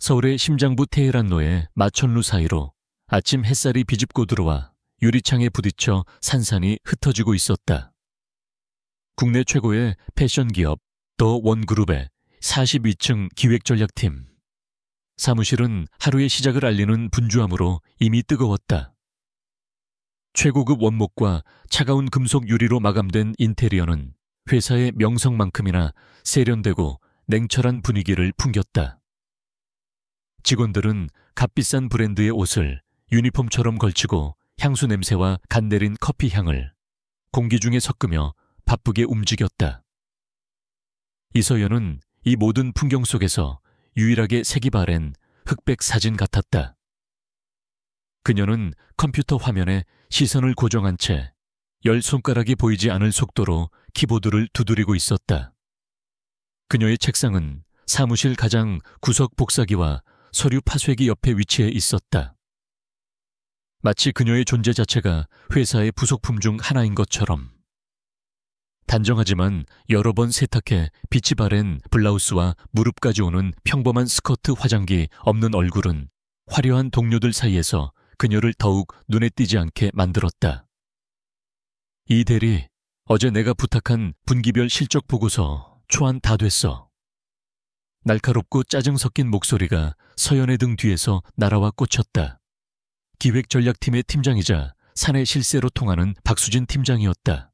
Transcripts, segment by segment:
서울의 심장부 테헤란로의 마천루 사이로 아침 햇살이 비집고 들어와 유리창에 부딪혀 산산이 흩어지고 있었다. 국내 최고의 패션 기업 더 원그룹의 42층 기획전략팀. 사무실은 하루의 시작을 알리는 분주함으로 이미 뜨거웠다. 최고급 원목과 차가운 금속 유리로 마감된 인테리어는 회사의 명성만큼이나 세련되고 냉철한 분위기를 풍겼다. 직원들은 값비싼 브랜드의 옷을 유니폼처럼 걸치고 향수 냄새와 간내린 커피 향을 공기 중에 섞으며 바쁘게 움직였다. 이서연은 이 모든 풍경 속에서 유일하게 색이 바랜 흑백 사진 같았다. 그녀는 컴퓨터 화면에 시선을 고정한 채 10손가락이 보이지 않을 속도로 키보드를 두드리고 있었다. 그녀의 책상은 사무실 가장 구석 복사기와 서류 파쇄기 옆에 위치해 있었다. 마치 그녀의 존재 자체가 회사의 부속품 중 하나인 것처럼. 단정하지만 여러 번 세탁해 빛이 바랜 블라우스와 무릎까지 오는 평범한 스커트 화장기 없는 얼굴은 화려한 동료들 사이에서 그녀를 더욱 눈에 띄지 않게 만들었다. 이 대리, 어제 내가 부탁한 분기별 실적 보고서 초안 다 됐어. 날카롭고 짜증 섞인 목소리가 서연의 등 뒤에서 날아와 꽂혔다. 기획전략팀의 팀장이자 사내 실세로 통하는 박수진 팀장이었다.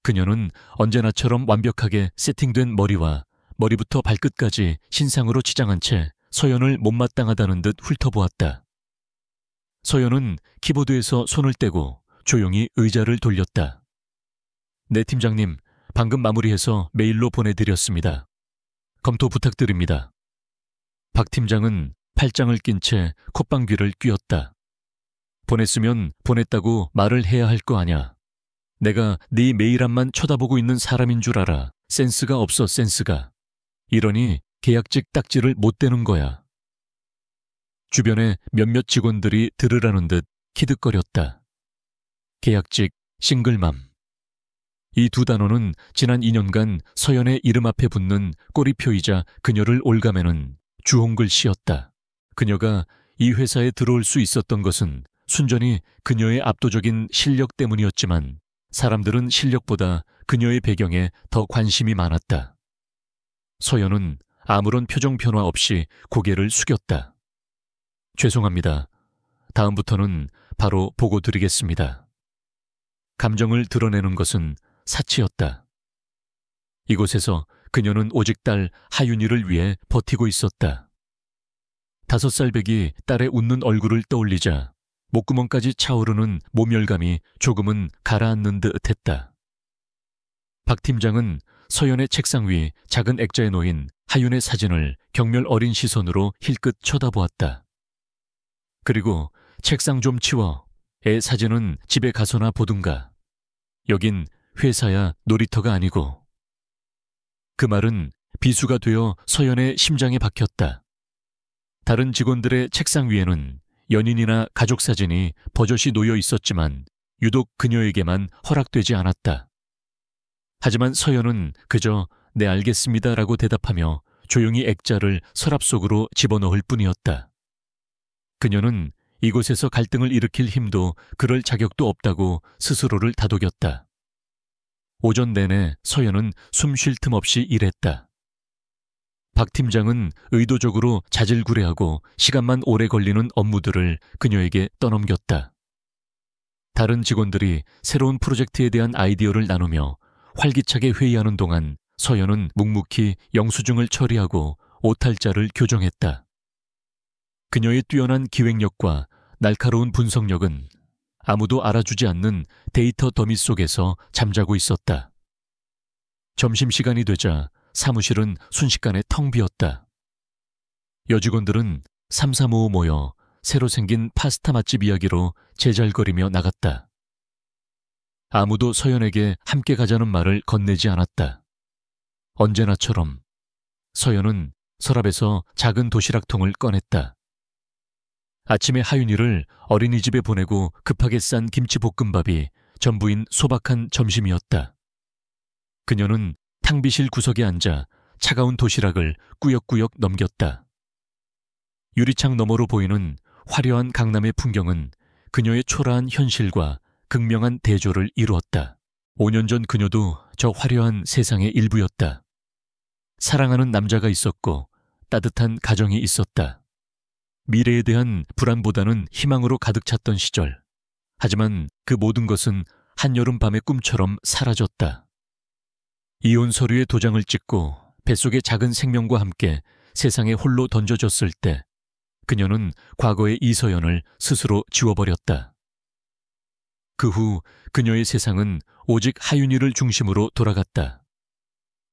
그녀는 언제나처럼 완벽하게 세팅된 머리와 머리부터 발끝까지 신상으로 치장한 채 서연을 못마땅하다는 듯 훑어보았다. 서연은 키보드에서 손을 떼고 조용히 의자를 돌렸다. 네, 팀장님, 방금 마무리해서 메일로 보내드렸습니다. 검토 부탁드립니다. 박 팀장은 팔짱을 낀 채 콧방귀를 뀌었다. 보냈으면 보냈다고 말을 해야 할 거 아냐. 내가 네 메일함만 쳐다보고 있는 사람인 줄 알아. 센스가 없어, 센스가. 이러니 계약직 딱지를 못 대는 거야. 주변에 몇몇 직원들이 들으라는 듯 키득거렸다. 계약직, 싱글맘. 이 두 단어는 지난 2년간 서연의 이름 앞에 붙는 꼬리표이자 그녀를 올가매는 주홍글씨였다. 그녀가 이 회사에 들어올 수 있었던 것은 순전히 그녀의 압도적인 실력 때문이었지만 사람들은 실력보다 그녀의 배경에 더 관심이 많았다. 서연은 아무런 표정 변화 없이 고개를 숙였다. 죄송합니다. 다음부터는 바로 보고 드리겠습니다. 감정을 드러내는 것은 사치였다. 이곳에서 그녀는 오직 딸 하윤이를 위해 버티고 있었다. 5살배기 딸의 웃는 얼굴을 떠올리자 목구멍까지 차오르는 모멸감이 조금은 가라앉는 듯 했다. 박 팀장은 서연의 책상 위 작은 액자에 놓인 하윤의 사진을 경멸 어린 시선으로 힐끗 쳐다보았다. 그리고 책상 좀 치워. 애 사진은 집에 가서나 보든가. 여긴 회사야 놀이터가 아니고. 그 말은 비수가 되어 서연의 심장에 박혔다. 다른 직원들의 책상 위에는 연인이나 가족 사진이 버젓이 놓여 있었지만 유독 그녀에게만 허락되지 않았다. 하지만 서연은 그저 네 알겠습니다라고 대답하며 조용히 액자를 서랍 속으로 집어넣을 뿐이었다. 그녀는 이곳에서 갈등을 일으킬 힘도 그럴 자격도 없다고 스스로를 다독였다. 오전 내내 서연은 숨 쉴 틈 없이 일했다. 박 팀장은 의도적으로 자질구레하고 시간만 오래 걸리는 업무들을 그녀에게 떠넘겼다. 다른 직원들이 새로운 프로젝트에 대한 아이디어를 나누며 활기차게 회의하는 동안 서연은 묵묵히 영수증을 처리하고 오탈자를 교정했다. 그녀의 뛰어난 기획력과 날카로운 분석력은 아무도 알아주지 않는 데이터 더미 속에서 잠자고 있었다. 점심시간이 되자 사무실은 순식간에 텅 비었다. 여직원들은 삼삼오오 모여 새로 생긴 파스타 맛집 이야기로 제잘거리며 나갔다. 아무도 서연에게 함께 가자는 말을 건네지 않았다. 언제나처럼 서연은 서랍에서 작은 도시락통을 꺼냈다. 아침에 하윤이를 어린이집에 보내고 급하게 싼 김치볶음밥이 전부인 소박한 점심이었다. 그녀는 탕비실 구석에 앉아 차가운 도시락을 꾸역꾸역 넘겼다. 유리창 너머로 보이는 화려한 강남의 풍경은 그녀의 초라한 현실과 극명한 대조를 이루었다. 5년 전 그녀도 저 화려한 세상의 일부였다. 사랑하는 남자가 있었고 따뜻한 가정이 있었다. 미래에 대한 불안보다는 희망으로 가득 찼던 시절. 하지만 그 모든 것은 한여름 밤의 꿈처럼 사라졌다. 이혼 서류에 도장을 찍고 뱃속의 작은 생명과 함께 세상에 홀로 던져졌을 때 그녀는 과거의 이서연을 스스로 지워버렸다. 그 후 그녀의 세상은 오직 하윤이를 중심으로 돌아갔다.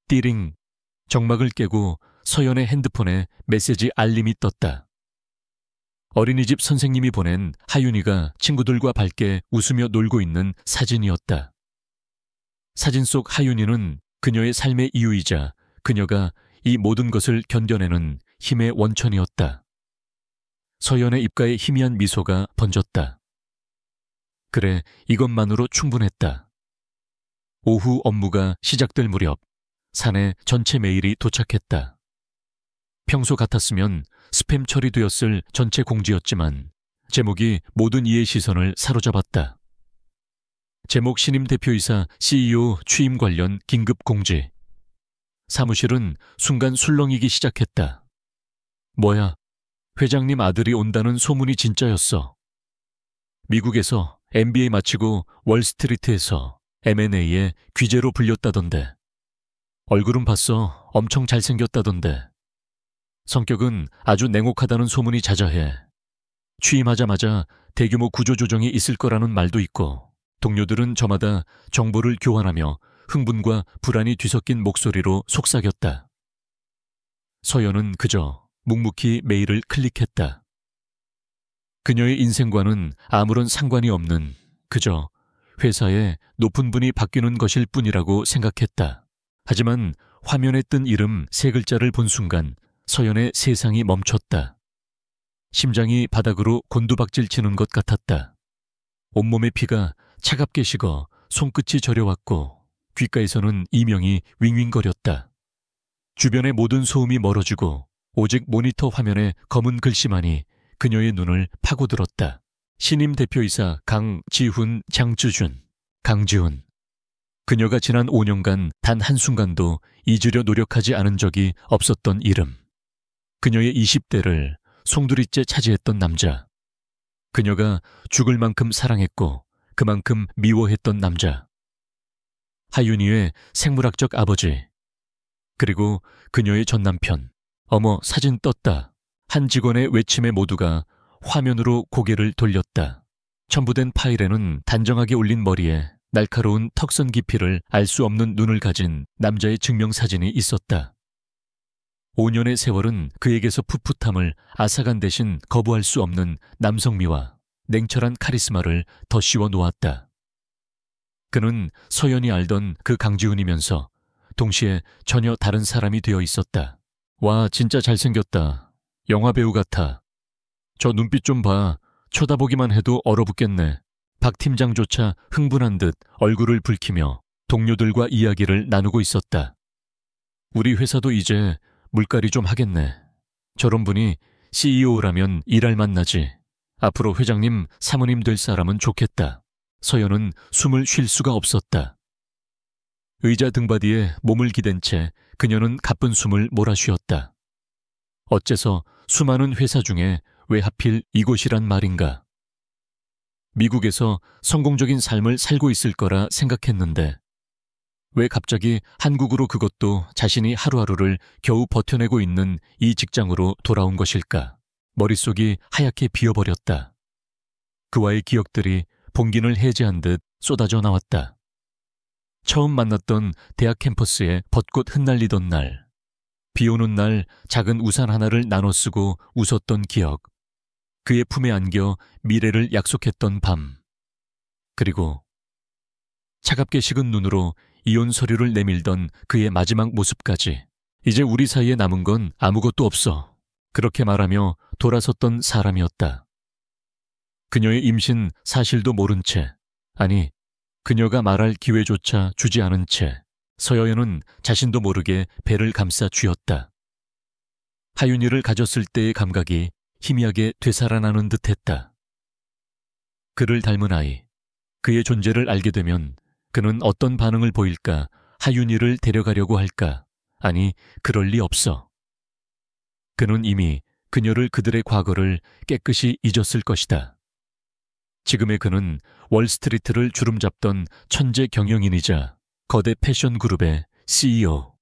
띠링, 정막을 깨고 서연의 핸드폰에 메시지 알림이 떴다. 어린이집 선생님이 보낸 하윤이가 친구들과 밝게 웃으며 놀고 있는 사진이었다. 사진 속 하윤이는 그녀의 삶의 이유이자 그녀가 이 모든 것을 견뎌내는 힘의 원천이었다. 서연의 입가에 희미한 미소가 번졌다. 그래, 이것만으로 충분했다. 오후 업무가 시작될 무렵 사내 전체 메일이 도착했다. 평소 같았으면 스팸 처리되었을 전체 공지였지만 제목이 모든 이의 시선을 사로잡았다. 제목 신임 대표이사 CEO 취임 관련 긴급 공지. 사무실은 순간 술렁이기 시작했다. 뭐야, 회장님 아들이 온다는 소문이 진짜였어. 미국에서 MBA 마치고 월스트리트에서 M&A에 귀재로 불렸다던데. 얼굴은 봤어. 엄청 잘생겼다던데. 성격은 아주 냉혹하다는 소문이 자자해. 취임하자마자 대규모 구조조정이 있을 거라는 말도 있고 동료들은 저마다 정보를 교환하며 흥분과 불안이 뒤섞인 목소리로 속삭였다. 서연은 그저 묵묵히 메일을 클릭했다. 그녀의 인생과는 아무런 상관이 없는 그저 회사의 높은 분이 바뀌는 것일 뿐이라고 생각했다. 하지만 화면에 뜬 이름 3글자를 본 순간 서연의 세상이 멈췄다. 심장이 바닥으로 곤두박질 치는 것 같았다. 온몸의 피가 차갑게 식어 손끝이 저려왔고 귓가에서는 이명이 윙윙거렸다. 주변의 모든 소음이 멀어지고 오직 모니터 화면에 검은 글씨만이 그녀의 눈을 파고들었다. 신임 대표이사 강지훈, 장주준, 강지훈. 그녀가 지난 5년간 단 한순간도 잊으려 노력하지 않은 적이 없었던 이름. 그녀의 20대를 송두리째 차지했던 남자. 그녀가 죽을 만큼 사랑했고 그만큼 미워했던 남자. 하윤이의 생물학적 아버지. 그리고 그녀의 전 남편. 어머, 사진 떴다. 한 직원의 외침에 모두가 화면으로 고개를 돌렸다. 첨부된 파일에는 단정하게 올린 머리에 날카로운 턱선 깊이를 알 수 없는 눈을 가진 남자의 증명사진이 있었다. 5년의 세월은 그에게서 풋풋함을 앗아간 대신 거부할 수 없는 남성미와 냉철한 카리스마를 더 씌워 놓았다. 그는 서연이 알던 그 강지훈이면서 동시에 전혀 다른 사람이 되어 있었다. 와, 진짜 잘생겼다. 영화배우 같아. 저 눈빛 좀 봐. 쳐다보기만 해도 얼어붙겠네. 박 팀장조차 흥분한 듯 얼굴을 붉히며 동료들과 이야기를 나누고 있었다. 우리 회사도 이제 물갈이 좀 하겠네. 저런 분이 CEO라면 일할 만나지. 앞으로 회장님, 사모님 될 사람은 좋겠다. 서연은 숨을 쉴 수가 없었다. 의자 등받이에 몸을 기댄 채 그녀는 가쁜 숨을 몰아쉬었다. 어째서 수많은 회사 중에 왜 하필 이곳이란 말인가? 미국에서 성공적인 삶을 살고 있을 거라 생각했는데 왜 갑자기 한국으로, 그것도 자신이 하루하루를 겨우 버텨내고 있는 이 직장으로 돌아온 것일까? 머릿속이 하얗게 비어버렸다. 그와의 기억들이 봉긴을 해제한 듯 쏟아져 나왔다. 처음 만났던 대학 캠퍼스에 벚꽃 흩날리던 날, 비 오는 날 작은 우산 하나를 나눠 쓰고 웃었던 기억, 그의 품에 안겨 미래를 약속했던 밤, 그리고 차갑게 식은 눈으로 이혼 서류를 내밀던 그의 마지막 모습까지. 이제 우리 사이에 남은 건 아무것도 없어. 그렇게 말하며 돌아섰던 사람이었다. 그녀의 임신 사실도 모른 채, 아니, 그녀가 말할 기회조차 주지 않은 채 서여연은 자신도 모르게 배를 감싸 쥐었다. 하윤이를 가졌을 때의 감각이 희미하게 되살아나는 듯했다. 그를 닮은 아이, 그의 존재를 알게 되면 그는 어떤 반응을 보일까? 하윤이를 데려가려고 할까? 아니, 그럴 리 없어. 그는 이미 그녀를 그들의 과거를 깨끗이 잊었을 것이다. 지금의 그는 월스트리트를 주름잡던 천재 경영인이자 거대 패션 그룹의 CEO.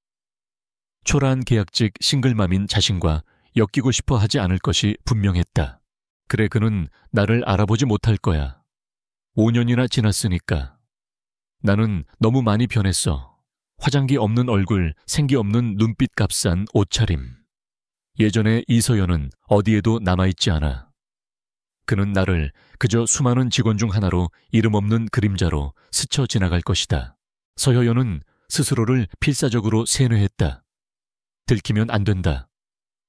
초라한 계약직 싱글맘인 자신과 엮이고 싶어 하지 않을 것이 분명했다. 그래, 그는 나를 알아보지 못할 거야. 5년이나 지났으니까. 나는 너무 많이 변했어. 화장기 없는 얼굴, 생기 없는 눈빛 값싼 옷차림. 예전에 이서연은 어디에도 남아있지 않아. 그는 나를 그저 수많은 직원 중 하나로 이름 없는 그림자로 스쳐 지나갈 것이다. 서효연은 스스로를 필사적으로 세뇌했다. 들키면 안 된다.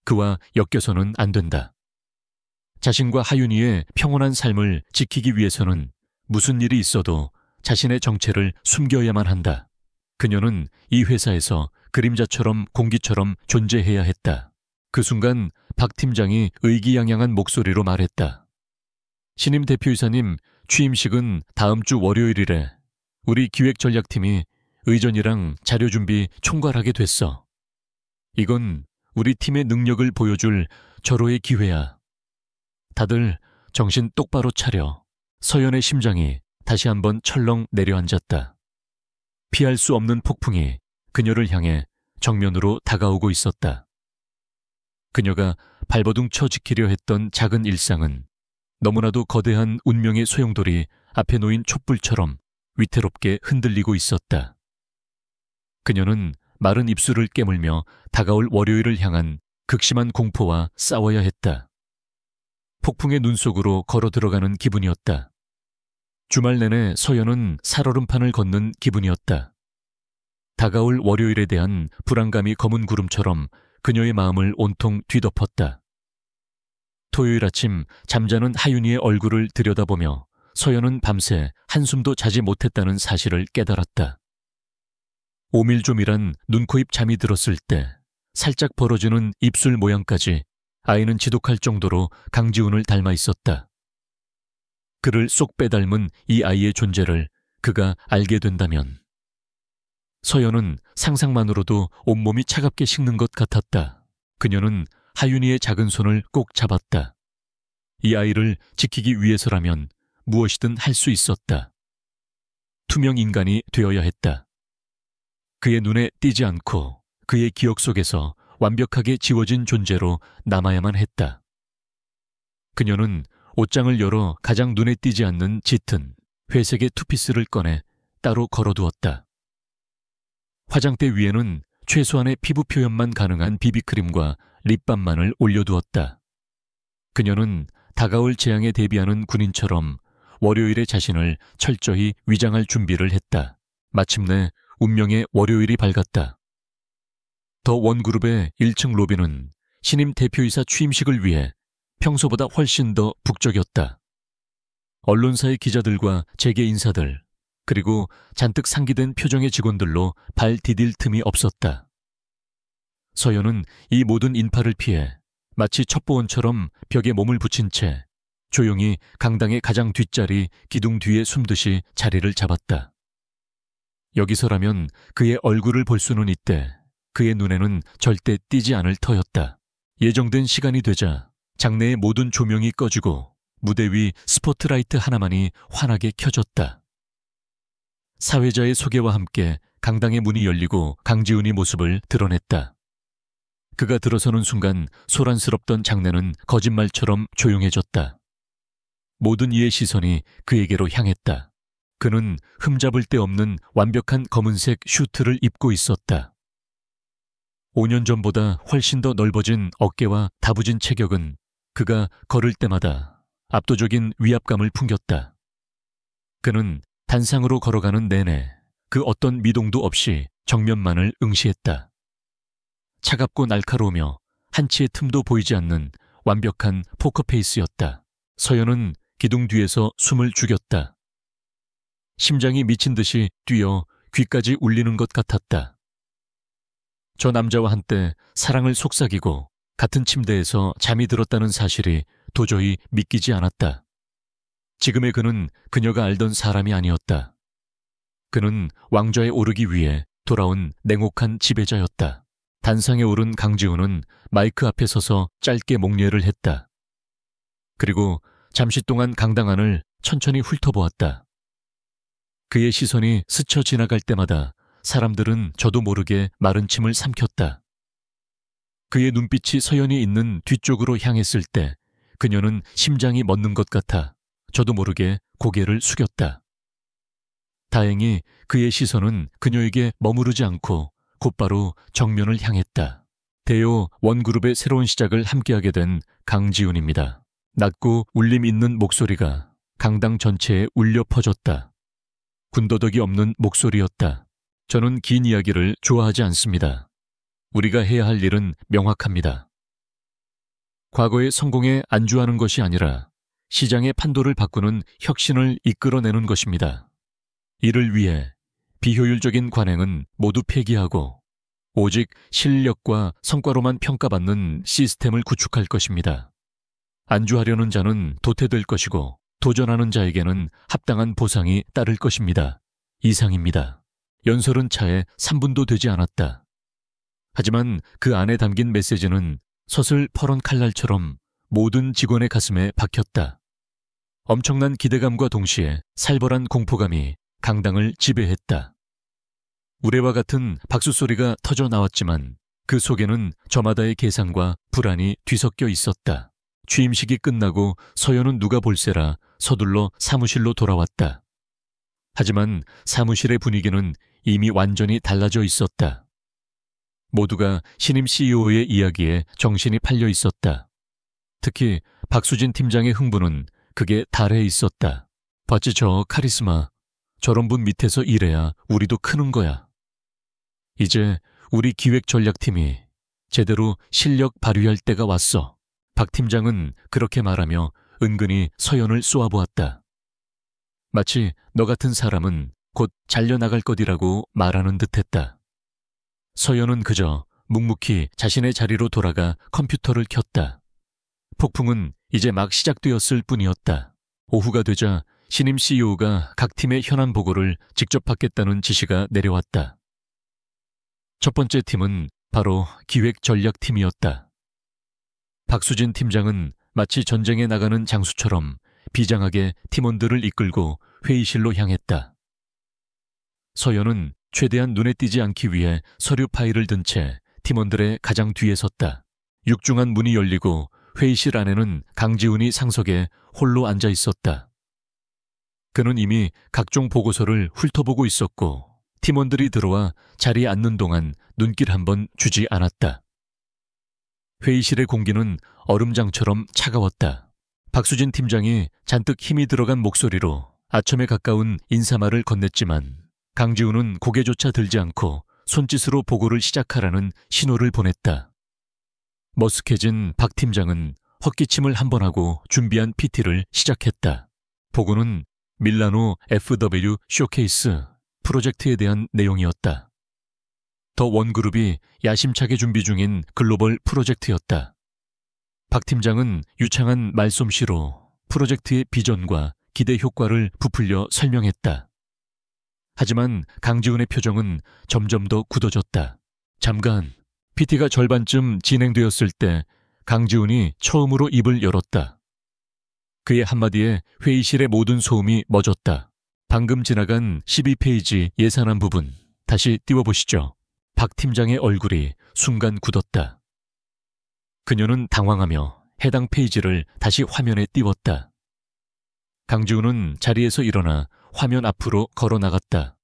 그와 엮여서는 안 된다. 자신과 하윤이의 평온한 삶을 지키기 위해서는 무슨 일이 있어도 자신의 정체를 숨겨야만 한다. 그녀는 이 회사에서 그림자처럼 공기처럼 존재해야 했다. 그 순간 박 팀장이 의기양양한 목소리로 말했다. 신임 대표이사님, 취임식은 다음 주 월요일이래. 우리 기획전략팀이 의전이랑 자료 준비 총괄하게 됐어. 이건 우리 팀의 능력을 보여줄 절호의 기회야. 다들 정신 똑바로 차려. 서연의 심장이 다시 한번 철렁 내려앉았다. 피할 수 없는 폭풍이 그녀를 향해 정면으로 다가오고 있었다. 그녀가 발버둥쳐 지키려 했던 작은 일상은 너무나도 거대한 운명의 소용돌이 앞에 놓인 촛불처럼 위태롭게 흔들리고 있었다. 그녀는 마른 입술을 깨물며 다가올 월요일을 향한 극심한 공포와 싸워야 했다. 폭풍의 눈 속으로 걸어 들어가는 기분이었다. 주말 내내 서연은 살얼음판을 걷는 기분이었다. 다가올 월요일에 대한 불안감이 검은 구름처럼 그녀의 마음을 온통 뒤덮었다. 토요일 아침 잠자는 하윤이의 얼굴을 들여다보며 서연은 밤새 한숨도 자지 못했다는 사실을 깨달았다. 오밀조밀한 눈, 코, 입 잠이 들었을 때 살짝 벌어지는 입술 모양까지 아이는 지독할 정도로 강지훈을 닮아 있었다. 그를 쏙 빼닮은 이 아이의 존재를 그가 알게 된다면 서연은 상상만으로도 온몸이 차갑게 식는 것 같았다. 그녀는 하윤이의 작은 손을 꼭 잡았다. 이 아이를 지키기 위해서라면 무엇이든 할 수 있었다. 투명 인간이 되어야 했다. 그의 눈에 띄지 않고 그의 기억 속에서 완벽하게 지워진 존재로 남아야만 했다. 그녀는 옷장을 열어 가장 눈에 띄지 않는 짙은 회색의 투피스를 꺼내 따로 걸어두었다. 화장대 위에는 최소한의 피부 표현만 가능한 비비크림과 립밤만을 올려두었다. 그녀는 다가올 재앙에 대비하는 군인처럼 월요일의 자신을 철저히 위장할 준비를 했다. 마침내 운명의 월요일이 밝았다. 더 원그룹의 1층 로비는 신임 대표이사 취임식을 위해 평소보다 훨씬 더 북적였다. 언론사의 기자들과 재계 인사들, 그리고 잔뜩 상기된 표정의 직원들로 발 디딜 틈이 없었다. 서연은 이 모든 인파를 피해 마치 첩보원처럼 벽에 몸을 붙인 채 조용히 강당의 가장 뒷자리 기둥 뒤에 숨듯이 자리를 잡았다. 여기서라면 그의 얼굴을 볼 수는 있대. 그의 눈에는 절대 띄지 않을 터였다. 예정된 시간이 되자 장내의 모든 조명이 꺼지고 무대 위 스포트라이트 하나만이 환하게 켜졌다. 사회자의 소개와 함께 강당의 문이 열리고 강지훈이 모습을 드러냈다. 그가 들어서는 순간 소란스럽던 장내는 거짓말처럼 조용해졌다. 모든 이의 시선이 그에게로 향했다. 그는 흠잡을 데 없는 완벽한 검은색 슈트를 입고 있었다. 5년 전보다 훨씬 더 넓어진 어깨와 다부진 체격은 그가 걸을 때마다 압도적인 위압감을 풍겼다. 그는 단상으로 걸어가는 내내 그 어떤 미동도 없이 정면만을 응시했다. 차갑고 날카로우며 한치의 틈도 보이지 않는 완벽한 포커페이스였다. 서연은 기둥 뒤에서 숨을 죽였다. 심장이 미친 듯이 뛰어 귀까지 울리는 것 같았다. 저 남자와 한때 사랑을 속삭이고 같은 침대에서 잠이 들었다는 사실이 도저히 믿기지 않았다. 지금의 그는 그녀가 알던 사람이 아니었다. 그는 왕좌에 오르기 위해 돌아온 냉혹한 지배자였다. 단상에 오른 강지훈은 마이크 앞에 서서 짧게 목례를 했다. 그리고 잠시 동안 강당안을 천천히 훑어보았다. 그의 시선이 스쳐 지나갈 때마다 사람들은 저도 모르게 마른 침을 삼켰다. 그의 눈빛이 서연이 있는 뒤쪽으로 향했을 때 그녀는 심장이 멎는 것 같아 저도 모르게 고개를 숙였다. 다행히 그의 시선은 그녀에게 머무르지 않고 곧바로 정면을 향했다. 대요 원그룹의 새로운 시작을 함께하게 된 강지훈입니다. 낮고 울림 있는 목소리가 강당 전체에 울려 퍼졌다. 군더더기 없는 목소리였다. 저는 긴 이야기를 좋아하지 않습니다. 우리가 해야 할 일은 명확합니다. 과거의 성공에 안주하는 것이 아니라 시장의 판도를 바꾸는 혁신을 이끌어내는 것입니다. 이를 위해 비효율적인 관행은 모두 폐기하고 오직 실력과 성과로만 평가받는 시스템을 구축할 것입니다. 안주하려는 자는 도태될 것이고 도전하는 자에게는 합당한 보상이 따를 것입니다. 이상입니다. 연설은 차에 3분도 되지 않았다. 하지만 그 안에 담긴 메시지는 서슬 퍼런 칼날처럼 모든 직원의 가슴에 박혔다. 엄청난 기대감과 동시에 살벌한 공포감이 강당을 지배했다. 우레와 같은 박수 소리가 터져 나왔지만 그 속에는 저마다의 계산과 불안이 뒤섞여 있었다. 취임식이 끝나고 서연은 누가 볼세라 서둘러 사무실로 돌아왔다. 하지만 사무실의 분위기는 이미 완전히 달라져 있었다. 모두가 신임 CEO의 이야기에 정신이 팔려 있었다. 특히 박수진 팀장의 흥분은 극에 달해 있었다. 봤지 저 카리스마. 저런 분 밑에서 일해야 우리도 크는 거야. 이제 우리 기획전략팀이 제대로 실력 발휘할 때가 왔어. 박 팀장은 그렇게 말하며 은근히 서연을 쏘아보았다. 마치 너 같은 사람은 곧 잘려나갈 것이라고 말하는 듯했다. 서연은 그저 묵묵히 자신의 자리로 돌아가 컴퓨터를 켰다. 폭풍은 이제 막 시작되었을 뿐이었다. 오후가 되자 신임 CEO가 각 팀의 현안 보고를 직접 받겠다는 지시가 내려왔다. 첫 번째 팀은 바로 기획전략팀이었다. 박수진 팀장은 마치 전쟁에 나가는 장수처럼 비장하게 팀원들을 이끌고 회의실로 향했다. 서연은 최대한 눈에 띄지 않기 위해 서류 파일을 든 채 팀원들의 가장 뒤에 섰다. 육중한 문이 열리고 회의실 안에는 강지훈이 상석에 홀로 앉아 있었다. 그는 이미 각종 보고서를 훑어보고 있었고 팀원들이 들어와 자리에 앉는 동안 눈길 한번 주지 않았다. 회의실의 공기는 얼음장처럼 차가웠다. 박수진 팀장이 잔뜩 힘이 들어간 목소리로 아첨에 가까운 인사말을 건넸지만 강지훈은 고개조차 들지 않고 손짓으로 보고를 시작하라는 신호를 보냈다. 머쓱해진 박 팀장은 헛기침을 한 번 하고 준비한 PT를 시작했다. 보고는 밀라노 FW 쇼케이스 프로젝트에 대한 내용이었다. 더 원그룹이 야심차게 준비 중인 글로벌 프로젝트였다. 박 팀장은 유창한 말솜씨로 프로젝트의 비전과 기대 효과를 부풀려 설명했다. 하지만 강지훈의 표정은 점점 더 굳어졌다. 잠깐, PT가 절반쯤 진행되었을 때 강지훈이 처음으로 입을 열었다. 그의 한마디에 회의실의 모든 소음이 멎었다. 방금 지나간 12페이지 예산안 부분 다시 띄워보시죠. 박 팀장의 얼굴이 순간 굳었다. 그녀는 당황하며 해당 페이지를 다시 화면에 띄웠다. 강지훈은 자리에서 일어나 화면 앞으로 걸어 나갔다.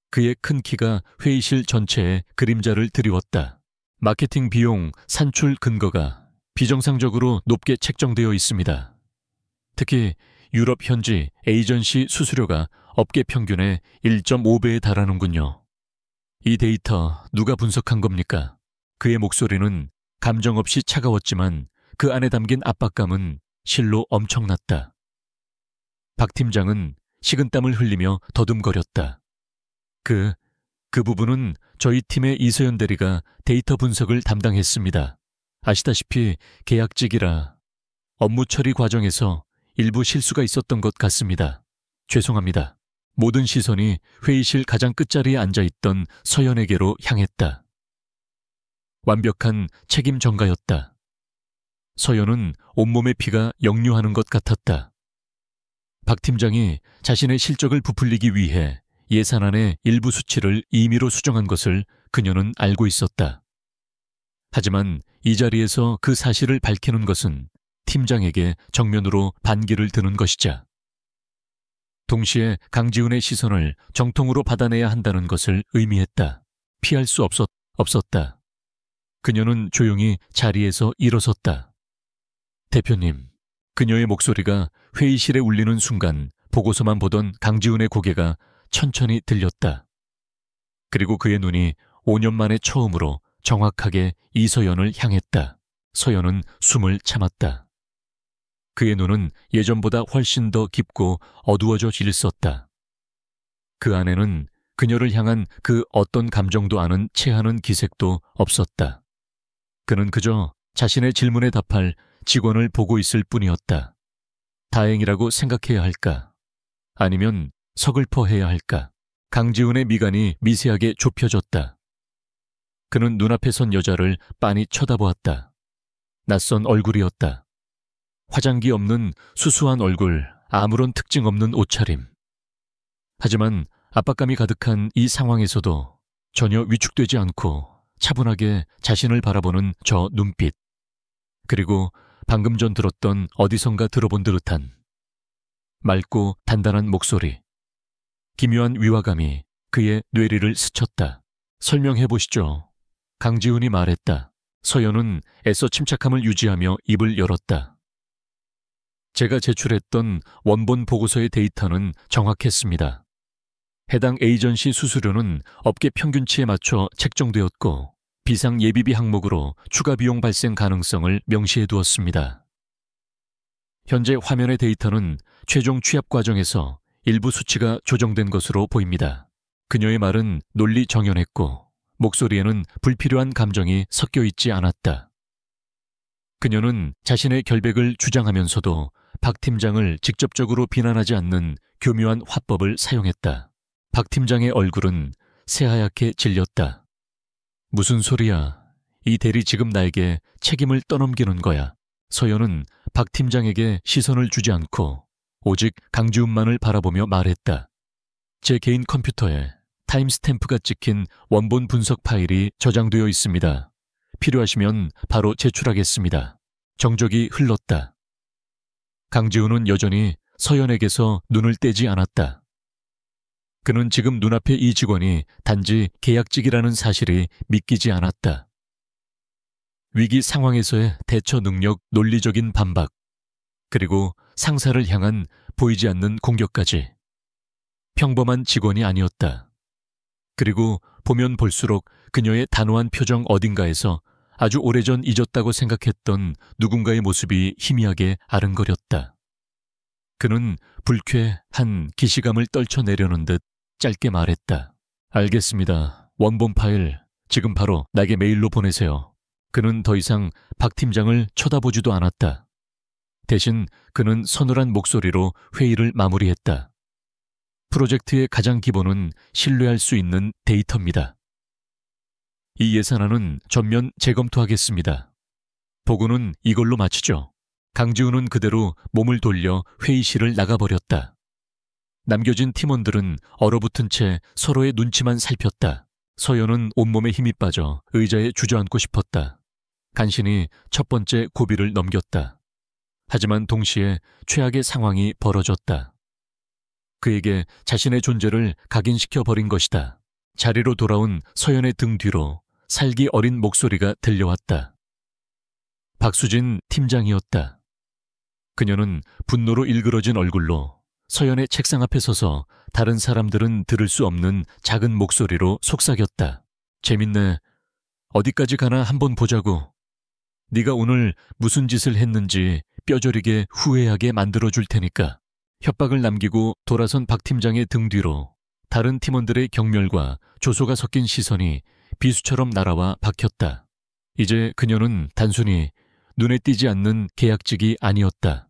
그의 큰 키가 회의실 전체에 그림자를 드리웠다. 마케팅 비용 산출 근거가 비정상적으로 높게 책정되어 있습니다. 특히 유럽 현지 에이전시 수수료가 업계 평균의 1.5배에 달하는군요. 이 데이터 누가 분석한 겁니까? 그의 목소리는 감정 없이 차가웠지만 그 안에 담긴 압박감은 실로 엄청났다. 박 팀장은 식은땀을 흘리며 더듬거렸다. 그 부분은 저희 팀의 이서연 대리가 데이터 분석을 담당했습니다. 아시다시피 계약직이라 업무 처리 과정에서 일부 실수가 있었던 것 같습니다. 죄송합니다. 모든 시선이 회의실 가장 끝자리에 앉아있던 서연에게로 향했다. 완벽한 책임 전가였다. 서연은 온몸의 피가 역류하는 것 같았다. 박 팀장이 자신의 실적을 부풀리기 위해 예산안의 일부 수치를 임의로 수정한 것을 그녀는 알고 있었다. 하지만 이 자리에서 그 사실을 밝히는 것은 팀장에게 정면으로 반기를 드는 것이자 동시에 강지훈의 시선을 정통으로 받아내야 한다는 것을 의미했다. 피할 수 없었다. 그녀는 조용히 자리에서 일어섰다. 대표님, 그녀의 목소리가 회의실에 울리는 순간 보고서만 보던 강지훈의 고개가 천천히 들렸다. 그리고 그의 눈이 5년 만에 처음으로 정확하게 이서연을 향했다. 서연은 숨을 참았다. 그의 눈은 예전보다 훨씬 더 깊고 어두워져 있었다. 그 안에는 그녀를 향한 그 어떤 감정도 아는 체하는 기색도 없었다. 그는 그저 자신의 질문에 답할 직원을 보고 있을 뿐이었다. 다행이라고 생각해야 할까? 아니면 서글퍼해야 할까? 강지훈의 미간이 미세하게 좁혀졌다. 그는 눈앞에 선 여자를 빤히 쳐다보았다. 낯선 얼굴이었다. 화장기 없는 수수한 얼굴, 아무런 특징 없는 옷차림. 하지만 압박감이 가득한 이 상황에서도 전혀 위축되지 않고 차분하게 자신을 바라보는 저 눈빛. 그리고 방금 전 들었던 어디선가 들어본 듯한 맑고 단단한 목소리. 기묘한 위화감이 그의 뇌리를 스쳤다. 설명해 보시죠. 강지훈이 말했다. 서연은 애써 침착함을 유지하며 입을 열었다. 제가 제출했던 원본 보고서의 데이터는 정확했습니다. 해당 에이전시 수수료는 업계 평균치에 맞춰 책정되었고 비상 예비비 항목으로 추가 비용 발생 가능성을 명시해 두었습니다. 현재 화면의 데이터는 최종 취합 과정에서 일부 수치가 조정된 것으로 보입니다. 그녀의 말은 논리 정연했고 목소리에는 불필요한 감정이 섞여 있지 않았다. 그녀는 자신의 결백을 주장하면서도 박 팀장을 직접적으로 비난하지 않는 교묘한 화법을 사용했다. 박 팀장의 얼굴은 새하얗게 질렸다. 무슨 소리야. 이 대리 지금 나에게 책임을 떠넘기는 거야. 서연은 박 팀장에게 시선을 주지 않고 오직 강지훈만을 바라보며 말했다. 제 개인 컴퓨터에 타임스탬프가 찍힌 원본 분석 파일이 저장되어 있습니다. 필요하시면 바로 제출하겠습니다. 정적이 흘렀다. 강지훈은 여전히 서연에게서 눈을 떼지 않았다. 그는 지금 눈앞에 이 직원이 단지 계약직이라는 사실이 믿기지 않았다. 위기 상황에서의 대처 능력, 논리적인 반박, 그리고 상사를 향한 보이지 않는 공격까지. 평범한 직원이 아니었다. 그리고 보면 볼수록 그녀의 단호한 표정 어딘가에서 아주 오래전 잊었다고 생각했던 누군가의 모습이 희미하게 아른거렸다. 그는 불쾌한 기시감을 떨쳐내려는 듯 짧게 말했다. 알겠습니다. 원본 파일 지금 바로 나에게 메일로 보내세요. 그는 더 이상 박 팀장을 쳐다보지도 않았다. 대신 그는 서늘한 목소리로 회의를 마무리했다. 프로젝트의 가장 기본은 신뢰할 수 있는 데이터입니다. 이 예산안은 전면 재검토하겠습니다. 보고는 이걸로 마치죠. 강지훈은 그대로 몸을 돌려 회의실을 나가버렸다. 남겨진 팀원들은 얼어붙은 채 서로의 눈치만 살폈다. 서연은 온몸에 힘이 빠져 의자에 주저앉고 싶었다. 간신히 첫 번째 고비를 넘겼다. 하지만 동시에 최악의 상황이 벌어졌다. 그에게 자신의 존재를 각인시켜 버린 것이다. 자리로 돌아온 서연의 등 뒤로 살기 어린 목소리가 들려왔다. 박수진 팀장이었다. 그녀는 분노로 일그러진 얼굴로 서연의 책상 앞에 서서 다른 사람들은 들을 수 없는 작은 목소리로 속삭였다. 재밌네. 어디까지 가나 한번 보자고. 네가 오늘 무슨 짓을 했는지 뼈저리게 후회하게 만들어줄 테니까. 협박을 남기고 돌아선 박 팀장의 등 뒤로 다른 팀원들의 경멸과 조소가 섞인 시선이 비수처럼 날아와 박혔다. 이제 그녀는 단순히 눈에 띄지 않는 계약직이 아니었다.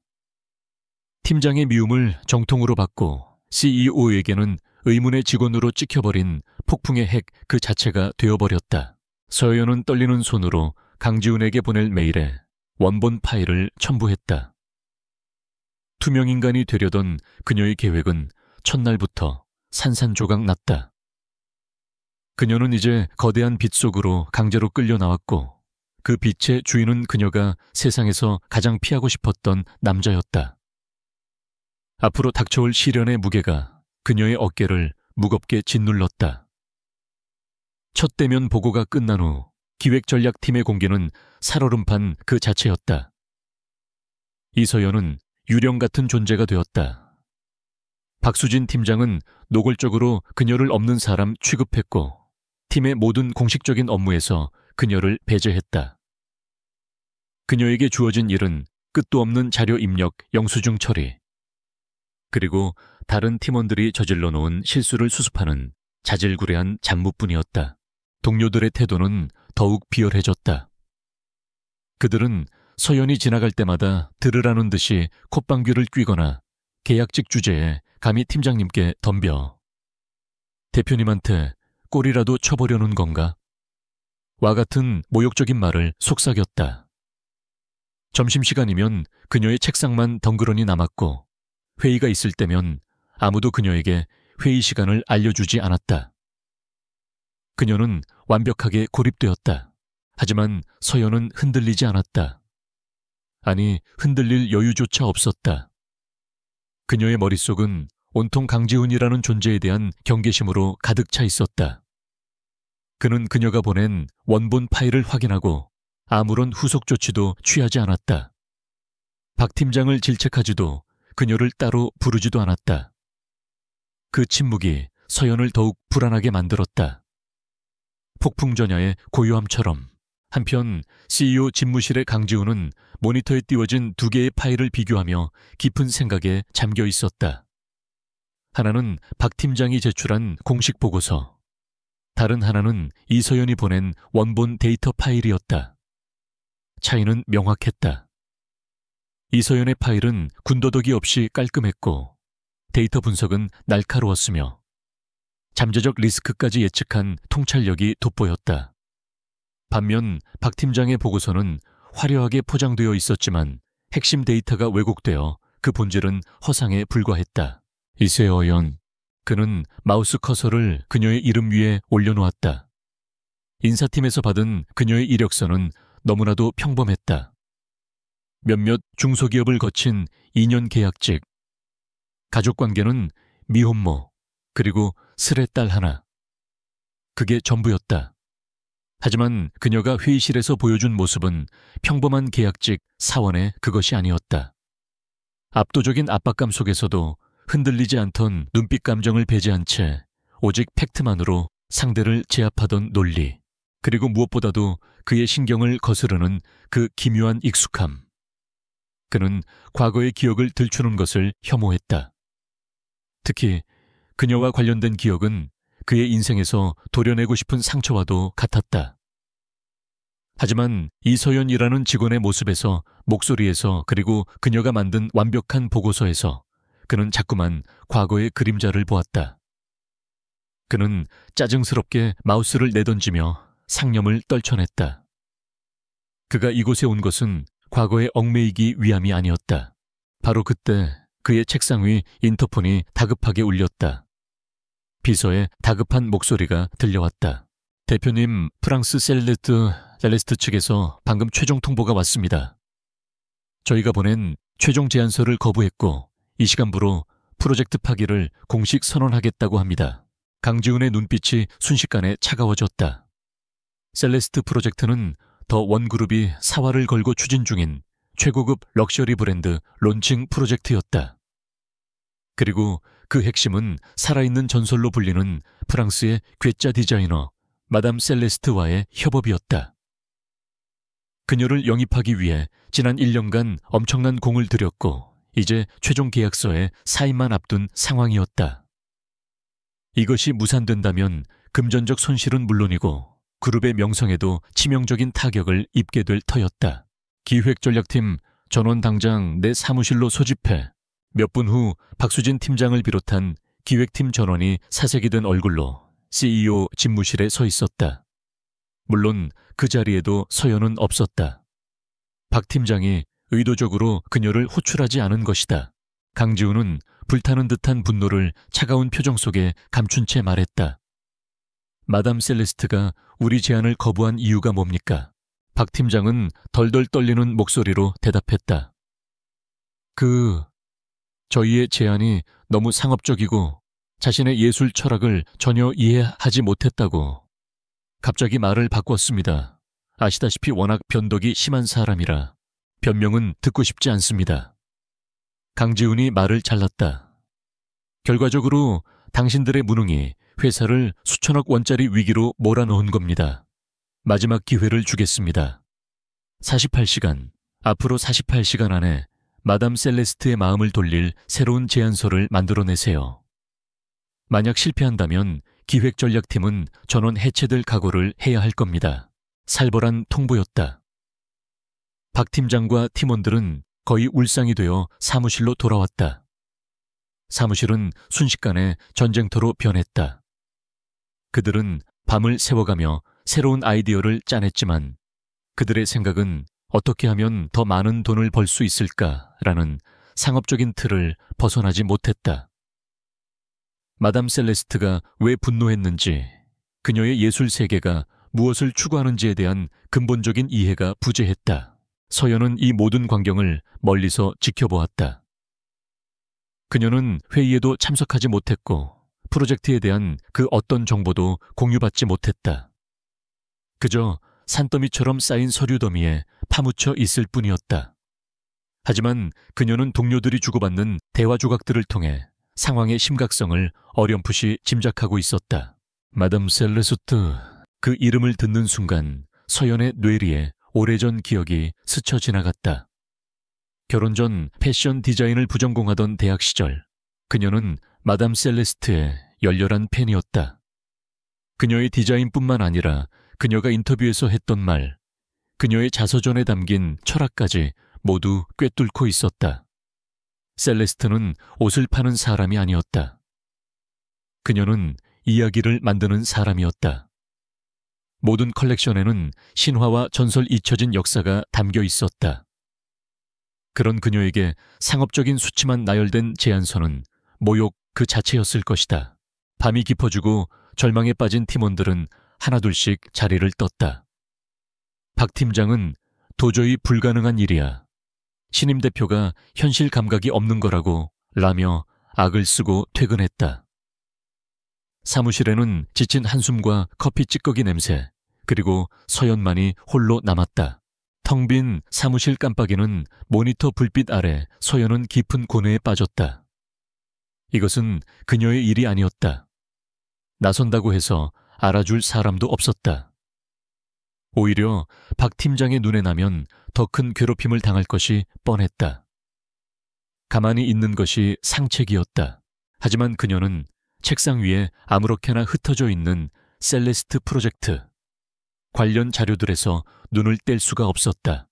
팀장의 미움을 정통으로 받고 CEO에게는 의문의 직원으로 찍혀버린 폭풍의 핵 그 자체가 되어버렸다. 서여연은 떨리는 손으로 강지훈에게 보낼 메일에 원본 파일을 첨부했다. 투명인간이 되려던 그녀의 계획은 첫날부터 산산조각 났다. 그녀는 이제 거대한 빛 속으로 강제로 끌려 나왔고 그 빛의 주인은 그녀가 세상에서 가장 피하고 싶었던 남자였다. 앞으로 닥쳐올 시련의 무게가 그녀의 어깨를 무겁게 짓눌렀다. 첫 대면 보고가 끝난 후 기획전략팀의 공개는 살얼음판 그 자체였다. 이서연은 유령 같은 존재가 되었다. 박수진 팀장은 노골적으로 그녀를 없는 사람 취급했고 팀의 모든 공식적인 업무에서 그녀를 배제했다. 그녀에게 주어진 일은 끝도 없는 자료 입력, 영수증 처리, 그리고 다른 팀원들이 저질러 놓은 실수를 수습하는 자질구레한 잡무뿐이었다. 동료들의 태도는 더욱 비열해졌다. 그들은 서연이 지나갈 때마다 들으라는 듯이 콧방귀를 뀌거나 계약직 주제에 감히 팀장님께 덤벼 대표님한테 꼬리라도 쳐보려는 건가? 와 같은 모욕적인 말을 속삭였다. 점심시간이면 그녀의 책상만 덩그러니 남았고 회의가 있을 때면 아무도 그녀에게 회의 시간을 알려주지 않았다. 그녀는 완벽하게 고립되었다. 하지만 서연은 흔들리지 않았다. 아니, 흔들릴 여유조차 없었다. 그녀의 머릿속은 온통 강지훈이라는 존재에 대한 경계심으로 가득 차 있었다. 그는 그녀가 보낸 원본 파일을 확인하고 아무런 후속 조치도 취하지 않았다. 박 팀장을 질책하지도 그녀를 따로 부르지도 않았다. 그 침묵이 서연을 더욱 불안하게 만들었다. 폭풍전야의 고요함처럼. 한편 CEO 집무실의 강지훈은 모니터에 띄워진 두 개의 파일을 비교하며 깊은 생각에 잠겨 있었다. 하나는 박 팀장이 제출한 공식 보고서, 다른 하나는 이서연이 보낸 원본 데이터 파일이었다. 차이는 명확했다. 이서연의 파일은 군더더기 없이 깔끔했고 데이터 분석은 날카로웠으며 잠재적 리스크까지 예측한 통찰력이 돋보였다. 반면 박 팀장의 보고서는 화려하게 포장되어 있었지만 핵심 데이터가 왜곡되어 그 본질은 허상에 불과했다. 이세어연, 그는 마우스 커서를 그녀의 이름 위에 올려놓았다. 인사팀에서 받은 그녀의 이력서는 너무나도 평범했다. 몇몇 중소기업을 거친 2년 계약직, 가족관계는 미혼모, 그리고 슬의 딸 하나. 그게 전부였다. 하지만 그녀가 회의실에서 보여준 모습은 평범한 계약직 사원의 그것이 아니었다. 압도적인 압박감 속에서도 흔들리지 않던 눈빛 감정을 배제한 채 오직 팩트만으로 상대를 제압하던 논리, 그리고 무엇보다도 그의 신경을 거스르는 그 기묘한 익숙함. 그는 과거의 기억을 들추는 것을 혐오했다. 특히 그녀와 관련된 기억은 그의 인생에서 도려내고 싶은 상처와도 같았다. 하지만 이서연이라는 직원의 모습에서, 목소리에서, 그리고 그녀가 만든 완벽한 보고서에서 그는 자꾸만 과거의 그림자를 보았다. 그는 짜증스럽게 마우스를 내던지며 상념을 떨쳐냈다. 그가 이곳에 온 것은 과거에 얽매이기 위함이 아니었다. 바로 그때 그의 책상 위 인터폰이 다급하게 울렸다. 비서의 다급한 목소리가 들려왔다. 대표님, 프랑스 셀레스트 측에서 방금 최종 통보가 왔습니다. 저희가 보낸 최종 제안서를 거부했고 이 시간부로 프로젝트 파기를 공식 선언하겠다고 합니다. 강지훈의 눈빛이 순식간에 차가워졌다. 셀레스트 프로젝트는 더 원그룹이 사활을 걸고 추진 중인 최고급 럭셔리 브랜드 론칭 프로젝트였다. 그리고 그 핵심은 살아있는 전설로 불리는 프랑스의 괴짜 디자이너 마담 셀레스트와의 협업이었다. 그녀를 영입하기 위해 지난 1년간 엄청난 공을 들였고 이제 최종 계약서에 사인만 앞둔 상황이었다. 이것이 무산된다면 금전적 손실은 물론이고 그룹의 명성에도 치명적인 타격을 입게 될 터였다. 기획전략팀 전원 당장 내 사무실로 소집해. 몇 분 후 박수진 팀장을 비롯한 기획팀 전원이 사색이 든 얼굴로 CEO 집무실에 서 있었다. 물론 그 자리에도 서연은 없었다. 박 팀장이 의도적으로 그녀를 호출하지 않은 것이다. 강지훈은 불타는 듯한 분노를 차가운 표정 속에 감춘 채 말했다. 마담 셀레스트가 우리 제안을 거부한 이유가 뭡니까? 박 팀장은 덜덜 떨리는 목소리로 대답했다. 저희의 제안이 너무 상업적이고 자신의 예술 철학을 전혀 이해하지 못했다고. 갑자기 말을 바꿨습니다. 아시다시피 워낙 변덕이 심한 사람이라 변명은 듣고 싶지 않습니다. 강지훈이 말을 잘랐다. 결과적으로 당신들의 무능이 회사를 수천억 원짜리 위기로 몰아넣은 겁니다. 마지막 기회를 주겠습니다. 48시간, 앞으로 48시간 안에 마담 셀레스트의 마음을 돌릴 새로운 제안서를 만들어내세요. 만약 실패한다면 기획전략팀은 전원 해체될 각오를 해야 할 겁니다. 살벌한 통보였다. 박 팀장과 팀원들은 거의 울상이 되어 사무실로 돌아왔다. 사무실은 순식간에 전쟁터로 변했다. 그들은 밤을 새워가며 새로운 아이디어를 짜냈지만 그들의 생각은 어떻게 하면 더 많은 돈을 벌 수 있을까라는 상업적인 틀을 벗어나지 못했다. 마담 셀레스트가 왜 분노했는지, 그녀의 예술 세계가 무엇을 추구하는지에 대한 근본적인 이해가 부재했다. 서연은 이 모든 광경을 멀리서 지켜보았다. 그녀는 회의에도 참석하지 못했고 프로젝트에 대한 그 어떤 정보도 공유받지 못했다. 그저 산더미처럼 쌓인 서류 더미에 파묻혀 있을 뿐이었다. 하지만 그녀는 동료들이 주고받는 대화 조각들을 통해 상황의 심각성을 어렴풋이 짐작하고 있었다. 마담 셀레스트, 그 이름을 듣는 순간 서연의 뇌리에 오래전 기억이 스쳐 지나갔다. 결혼 전 패션 디자인을 부전공하던 대학 시절, 그녀는 마담 셀레스트의 열렬한 팬이었다. 그녀의 디자인뿐만 아니라 그녀가 인터뷰에서 했던 말, 그녀의 자서전에 담긴 철학까지 모두 꿰뚫고 있었다. 셀레스트는 옷을 파는 사람이 아니었다. 그녀는 이야기를 만드는 사람이었다. 모든 컬렉션에는 신화와 전설 잊혀진 역사가 담겨 있었다. 그런 그녀에게 상업적인 수치만 나열된 제안서는 모욕 그 자체였을 것이다. 밤이 깊어지고 절망에 빠진 팀원들은 하나둘씩 자리를 떴다. 박 팀장은 도저히 불가능한 일이야. 신임 대표가 현실 감각이 없는 거라고 라며 악을 쓰고 퇴근했다. 사무실에는 지친 한숨과 커피 찌꺼기 냄새, 그리고 서연만이 홀로 남았다. 텅 빈 사무실 깜빡이는 모니터 불빛 아래 서연은 깊은 고뇌에 빠졌다. 이것은 그녀의 일이 아니었다. 나선다고 해서 알아줄 사람도 없었다. 오히려 박 팀장의 눈에 나면 더 큰 괴롭힘을 당할 것이 뻔했다. 가만히 있는 것이 상책이었다. 하지만 그녀는 책상 위에 아무렇게나 흩어져 있는 셀레스트 프로젝트, 관련 자료들에서 눈을 뗄 수가 없었다.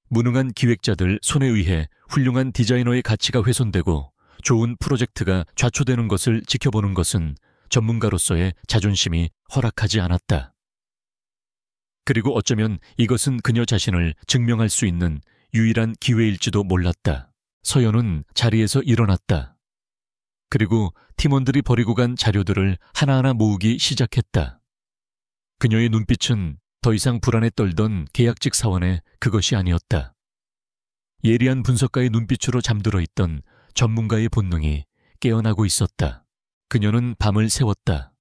무능한 기획자들 손에 의해 훌륭한 디자이너의 가치가 훼손되고 좋은 프로젝트가 좌초되는 것을 지켜보는 것은 전문가로서의 자존심이 허락하지 않았다. 그리고 어쩌면 이것은 그녀 자신을 증명할 수 있는 유일한 기회일지도 몰랐다. 서연은 자리에서 일어났다. 그리고 팀원들이 버리고 간 자료들을 하나하나 모으기 시작했다. 그녀의 눈빛은 더 이상 불안에 떨던 계약직 사원의 그것이 아니었다. 예리한 분석가의 눈빛으로 잠들어 있던 전문가의 본능이 깨어나고 있었다. 그녀는 밤을 새웠다.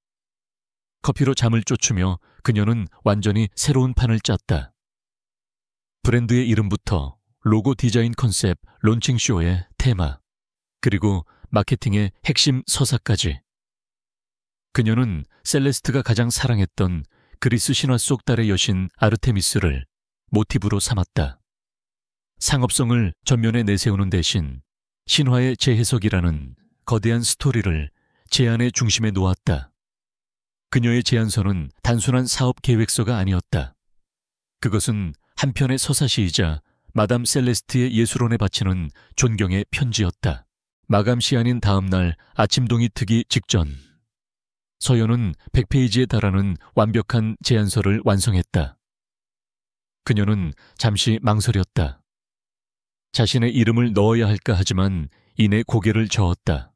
커피로 잠을 쫓으며 그녀는 완전히 새로운 판을 짰다. 브랜드의 이름부터 로고 디자인 컨셉 론칭쇼의 테마, 그리고 마케팅의 핵심 서사까지. 그녀는 셀레스트가 가장 사랑했던 그리스 신화 속 달의 여신 아르테미스를 모티브로 삼았다. 상업성을 전면에 내세우는 대신 신화의 재해석이라는 거대한 스토리를 제안의 중심에 놓았다. 그녀의 제안서는 단순한 사업 계획서가 아니었다. 그것은 한편의 서사시이자 마담 셀레스트의 예술원에 바치는 존경의 편지였다. 마감 시한인 다음 날 아침동이 트기 직전, 서연은 100페이지에 달하는 완벽한 제안서를 완성했다. 그녀는 잠시 망설였다. 자신의 이름을 넣어야 할까 하지만 이내 고개를 저었다.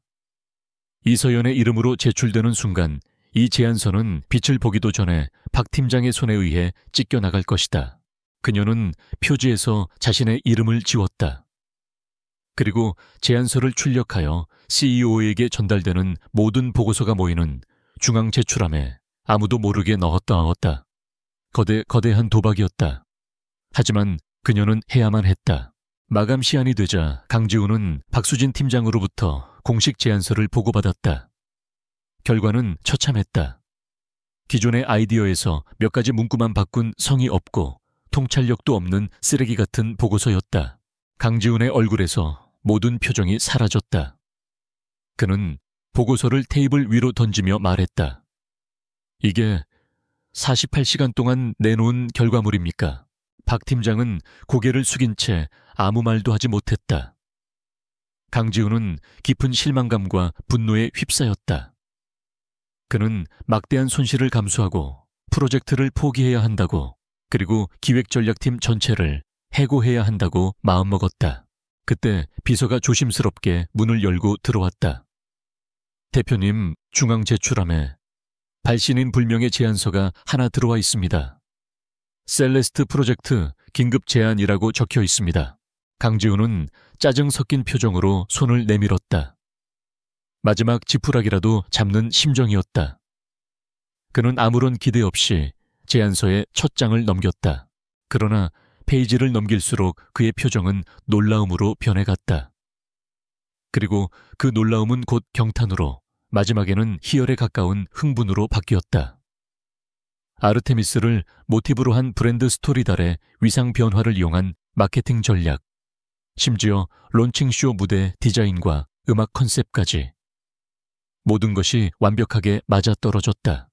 이서연의 이름으로 제출되는 순간 이 제안서는 빛을 보기도 전에 박 팀장의 손에 의해 찢겨나갈 것이다. 그녀는 표지에서 자신의 이름을 지웠다. 그리고 제안서를 출력하여 CEO에게 전달되는 모든 보고서가 모이는 중앙 제출함에 아무도 모르게 넣었다. 거대한 도박이었다. 하지만 그녀는 해야만 했다. 마감 시한이 되자 강지우는 박수진 팀장으로부터 공식 제안서를 보고받았다. 결과는 처참했다. 기존의 아이디어에서 몇 가지 문구만 바꾼 성의 없고 통찰력도 없는 쓰레기 같은 보고서였다. 강지훈의 얼굴에서 모든 표정이 사라졌다. 그는 보고서를 테이블 위로 던지며 말했다. 이게 48시간 동안 내놓은 결과물입니까? 박 팀장은 고개를 숙인 채 아무 말도 하지 못했다. 강지훈은 깊은 실망감과 분노에 휩싸였다. 그는 막대한 손실을 감수하고 프로젝트를 포기해야 한다고, 그리고 기획전략팀 전체를 해고해야 한다고 마음먹었다. 그때 비서가 조심스럽게 문을 열고 들어왔다. 대표님, 중앙 제출함에 발신인 불명의 제안서가 하나 들어와 있습니다. 셀레스트 프로젝트 긴급 제안이라고 적혀 있습니다. 강지훈은 짜증 섞인 표정으로 손을 내밀었다. 마지막 지푸라기라도 잡는 심정이었다. 그는 아무런 기대 없이 제안서의 첫 장을 넘겼다. 그러나 페이지를 넘길수록 그의 표정은 놀라움으로 변해갔다. 그리고 그 놀라움은 곧 경탄으로, 마지막에는 희열에 가까운 흥분으로 바뀌었다. 아르테미스를 모티브로 한 브랜드 스토리달의 위상 변화를 이용한 마케팅 전략, 심지어 론칭쇼 무대 디자인과 음악 컨셉까지 모든 것이 완벽하게 맞아떨어졌다.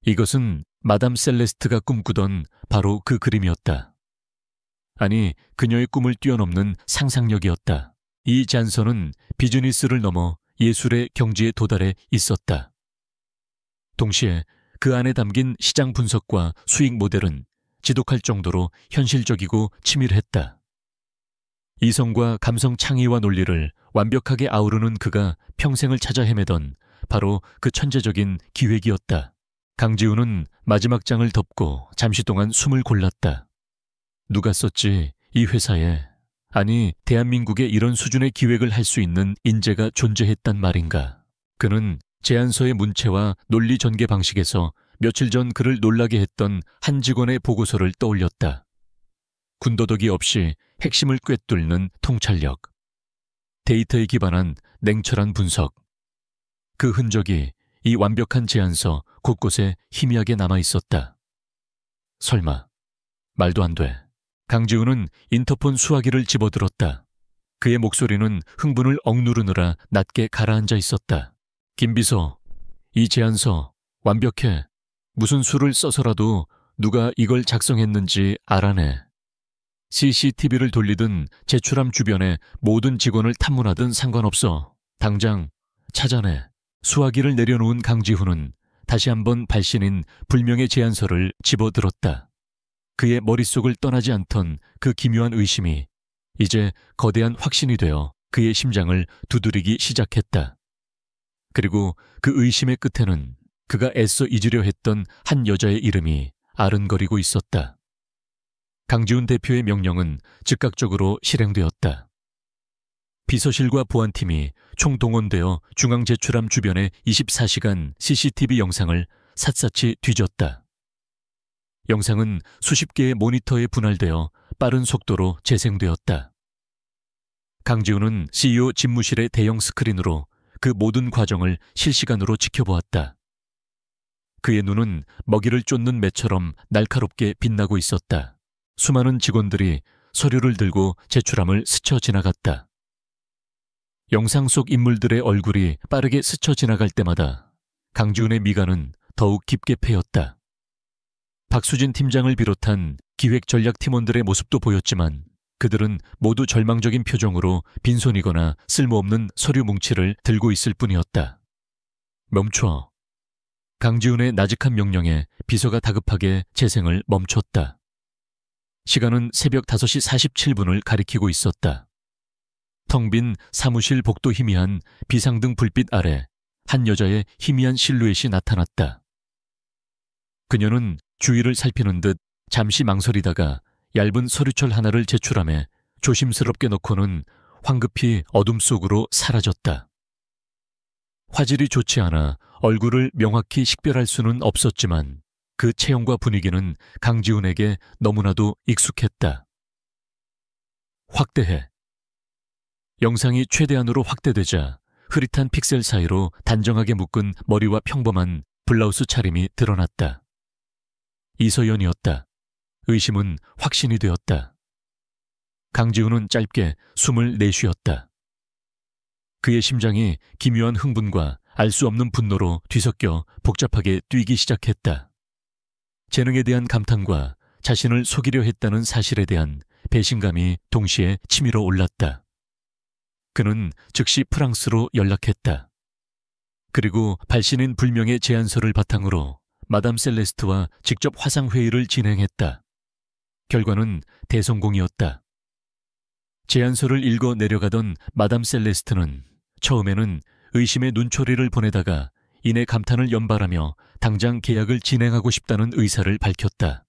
이것은 마담 셀레스트가 꿈꾸던 바로 그 그림이었다. 아니, 그녀의 꿈을 뛰어넘는 상상력이었다. 이 잔서는 비즈니스를 넘어 예술의 경지에 도달해 있었다. 동시에 그 안에 담긴 시장 분석과 수익 모델은 지독할 정도로 현실적이고 치밀했다. 이성과 감성 창의와 논리를 완벽하게 아우르는 그가 평생을 찾아 헤매던 바로 그 천재적인 기획이었다. 강지훈은 마지막 장을 덮고 잠시 동안 숨을 골랐다. 누가 썼지 이 회사에, 아니 대한민국에 이런 수준의 기획을 할 수 있는 인재가 존재했단 말인가. 그는 제안서의 문체와 논리 전개 방식에서 며칠 전 그를 놀라게 했던 한 직원의 보고서를 떠올렸다. 군더더기 없이 핵심을 꿰뚫는 통찰력, 데이터에 기반한 냉철한 분석. 그 흔적이 이 완벽한 제안서 곳곳에 희미하게 남아있었다. 설마, 말도 안 돼. 강지훈은 인터폰 수화기를 집어들었다. 그의 목소리는 흥분을 억누르느라 낮게 가라앉아 있었다. 김 비서, 이 제안서 완벽해. 무슨 수를 써서라도 누가 이걸 작성했는지 알아내. CCTV를 돌리든 제출함 주변의 모든 직원을 탐문하든 상관없어. 당장 찾아내. 수화기를 내려놓은 강지훈은 다시 한번 발신인 불명의 제안서를 집어들었다. 그의 머릿속을 떠나지 않던 그 기묘한 의심이 이제 거대한 확신이 되어 그의 심장을 두드리기 시작했다. 그리고 그 의심의 끝에는 그가 애써 잊으려 했던 한 여자의 이름이 아른거리고 있었다. 강지훈 대표의 명령은 즉각적으로 실행되었다. 비서실과 보안팀이 총동원되어 중앙제출함 주변의 24시간 CCTV 영상을 샅샅이 뒤졌다. 영상은 수십 개의 모니터에 분할되어 빠른 속도로 재생되었다. 강지훈은 CEO 집무실의 대형 스크린으로 그 모든 과정을 실시간으로 지켜보았다. 그의 눈은 먹이를 쫓는 매처럼 날카롭게 빛나고 있었다. 수많은 직원들이 서류를 들고 제출함을 스쳐 지나갔다. 영상 속 인물들의 얼굴이 빠르게 스쳐 지나갈 때마다 강지훈의 미간은 더욱 깊게 패였다. 박수진 팀장을 비롯한 기획전략 팀원들의 모습도 보였지만 그들은 모두 절망적인 표정으로 빈손이거나 쓸모없는 서류 뭉치를 들고 있을 뿐이었다. 멈춰. 강지훈의 나직한 명령에 비서가 다급하게 재생을 멈췄다. 시간은 새벽 5시 47분을 가리키고 있었다. 텅 빈 사무실 복도 희미한 비상등 불빛 아래 한 여자의 희미한 실루엣이 나타났다. 그녀는 주위를 살피는 듯 잠시 망설이다가 얇은 서류철 하나를 제출하며 조심스럽게 넣고는 황급히 어둠 속으로 사라졌다. 화질이 좋지 않아 얼굴을 명확히 식별할 수는 없었지만 그 체형과 분위기는 강지훈에게 너무나도 익숙했다. 확대해. 영상이 최대한으로 확대되자 흐릿한 픽셀 사이로 단정하게 묶은 머리와 평범한 블라우스 차림이 드러났다. 이서연이었다. 의심은 확신이 되었다. 강지훈은 짧게 숨을 내쉬었다. 그의 심장이 기묘한 흥분과 알 수 없는 분노로 뒤섞여 복잡하게 뛰기 시작했다. 재능에 대한 감탄과 자신을 속이려 했다는 사실에 대한 배신감이 동시에 치밀어 올랐다. 그는 즉시 프랑스로 연락했다. 그리고 발신인 불명의 제안서를 바탕으로 마담 셀레스트와 직접 화상회의를 진행했다. 결과는 대성공이었다. 제안서를 읽어 내려가던 마담 셀레스트는 처음에는 의심의 눈초리를 보내다가 이내 감탄을 연발하며 당장 계약을 진행하고 싶다는 의사를 밝혔다.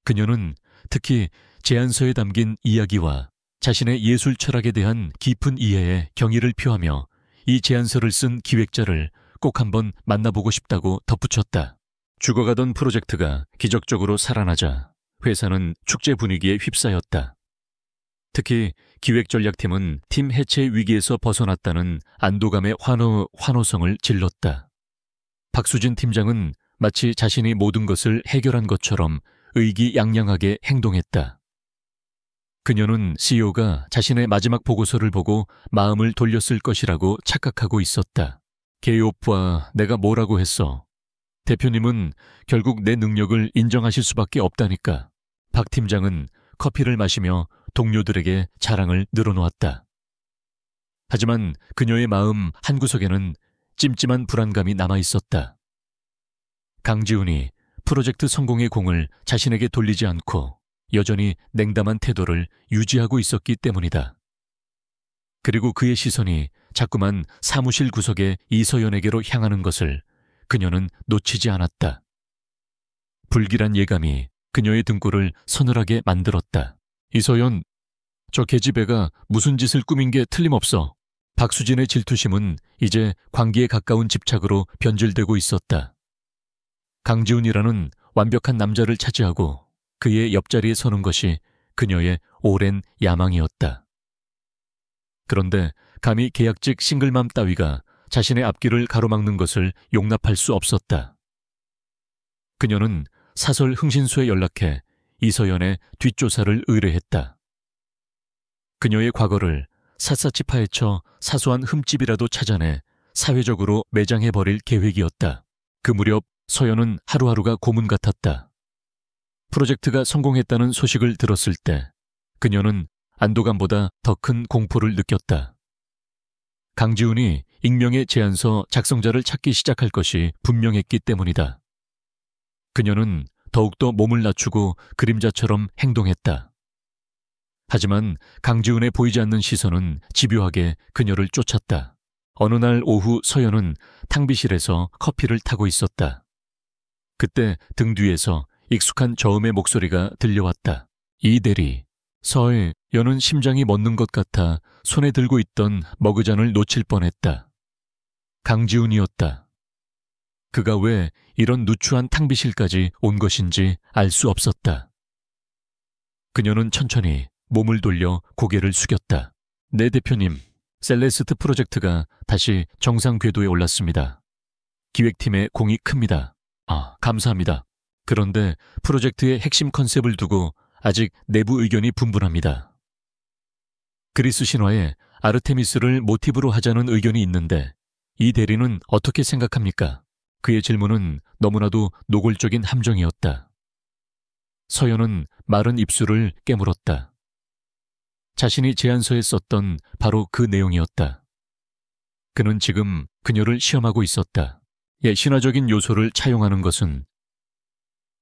그녀는 특히 제안서에 담긴 이야기와 자신의 예술 철학에 대한 깊은 이해에 경의를 표하며 이 제안서를 쓴 기획자를 꼭 한번 만나보고 싶다고 덧붙였다. 죽어가던 프로젝트가 기적적으로 살아나자 회사는 축제 분위기에 휩싸였다. 특히 기획전략팀은 팀 해체 위기에서 벗어났다는 안도감의 환호성을 질렀다. 박수진 팀장은 마치 자신이 모든 것을 해결한 것처럼 의기양양하게 행동했다. 그녀는 CEO가 자신의 마지막 보고서를 보고 마음을 돌렸을 것이라고 착각하고 있었다. 게이오프와 내가 뭐라고 했어. 대표님은 결국 내 능력을 인정하실 수밖에 없다니까. 박 팀장은 커피를 마시며 동료들에게 자랑을 늘어놓았다. 하지만 그녀의 마음 한구석에는 찜찜한 불안감이 남아있었다. 강지훈이 프로젝트 성공의 공을 자신에게 돌리지 않고 여전히 냉담한 태도를 유지하고 있었기 때문이다. 그리고 그의 시선이 자꾸만 사무실 구석의 이서연에게로 향하는 것을 그녀는 놓치지 않았다. 불길한 예감이 그녀의 등골을 서늘하게 만들었다. 이서연, 저 계집애가 무슨 짓을 꾸민 게 틀림없어. 박수진의 질투심은 이제 광기에 가까운 집착으로 변질되고 있었다. 강지훈이라는 완벽한 남자를 차지하고 그의 옆자리에 서는 것이 그녀의 오랜 야망이었다. 그런데 감히 계약직 싱글맘 따위가 자신의 앞길을 가로막는 것을 용납할 수 없었다. 그녀는 사설 흥신소에 연락해 이서연의 뒷조사를 의뢰했다. 그녀의 과거를 샅샅이 파헤쳐 사소한 흠집이라도 찾아내 사회적으로 매장해버릴 계획이었다. 그 무렵 서연은 하루하루가 고문 같았다. 프로젝트가 성공했다는 소식을 들었을 때 그녀는 안도감보다 더 큰 공포를 느꼈다. 강지훈이 익명의 제안서 작성자를 찾기 시작할 것이 분명했기 때문이다. 그녀는 더욱더 몸을 낮추고 그림자처럼 행동했다. 하지만 강지훈의 보이지 않는 시선은 집요하게 그녀를 쫓았다. 어느 날 오후 서연은 탕비실에서 커피를 타고 있었다. 그때 등 뒤에서 익숙한 저음의 목소리가 들려왔다. 이 대리, 서해, 여는 심장이 멎는 것 같아 손에 들고 있던 머그잔을 놓칠 뻔했다. 강지훈이었다. 그가 왜 이런 누추한 탕비실까지 온 것인지 알 수 없었다. 그녀는 천천히 몸을 돌려 고개를 숙였다. 네 대표님, 셀레스트 프로젝트가 다시 정상 궤도에 올랐습니다. 기획팀의 공이 큽니다. 감사합니다. 그런데 프로젝트의 핵심 컨셉을 두고 아직 내부 의견이 분분합니다. 그리스 신화에 아르테미스를 모티브로 하자는 의견이 있는데 이 대리는 어떻게 생각합니까? 그의 질문은 너무나도 노골적인 함정이었다. 서연은 마른 입술을 깨물었다. 자신이 제안서에 썼던 바로 그 내용이었다. 그는 지금 그녀를 시험하고 있었다. 신화적인 요소를 차용하는 것은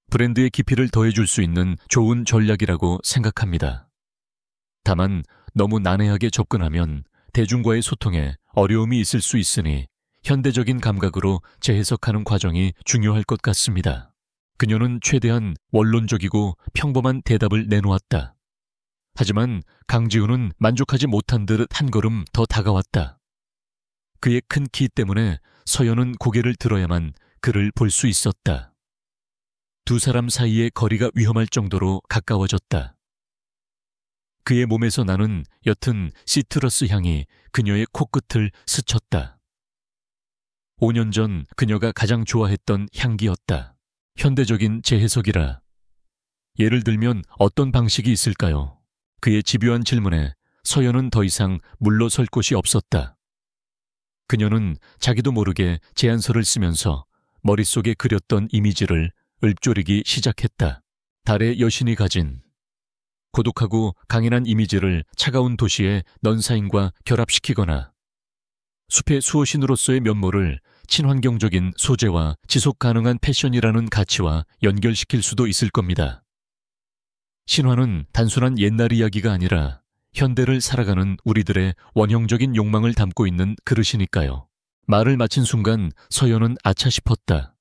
브랜드의 깊이를 더해줄 수 있는 좋은 전략이라고 생각합니다. 다만 너무 난해하게 접근하면 대중과의 소통에 어려움이 있을 수 있으니 현대적인 감각으로 재해석하는 과정이 중요할 것 같습니다. 그녀는 최대한 원론적이고 평범한 대답을 내놓았다. 하지만 강지훈은 만족하지 못한 듯 한 걸음 더 다가왔다. 그의 큰 키 때문에 서연은 고개를 들어야만 그를 볼 수 있었다. 두 사람 사이의 거리가 위험할 정도로 가까워졌다. 그의 몸에서 나는 옅은 시트러스 향이 그녀의 코끝을 스쳤다. 5년 전 그녀가 가장 좋아했던 향기였다. 현대적인 재해석이라. 예를 들면 어떤 방식이 있을까요? 그의 집요한 질문에 서연은 더 이상 물러설 곳이 없었다. 그녀는 자기도 모르게 제안서를 쓰면서 머릿속에 그렸던 이미지를 읊조리기 시작했다. 달의 여신이 가진 고독하고 강인한 이미지를 차가운 도시의 넌사인과 결합시키거나 숲의 수호신으로서의 면모를 친환경적인 소재와 지속 가능한 패션이라는 가치와 연결시킬 수도 있을 겁니다. 신화는 단순한 옛날 이야기가 아니라 현대를 살아가는 우리들의 원형적인 욕망을 담고 있는 그릇이니까요. 말을 마친 순간 서연은 아차 싶었다.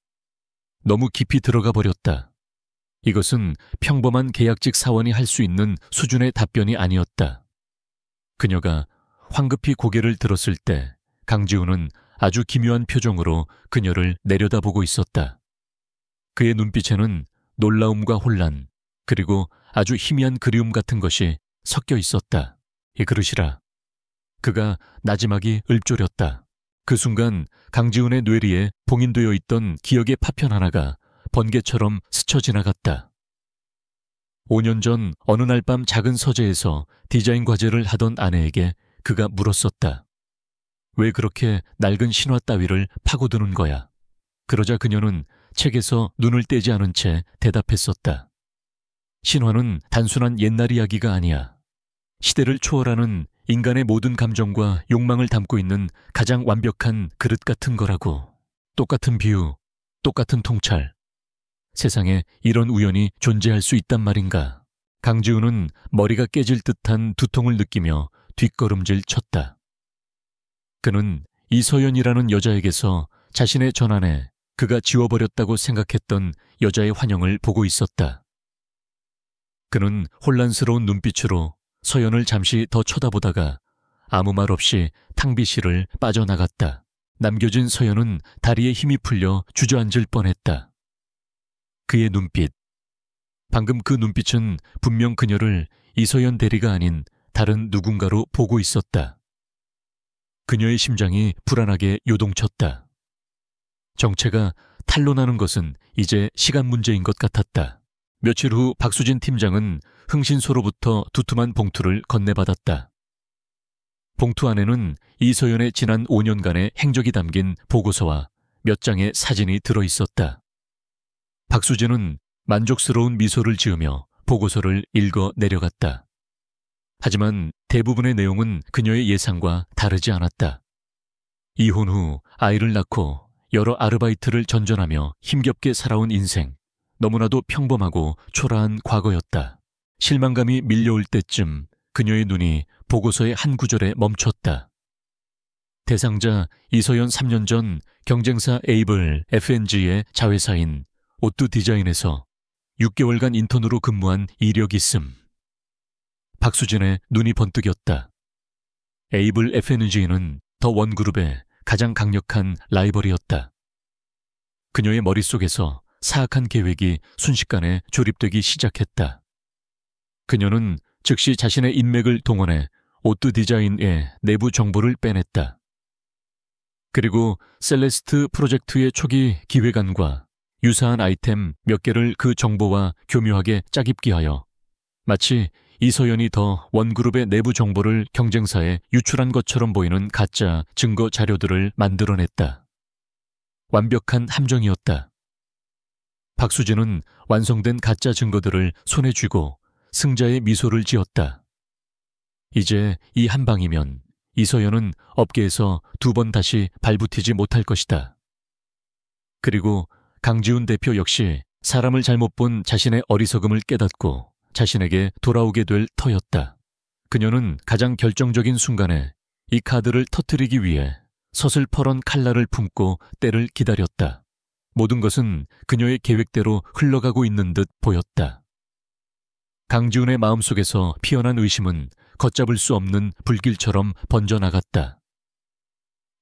너무 깊이 들어가 버렸다. 이것은 평범한 계약직 사원이 할 수 있는 수준의 답변이 아니었다. 그녀가 황급히 고개를 들었을 때 강지훈은 아주 기묘한 표정으로 그녀를 내려다보고 있었다. 그의 눈빛에는 놀라움과 혼란, 그리고 아주 희미한 그리움 같은 것이 섞여 있었다. 이 그릇이라. 그가 나지막이 읊조렸다. 그 순간 강지훈의 뇌리에 봉인되어 있던 기억의 파편 하나가 번개처럼 스쳐 지나갔다. 5년 전 어느 날 밤 작은 서재에서 디자인 과제를 하던 아내에게 그가 물었었다. 왜 그렇게 낡은 신화 따위를 파고드는 거야? 그러자 그녀는 책에서 눈을 떼지 않은 채 대답했었다. 신화는 단순한 옛날 이야기가 아니야. 시대를 초월하는 인간의 모든 감정과 욕망을 담고 있는 가장 완벽한 그릇 같은 거라고. 똑같은 비유, 똑같은 통찰. 세상에 이런 우연이 존재할 수 있단 말인가. 강지훈은 머리가 깨질 듯한 두통을 느끼며 뒷걸음질 쳤다. 그는 이서연이라는 여자에게서 자신의 전안에 그가 지워버렸다고 생각했던 여자의 환영을 보고 있었다. 그는 혼란스러운 눈빛으로 서연을 잠시 더 쳐다보다가 아무 말 없이 탕비실을 빠져나갔다. 남겨진 서연은 다리에 힘이 풀려 주저앉을 뻔했다. 그의 눈빛. 방금 그 눈빛은 분명 그녀를 이서연 대리가 아닌 다른 누군가로 보고 있었다. 그녀의 심장이 불안하게 요동쳤다. 정체가 탄로나는 것은 이제 시간 문제인 것 같았다. 며칠 후 박수진 팀장은 흥신소로부터 두툼한 봉투를 건네받았다. 봉투 안에는 이서연의 지난 5년간의 행적이 담긴 보고서와 몇 장의 사진이 들어있었다. 박수진은 만족스러운 미소를 지으며 보고서를 읽어 내려갔다. 하지만 대부분의 내용은 그녀의 예상과 다르지 않았다. 이혼 후 아이를 낳고 여러 아르바이트를 전전하며 힘겹게 살아온 인생, 너무나도 평범하고 초라한 과거였다. 실망감이 밀려올 때쯤 그녀의 눈이 보고서의 한 구절에 멈췄다. 대상자 이서연 3년 전 경쟁사 에이블 F&G의 자회사인 오뚜 디자인에서 6개월간 인턴으로 근무한 이력이 있음. 박수진의 눈이 번뜩였다. 에이블 F&G는 더 원그룹의 가장 강력한 라이벌이었다. 그녀의 머릿속에서 사악한 계획이 순식간에 조립되기 시작했다. 그녀는 즉시 자신의 인맥을 동원해 오뚜 디자인의 내부 정보를 빼냈다. 그리고 셀레스트 프로젝트의 초기 기획안과 유사한 아이템 몇 개를 그 정보와 교묘하게 짝입기하여 마치 이서연이 더 원그룹의 내부 정보를 경쟁사에 유출한 것처럼 보이는 가짜 증거 자료들을 만들어냈다. 완벽한 함정이었다. 박수진은 완성된 가짜 증거들을 손에 쥐고 승자의 미소를 지었다. 이제 이 한 방이면 이서연은 업계에서 2번 다시 발붙이지 못할 것이다. 그리고 강지훈 대표 역시 사람을 잘못 본 자신의 어리석음을 깨닫고 자신에게 돌아오게 될 터였다. 그녀는 가장 결정적인 순간에 이 카드를 터뜨리기 위해 서슬퍼런 칼날을 품고 때를 기다렸다. 모든 것은 그녀의 계획대로 흘러가고 있는 듯 보였다. 강지훈의 마음속에서 피어난 의심은 걷잡을 수 없는 불길처럼 번져나갔다.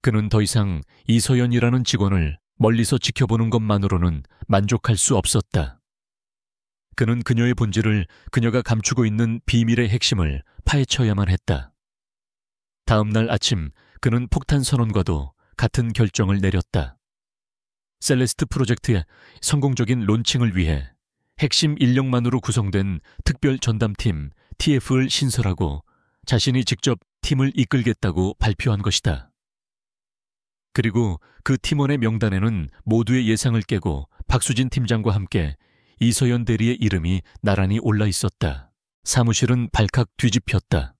그는 더 이상 이서연이라는 직원을 멀리서 지켜보는 것만으로는 만족할 수 없었다. 그는 그녀의 본질을, 그녀가 감추고 있는 비밀의 핵심을 파헤쳐야만 했다. 다음 날 아침 그는 폭탄 선언과도 같은 결정을 내렸다. 셀레스트 프로젝트의 성공적인 론칭을 위해 핵심 인력만으로 구성된 특별 전담팀 TF를 신설하고 자신이 직접 팀을 이끌겠다고 발표한 것이다. 그리고 그 팀원의 명단에는 모두의 예상을 깨고 박수진 팀장과 함께 이서연 대리의 이름이 나란히 올라 있었다. 사무실은 발칵 뒤집혔다.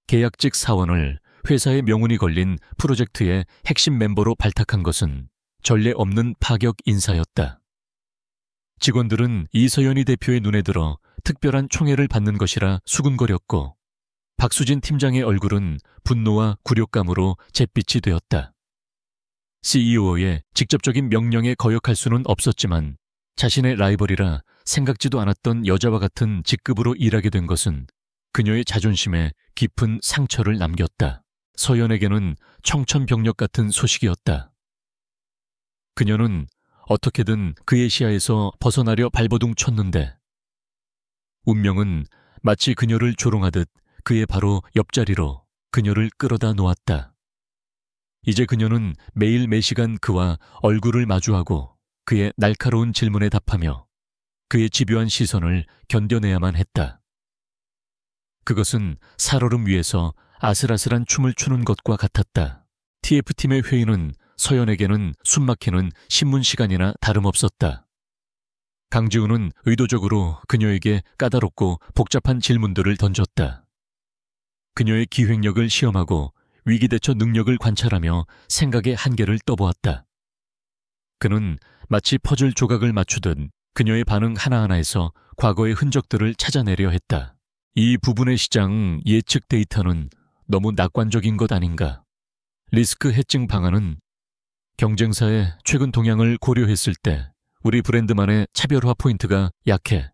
계약직 사원을 회사의 명운이 걸린 프로젝트의 핵심 멤버로 발탁한 것은 전례 없는 파격 인사였다. 직원들은 이서연이 대표의 눈에 들어 특별한 총애를 받는 것이라 수군거렸고 박수진 팀장의 얼굴은 분노와 굴욕감으로 잿빛이 되었다. CEO의 직접적인 명령에 거역할 수는 없었지만 자신의 라이벌이라 생각지도 않았던 여자와 같은 직급으로 일하게 된 것은 그녀의 자존심에 깊은 상처를 남겼다. 서연에게는 청천벽력 같은 소식이었다. 그녀는 어떻게든 그의 시야에서 벗어나려 발버둥 쳤는데 운명은 마치 그녀를 조롱하듯 그의 바로 옆자리로 그녀를 끌어다 놓았다. 이제 그녀는 매일 매시간 그와 얼굴을 마주하고 그의 날카로운 질문에 답하며 그의 집요한 시선을 견뎌내야만 했다. 그것은 살얼음 위에서 아슬아슬한 춤을 추는 것과 같았다. TF팀의 회의는 서연에게는 숨막히는 신문 시간이나 다름없었다. 강지훈은 의도적으로 그녀에게 까다롭고 복잡한 질문들을 던졌다. 그녀의 기획력을 시험하고 위기대처 능력을 관찰하며 생각의 한계를 떠보았다. 그는 마치 퍼즐 조각을 맞추듯 그녀의 반응 하나하나에서 과거의 흔적들을 찾아내려 했다. 이 부분의 시장 예측 데이터는 너무 낙관적인 것 아닌가? 리스크 해칭 방안은 경쟁사의 최근 동향을 고려했을 때 우리 브랜드만의 차별화 포인트가 약해.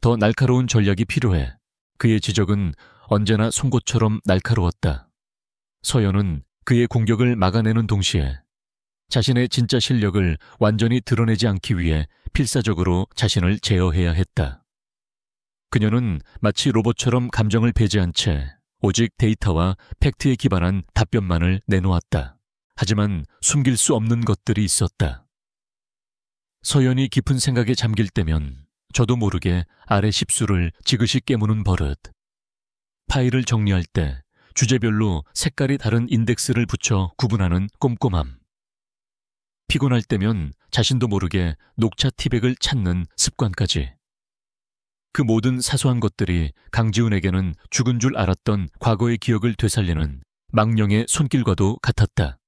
더 날카로운 전략이 필요해. 그의 지적은 언제나 송곳처럼 날카로웠다. 서연은 그의 공격을 막아내는 동시에 자신의 진짜 실력을 완전히 드러내지 않기 위해 필사적으로 자신을 제어해야 했다. 그녀는 마치 로봇처럼 감정을 배제한 채 오직 데이터와 팩트에 기반한 답변만을 내놓았다. 하지만 숨길 수 없는 것들이 있었다. 서연이 깊은 생각에 잠길 때면 저도 모르게 아래 십수를 지그시 깨무는 버릇. 파일을 정리할 때 주제별로 색깔이 다른 인덱스를 붙여 구분하는 꼼꼼함. 피곤할 때면 자신도 모르게 녹차 티백을 찾는 습관까지. 그 모든 사소한 것들이 강지훈에게는 죽은 줄 알았던 과거의 기억을 되살리는 망령의 손길과도 같았다.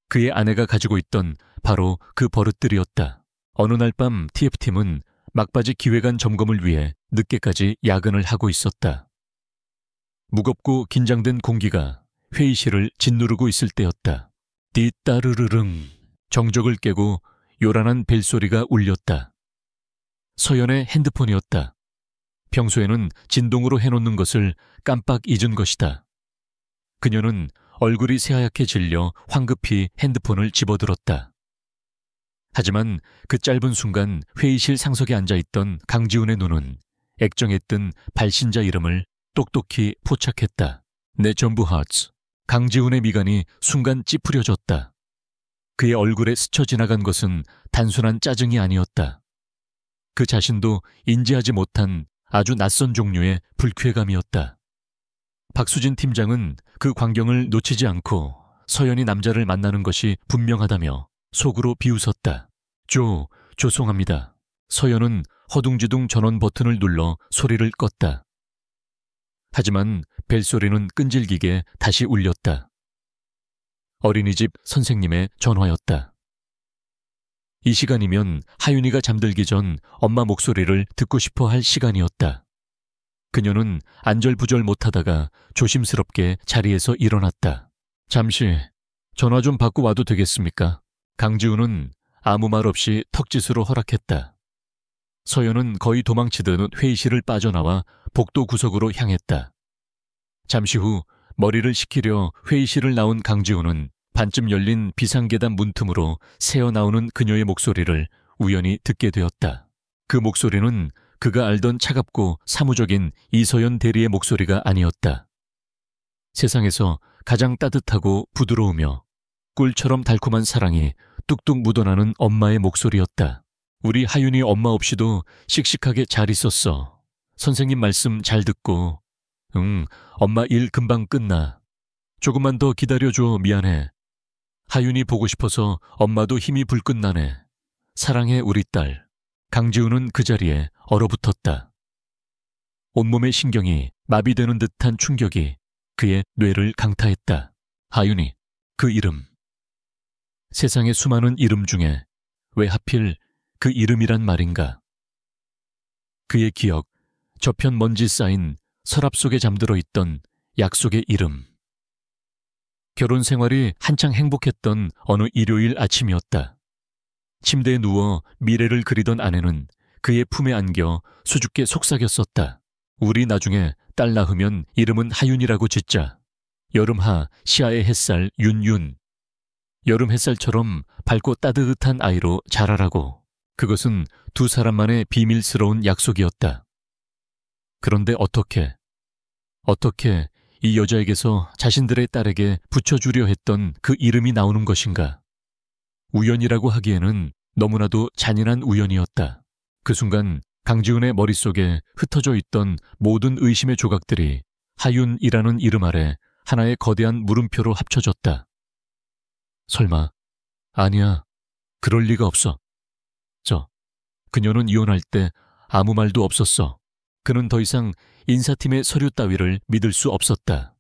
그의 아내가 가지고 있던 바로 그 버릇들이었다. 어느 날 밤 TF팀은 막바지 기획안 점검을 위해 늦게까지 야근을 하고 있었다. 무겁고 긴장된 공기가 회의실을 짓누르고 있을 때였다. 띠따르르릉 정적을 깨고 요란한 벨소리가 울렸다. 서연의 핸드폰이었다. 평소에는 진동으로 해놓는 것을 깜빡 잊은 것이다. 그녀는 얼굴이 새하얗게 질려 황급히 핸드폰을 집어들었다. 하지만 그 짧은 순간 회의실 상석에 앉아있던 강지훈의 눈은 액정에 뜬 발신자 이름을 똑똑히 포착했다. 내 전부 하츠. 강지훈의 미간이 순간 찌푸려졌다. 그의 얼굴에 스쳐 지나간 것은 단순한 짜증이 아니었다. 그 자신도 인지하지 못한 아주 낯선 종류의 불쾌감이었다. 박수진 팀장은 그 광경을 놓치지 않고 서연이 남자를 만나는 것이 분명하다며 속으로 비웃었다. 죄송합니다. 서연은 허둥지둥 전원 버튼을 눌러 소리를 껐다. 하지만 벨소리는 끈질기게 다시 울렸다. 어린이집 선생님의 전화였다. 이 시간이면 하윤이가 잠들기 전 엄마 목소리를 듣고 싶어 할 시간이었다. 그녀는 안절부절 못하다가 조심스럽게 자리에서 일어났다. 잠시 전화 좀 받고 와도 되겠습니까? 강지우는 아무 말 없이 턱짓으로 허락했다. 서연은 거의 도망치듯 회의실을 빠져나와 복도 구석으로 향했다. 잠시 후 머리를 식히려 회의실을 나온 강지우는 반쯤 열린 비상계단 문틈으로 새어나오는 그녀의 목소리를 우연히 듣게 되었다. 그 목소리는 그가 알던 차갑고 사무적인 이서연 대리의 목소리가 아니었다. 세상에서 가장 따뜻하고 부드러우며 꿀처럼 달콤한 사랑이 뚝뚝 묻어나는 엄마의 목소리였다. 우리 하윤이 엄마 없이도 씩씩하게 잘 있었어. 선생님 말씀 잘 듣고. 엄마 일 금방 끝나. 조금만 더 기다려줘. 미안해. 하윤이 보고 싶어서 엄마도 힘이 불끈 나네. 사랑해 우리 딸. 강지우는 그 자리에 얼어붙었다. 온몸의 신경이 마비되는 듯한 충격이 그의 뇌를 강타했다. 하윤이, 그 이름. 세상의 수많은 이름 중에 왜 하필 그 이름이란 말인가. 그의 기억, 저편 먼지 쌓인 서랍 속에 잠들어 있던 약속의 이름. 결혼 생활이 한창 행복했던 어느 일요일 아침이었다. 침대에 누워 미래를 그리던 아내는 그의 품에 안겨 수줍게 속삭였었다. 우리 나중에 딸 낳으면 이름은 하윤이라고 짓자. 여름하 시아의 햇살 윤윤. 여름 햇살처럼 밝고 따뜻한 아이로 자라라고. 그것은 두 사람만의 비밀스러운 약속이었다. 그런데 어떻게 이 여자에게서 자신들의 딸에게 붙여주려 했던 그 이름이 나오는 것인가? 우연이라고 하기에는 너무나도 잔인한 우연이었다. 그 순간 강지훈의 머릿속에 흩어져 있던 모든 의심의 조각들이 하윤이라는 이름 아래 하나의 거대한 물음표로 합쳐졌다. 설마, 아니야, 그럴 리가 없어. 그녀는 이혼할 때 아무 말도 없었어. 그는 더 이상 인사팀의 서류 따위를 믿을 수 없었다.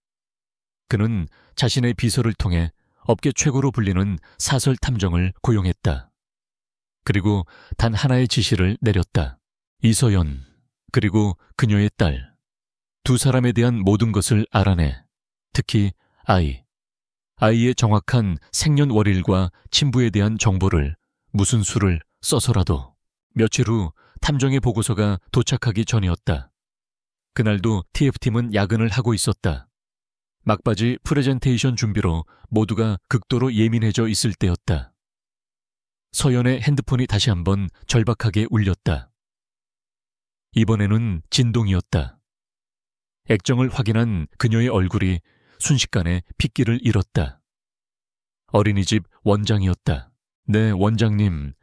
그는 자신의 비서를 통해 업계 최고로 불리는 사설 탐정을 고용했다. 그리고 단 하나의 지시를 내렸다. 이서연, 그리고 그녀의 딸. 두 사람에 대한 모든 것을 알아내. 특히 아이의 정확한 생년월일과 친부에 대한 정보를 무슨 수를 써서라도. 며칠 후 탐정의 보고서가 도착하기 전이었다. 그날도 TF팀은 야근을 하고 있었다. 막바지 프레젠테이션 준비로 모두가 극도로 예민해져 있을 때였다. 서연의 핸드폰이 다시 한번 절박하게 울렸다. 이번에는 진동이었다. 액정을 확인한 그녀의 얼굴이 순식간에 핏기를 잃었다. 어린이집 원장이었다. 네, 원장님.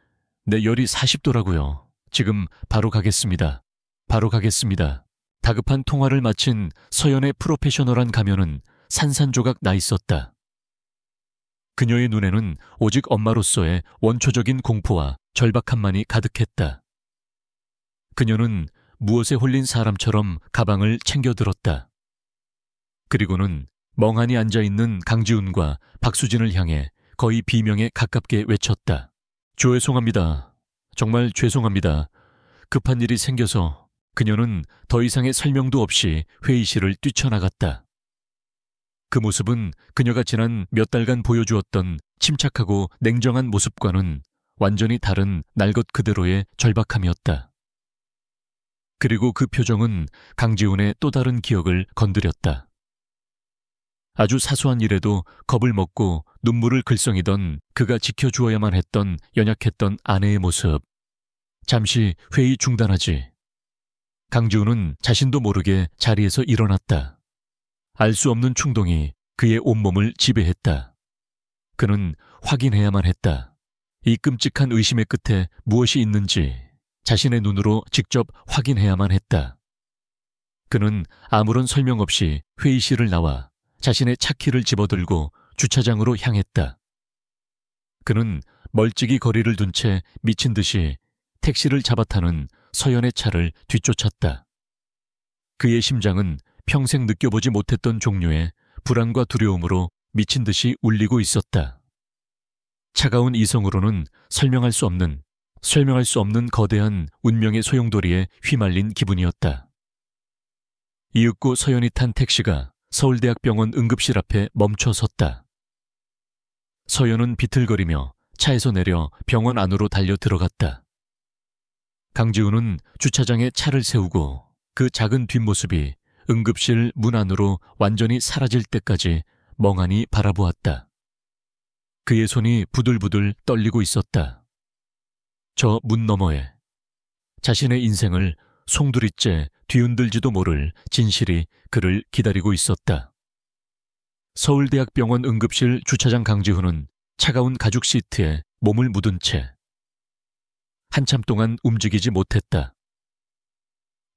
내 열이 40도라고요. 지금 바로 가겠습니다. 다급한 통화를 마친 서연의 프로페셔널한 가면은 산산조각 나 있었다. 그녀의 눈에는 오직 엄마로서의 원초적인 공포와 절박함만이 가득했다. 그녀는 무엇에 홀린 사람처럼 가방을 챙겨들었다. 그리고는 멍하니 앉아있는 강지훈과 박수진을 향해 거의 비명에 가깝게 외쳤다. 죄송합니다. 정말 죄송합니다. 급한 일이 생겨서. 그녀는 더 이상의 설명도 없이 회의실을 뛰쳐나갔다. 그 모습은 그녀가 지난 몇 달간 보여주었던 침착하고 냉정한 모습과는 완전히 다른 날 것 그대로의 절박함이었다. 그리고 그 표정은 강지훈의 또 다른 기억을 건드렸다. 아주 사소한 일에도 겁을 먹고 눈물을 글썽이던 그가 지켜주어야만 했던 연약했던 아내의 모습. 잠시 회의 중단하지. 강지훈은 자신도 모르게 자리에서 일어났다. 알 수 없는 충동이 그의 온몸을 지배했다. 그는 확인해야만 했다. 이 끔찍한 의심의 끝에 무엇이 있는지 자신의 눈으로 직접 확인해야만 했다. 그는 아무런 설명 없이 회의실을 나와 자신의 차키를 집어들고 주차장으로 향했다. 그는 멀찍이 거리를 둔 채 미친 듯이 택시를 잡아타는 서연의 차를 뒤쫓았다. 그의 심장은 평생 느껴보지 못했던 종류의 불안과 두려움으로 미친 듯이 울리고 있었다. 차가운 이성으로는 설명할 수 없는 거대한 운명의 소용돌이에 휘말린 기분이었다. 이윽고 서연이 탄 택시가 서울대학병원 응급실 앞에 멈춰 섰다. 서연은 비틀거리며 차에서 내려 병원 안으로 달려 들어갔다. 강지훈은 주차장에 차를 세우고 그 작은 뒷모습이 응급실 문 안으로 완전히 사라질 때까지 멍하니 바라보았다. 그의 손이 부들부들 떨리고 있었다. 저 문 너머에 자신의 인생을 송두리째 뒤흔들지도 모를 진실이 그를 기다리고 있었다. 서울대학병원 응급실 주차장 강지훈은 차가운 가죽 시트에 몸을 묻은 채 한참 동안 움직이지 못했다.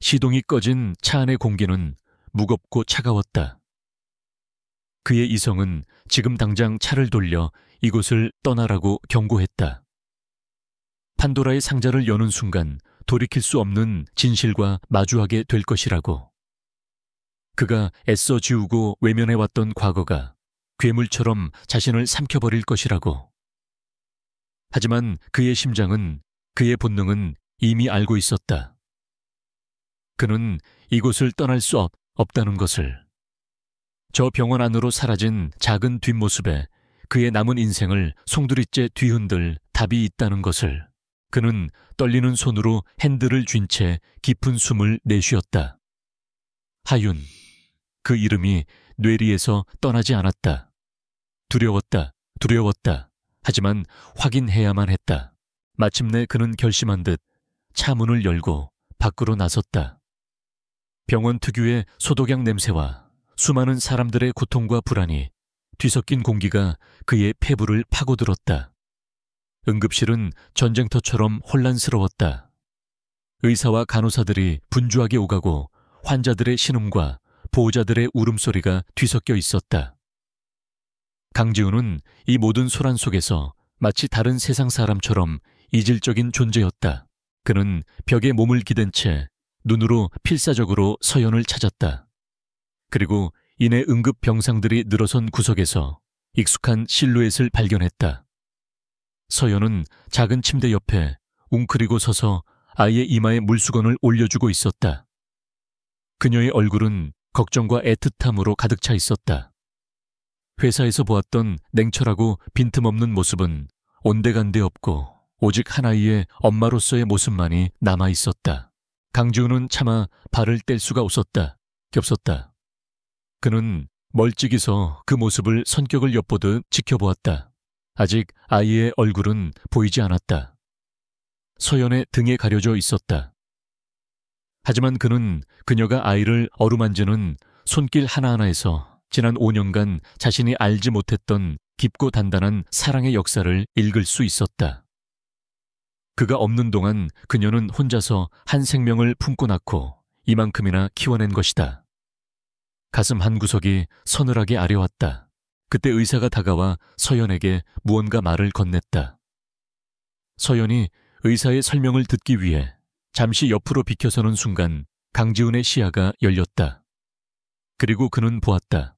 시동이 꺼진 차 안의 공기는 무겁고 차가웠다. 그의 이성은 지금 당장 차를 돌려 이곳을 떠나라고 경고했다. 판도라의 상자를 여는 순간 돌이킬 수 없는 진실과 마주하게 될 것이라고. 그가 애써 지우고 외면해왔던 과거가 괴물처럼 자신을 삼켜버릴 것이라고. 하지만 그의 심장은, 그의 본능은 이미 알고 있었다. 그는 이곳을 떠날 수 없다는 것을. 저 병원 안으로 사라진 작은 뒷모습에 그의 남은 인생을 송두리째 뒤흔들 답이 있다는 것을. 그는 떨리는 손으로 핸들을 쥔 채 깊은 숨을 내쉬었다. 하윤. 그 이름이 뇌리에서 떠나지 않았다. 두려웠다. 하지만 확인해야만 했다. 마침내 그는 결심한 듯 차 문을 열고 밖으로 나섰다. 병원 특유의 소독약 냄새와 수많은 사람들의 고통과 불안이 뒤섞인 공기가 그의 폐부를 파고들었다. 응급실은 전쟁터처럼 혼란스러웠다. 의사와 간호사들이 분주하게 오가고 환자들의 신음과 보호자들의 울음소리가 뒤섞여 있었다. 강지훈은 이 모든 소란 속에서 마치 다른 세상 사람처럼 이질적인 존재였다. 그는 벽에 몸을 기댄 채 눈으로 필사적으로 서연을 찾았다. 그리고 이내 응급 병상들이 늘어선 구석에서 익숙한 실루엣을 발견했다. 서연은 작은 침대 옆에 웅크리고 서서 아이의 이마에 물수건을 올려주고 있었다. 그녀의 얼굴은 걱정과 애틋함으로 가득 차 있었다. 회사에서 보았던 냉철하고 빈틈없는 모습은 온데간데 없고 오직 한 아이의 엄마로서의 모습만이 남아 있었다. 강지훈은 차마 발을 뗄 수가 없었다. 그는 멀찍이서 그 모습을 선격을 엿보듯 지켜보았다. 아직 아이의 얼굴은 보이지 않았다. 서연의 등에 가려져 있었다. 하지만 그는 그녀가 아이를 어루만지는 손길 하나하나에서 지난 5년간 자신이 알지 못했던 깊고 단단한 사랑의 역사를 읽을 수 있었다. 그가 없는 동안 그녀는 혼자서 한 생명을 품고 낳고 이만큼이나 키워낸 것이다. 가슴 한구석이 서늘하게 아려왔다. 그때 의사가 다가와 서연에게 무언가 말을 건넸다. 서연이 의사의 설명을 듣기 위해 잠시 옆으로 비켜서는 순간 강지훈의 시야가 열렸다. 그리고 그는 보았다.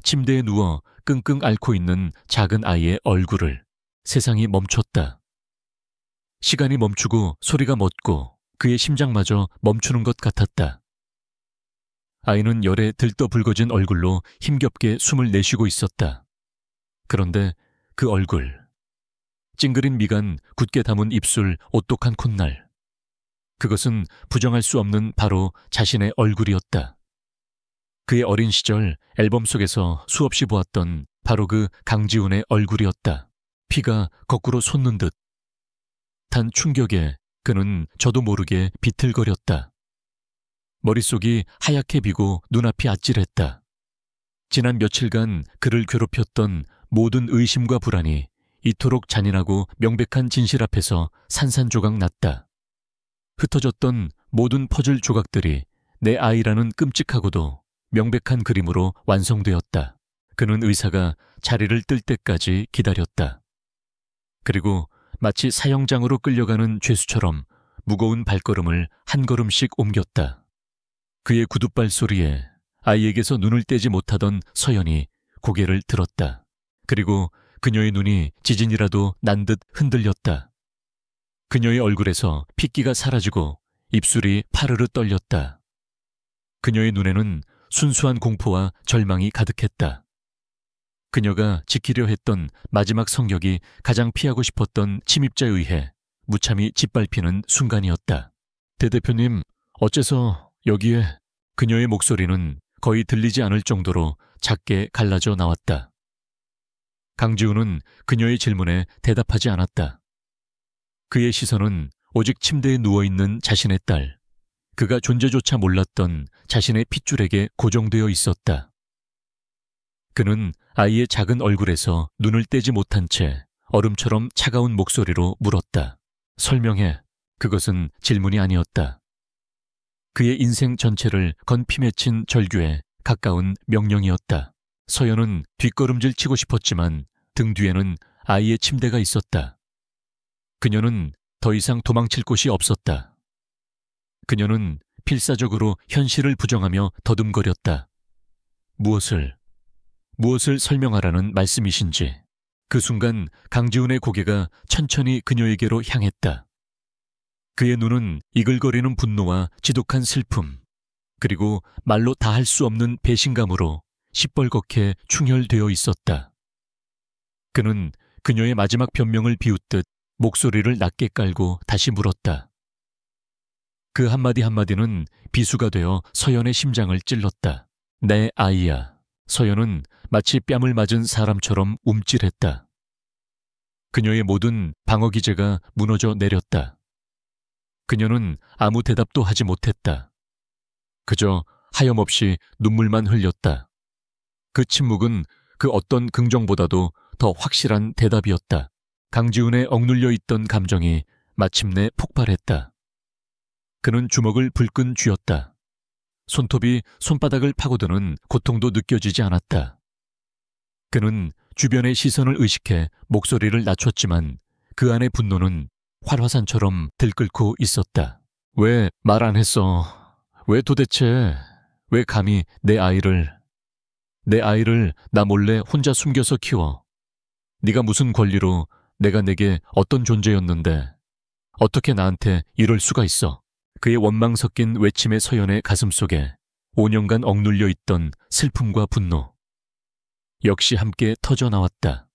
침대에 누워 끙끙 앓고 있는 작은 아이의 얼굴을. 세상이 멈췄다. 시간이 멈추고 소리가 멎고 그의 심장마저 멈추는 것 같았다. 아이는 열에 들떠 붉어진 얼굴로 힘겹게 숨을 내쉬고 있었다. 그런데 그 얼굴, 찡그린 미간, 굳게 담은 입술, 오똑한 콧날. 그것은 부정할 수 없는 바로 자신의 얼굴이었다. 그의 어린 시절 앨범 속에서 수없이 보았던 바로 그 강지훈의 얼굴이었다. 피가 거꾸로 솟는 듯. 단 충격에 그는 저도 모르게 비틀거렸다. 머릿속이 하얗게 비고 눈앞이 아찔했다. 지난 며칠간 그를 괴롭혔던 모든 의심과 불안이 이토록 잔인하고 명백한 진실 앞에서 산산조각 났다. 흩어졌던 모든 퍼즐 조각들이 내 아이라는 끔찍하고도 명백한 그림으로 완성되었다. 그는 의사가 자리를 뜰 때까지 기다렸다. 그리고 마치 사형장으로 끌려가는 죄수처럼 무거운 발걸음을 한 걸음씩 옮겼다. 그의 구둣발 소리에 아이에게서 눈을 떼지 못하던 서연이 고개를 들었다. 그리고 그녀의 눈이 지진이라도 난 듯 흔들렸다. 그녀의 얼굴에서 핏기가 사라지고 입술이 파르르 떨렸다. 그녀의 눈에는 순수한 공포와 절망이 가득했다. 그녀가 지키려 했던 마지막 성격이 가장 피하고 싶었던 침입자에 의해 무참히 짓밟히는 순간이었다. 대 대표님, 어째서 여기에? 그녀의 목소리는 거의 들리지 않을 정도로 작게 갈라져 나왔다. 강지우는 그녀의 질문에 대답하지 않았다. 그의 시선은 오직 침대에 누워있는 자신의 딸, 그가 존재조차 몰랐던 자신의 핏줄에게 고정되어 있었다. 그는 아이의 작은 얼굴에서 눈을 떼지 못한 채 얼음처럼 차가운 목소리로 물었다. 설명해. 그것은 질문이 아니었다. 그의 인생 전체를 건피 맺힌 절규에 가까운 명령이었다. 서연은 뒷걸음질 치고 싶었지만 등 뒤에는 아이의 침대가 있었다. 그녀는 더 이상 도망칠 곳이 없었다. 그녀는 필사적으로 현실을 부정하며 더듬거렸다. 무엇을 설명하라는 말씀이신지. 그 순간 강지훈의 고개가 천천히 그녀에게로 향했다. 그의 눈은 이글거리는 분노와 지독한 슬픔, 그리고 말로 다 할 수 없는 배신감으로 시뻘겋게 충혈되어 있었다. 그는 그녀의 마지막 변명을 비웃듯 목소리를 낮게 깔고 다시 물었다. 그 한마디 한마디는 비수가 되어 서연의 심장을 찔렀다. 내 아이야. 서연은 마치 뺨을 맞은 사람처럼 움찔했다. 그녀의 모든 방어 기제가 무너져 내렸다. 그녀는 아무 대답도 하지 못했다. 그저 하염없이 눈물만 흘렸다. 그 침묵은 그 어떤 긍정보다도 더 확실한 대답이었다. 강지훈의 억눌려 있던 감정이 마침내 폭발했다. 그는 주먹을 불끈 쥐었다. 손톱이 손바닥을 파고드는 고통도 느껴지지 않았다. 그는 주변의 시선을 의식해 목소리를 낮췄지만 그 안의 분노는 활화산처럼 들끓고 있었다. 왜 말 안 했어? 왜 도대체? 왜 감히 내 아이를 나 몰래 혼자 숨겨서 키워? 네가 무슨 권리로 내가 내게 어떤 존재였는데 어떻게 나한테 이럴 수가 있어? 그의 원망 섞인 외침의 서연의 가슴속에 5년간 억눌려 있던 슬픔과 분노 역시 함께 터져 나왔다.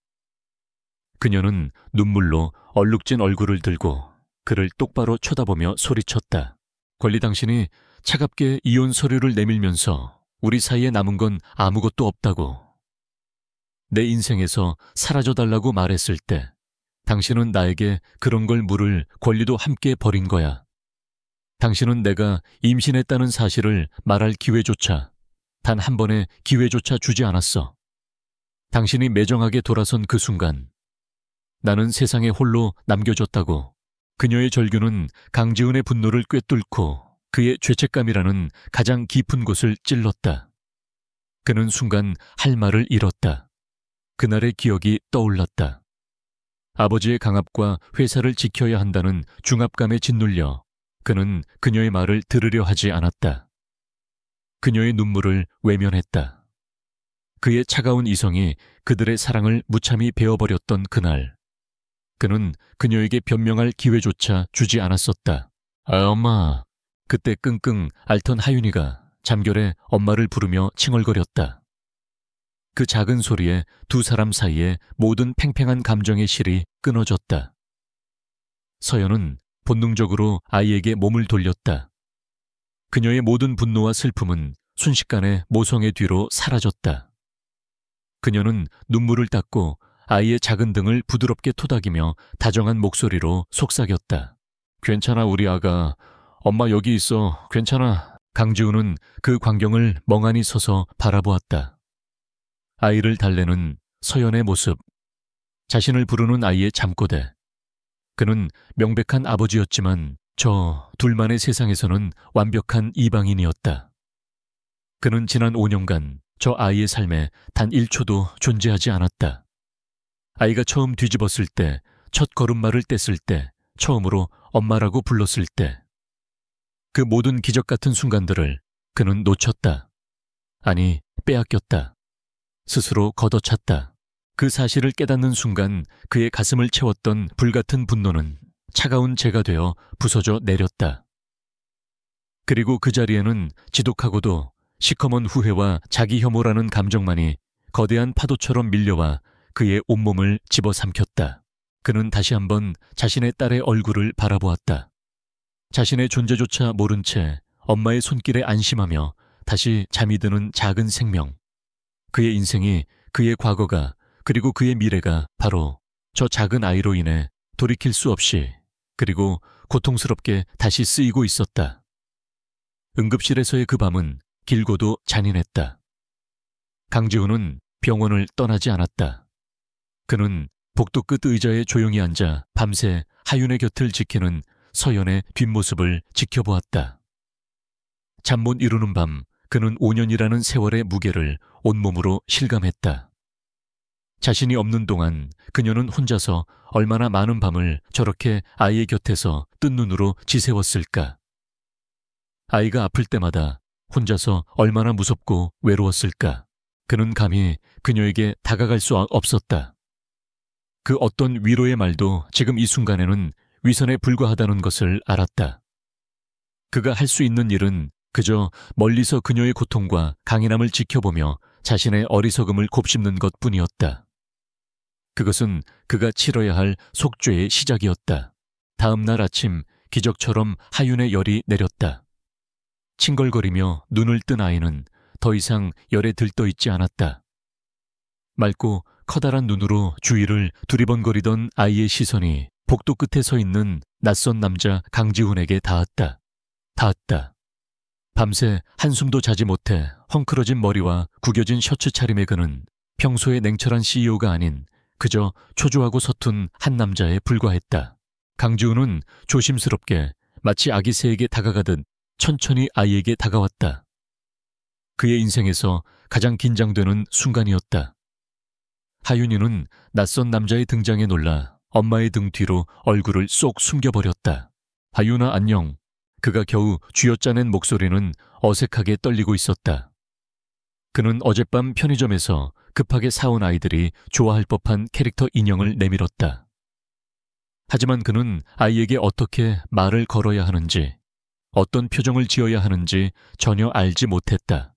그녀는 눈물로 얼룩진 얼굴을 들고 그를 똑바로 쳐다보며 소리쳤다. 권리 당신이 차갑게 이혼 서류를 내밀면서 우리 사이에 남은 건 아무것도 없다고. 내 인생에서 사라져달라고 말했을 때 당신은 나에게 그런 걸 물을 권리도 함께 버린 거야. 당신은 내가 임신했다는 사실을 말할 기회조차, 단 한 번의 기회조차 주지 않았어. 당신이 매정하게 돌아선 그 순간 나는 세상에 홀로 남겨졌다고. 그녀의 절규는 강지훈의 분노를 꿰뚫고 그의 죄책감이라는 가장 깊은 곳을 찔렀다. 그는 순간 할 말을 잃었다. 그날의 기억이 떠올랐다. 아버지의 강압과 회사를 지켜야 한다는 중압감에 짓눌려 그는 그녀의 말을 들으려 하지 않았다. 그녀의 눈물을 외면했다. 그의 차가운 이성이 그들의 사랑을 무참히 베어버렸던 그날, 그는 그녀에게 변명할 기회조차 주지 않았었다. 아, 엄마. 그때 끙끙 앓던 하윤이가 잠결에 엄마를 부르며 칭얼거렸다. 그 작은 소리에 두 사람 사이에 모든 팽팽한 감정의 실이 끊어졌다. 서연은 본능적으로 아이에게 몸을 돌렸다. 그녀의 모든 분노와 슬픔은 순식간에 모성의 뒤로 사라졌다. 그녀는 눈물을 닦고 아이의 작은 등을 부드럽게 토닥이며 다정한 목소리로 속삭였다. 괜찮아, 우리 아가. 엄마 여기 있어. 괜찮아. 강지우는 그 광경을 멍하니 서서 바라보았다. 아이를 달래는 서연의 모습, 자신을 부르는 아이의 잠꼬대. 그는 명백한 아버지였지만 저 둘만의 세상에서는 완벽한 이방인이었다. 그는 지난 5년간 저 아이의 삶에 단 1초도 존재하지 않았다. 아이가 처음 뒤집었을 때 첫 걸음마를 뗐을 때, 처음으로 엄마라고 불렀을 때, 그 모든 기적 같은 순간들을 그는 놓쳤다. 아니, 빼앗겼다. 스스로 걷어찼다. 그 사실을 깨닫는 순간 그의 가슴을 채웠던 불같은 분노는 차가운 재가 되어 부서져 내렸다. 그리고 그 자리에는 지독하고도 시커먼 후회와 자기 혐오라는 감정만이 거대한 파도처럼 밀려와 그의 온몸을 집어삼켰다. 그는 다시 한번 자신의 딸의 얼굴을 바라보았다. 자신의 존재조차 모른 채 엄마의 손길에 안심하며 다시 잠이 드는 작은 생명. 그의 인생이, 그의 과거가, 그리고 그의 미래가 바로 저 작은 아이로 인해 돌이킬 수 없이, 그리고 고통스럽게 다시 쓰이고 있었다. 응급실에서의 그 밤은 길고도 잔인했다. 강지훈은 병원을 떠나지 않았다. 그는 복도 끝 의자에 조용히 앉아 밤새 하윤의 곁을 지키는 서연의 뒷모습을 지켜보았다. 잠 못 이루는 밤, 그는 5년이라는 세월의 무게를 온몸으로 실감했다. 자신이 없는 동안 그녀는 혼자서 얼마나 많은 밤을 저렇게 아이의 곁에서 뜬 눈으로 지새웠을까. 아이가 아플 때마다 혼자서 얼마나 무섭고 외로웠을까. 그는 감히 그녀에게 다가갈 수 없었다. 그 어떤 위로의 말도 지금 이 순간에는 위선에 불과하다는 것을 알았다. 그가 할 수 있는 일은 그저 멀리서 그녀의 고통과 강인함을 지켜보며 자신의 어리석음을 곱씹는 것뿐이었다. 그것은 그가 치러야 할 속죄의 시작이었다. 다음 날 아침 기적처럼 하윤의 열이 내렸다. 칭걸거리며 눈을 뜬 아이는 더 이상 열에 들떠 있지 않았다. 맑고 커다란 눈으로 주위를 두리번거리던 아이의 시선이 복도 끝에 서 있는 낯선 남자 강지훈에게 닿았다. 밤새 한숨도 자지 못해 헝클어진 머리와 구겨진 셔츠 차림의 그는 평소의 냉철한 CEO가 아닌 그저 초조하고 서툰 한 남자에 불과했다. 강지훈은 조심스럽게 마치 아기 새에게 다가가듯 천천히 아이에게 다가왔다. 그의 인생에서 가장 긴장되는 순간이었다. 하윤이는 낯선 남자의 등장에 놀라 엄마의 등 뒤로 얼굴을 쏙 숨겨버렸다. 하윤아 안녕. 그가 겨우 쥐어짜낸 목소리는 어색하게 떨리고 있었다. 그는 어젯밤 편의점에서 급하게 사온 아이들이 좋아할 법한 캐릭터 인형을 내밀었다. 하지만 그는 아이에게 어떻게 말을 걸어야 하는지, 어떤 표정을 지어야 하는지 전혀 알지 못했다.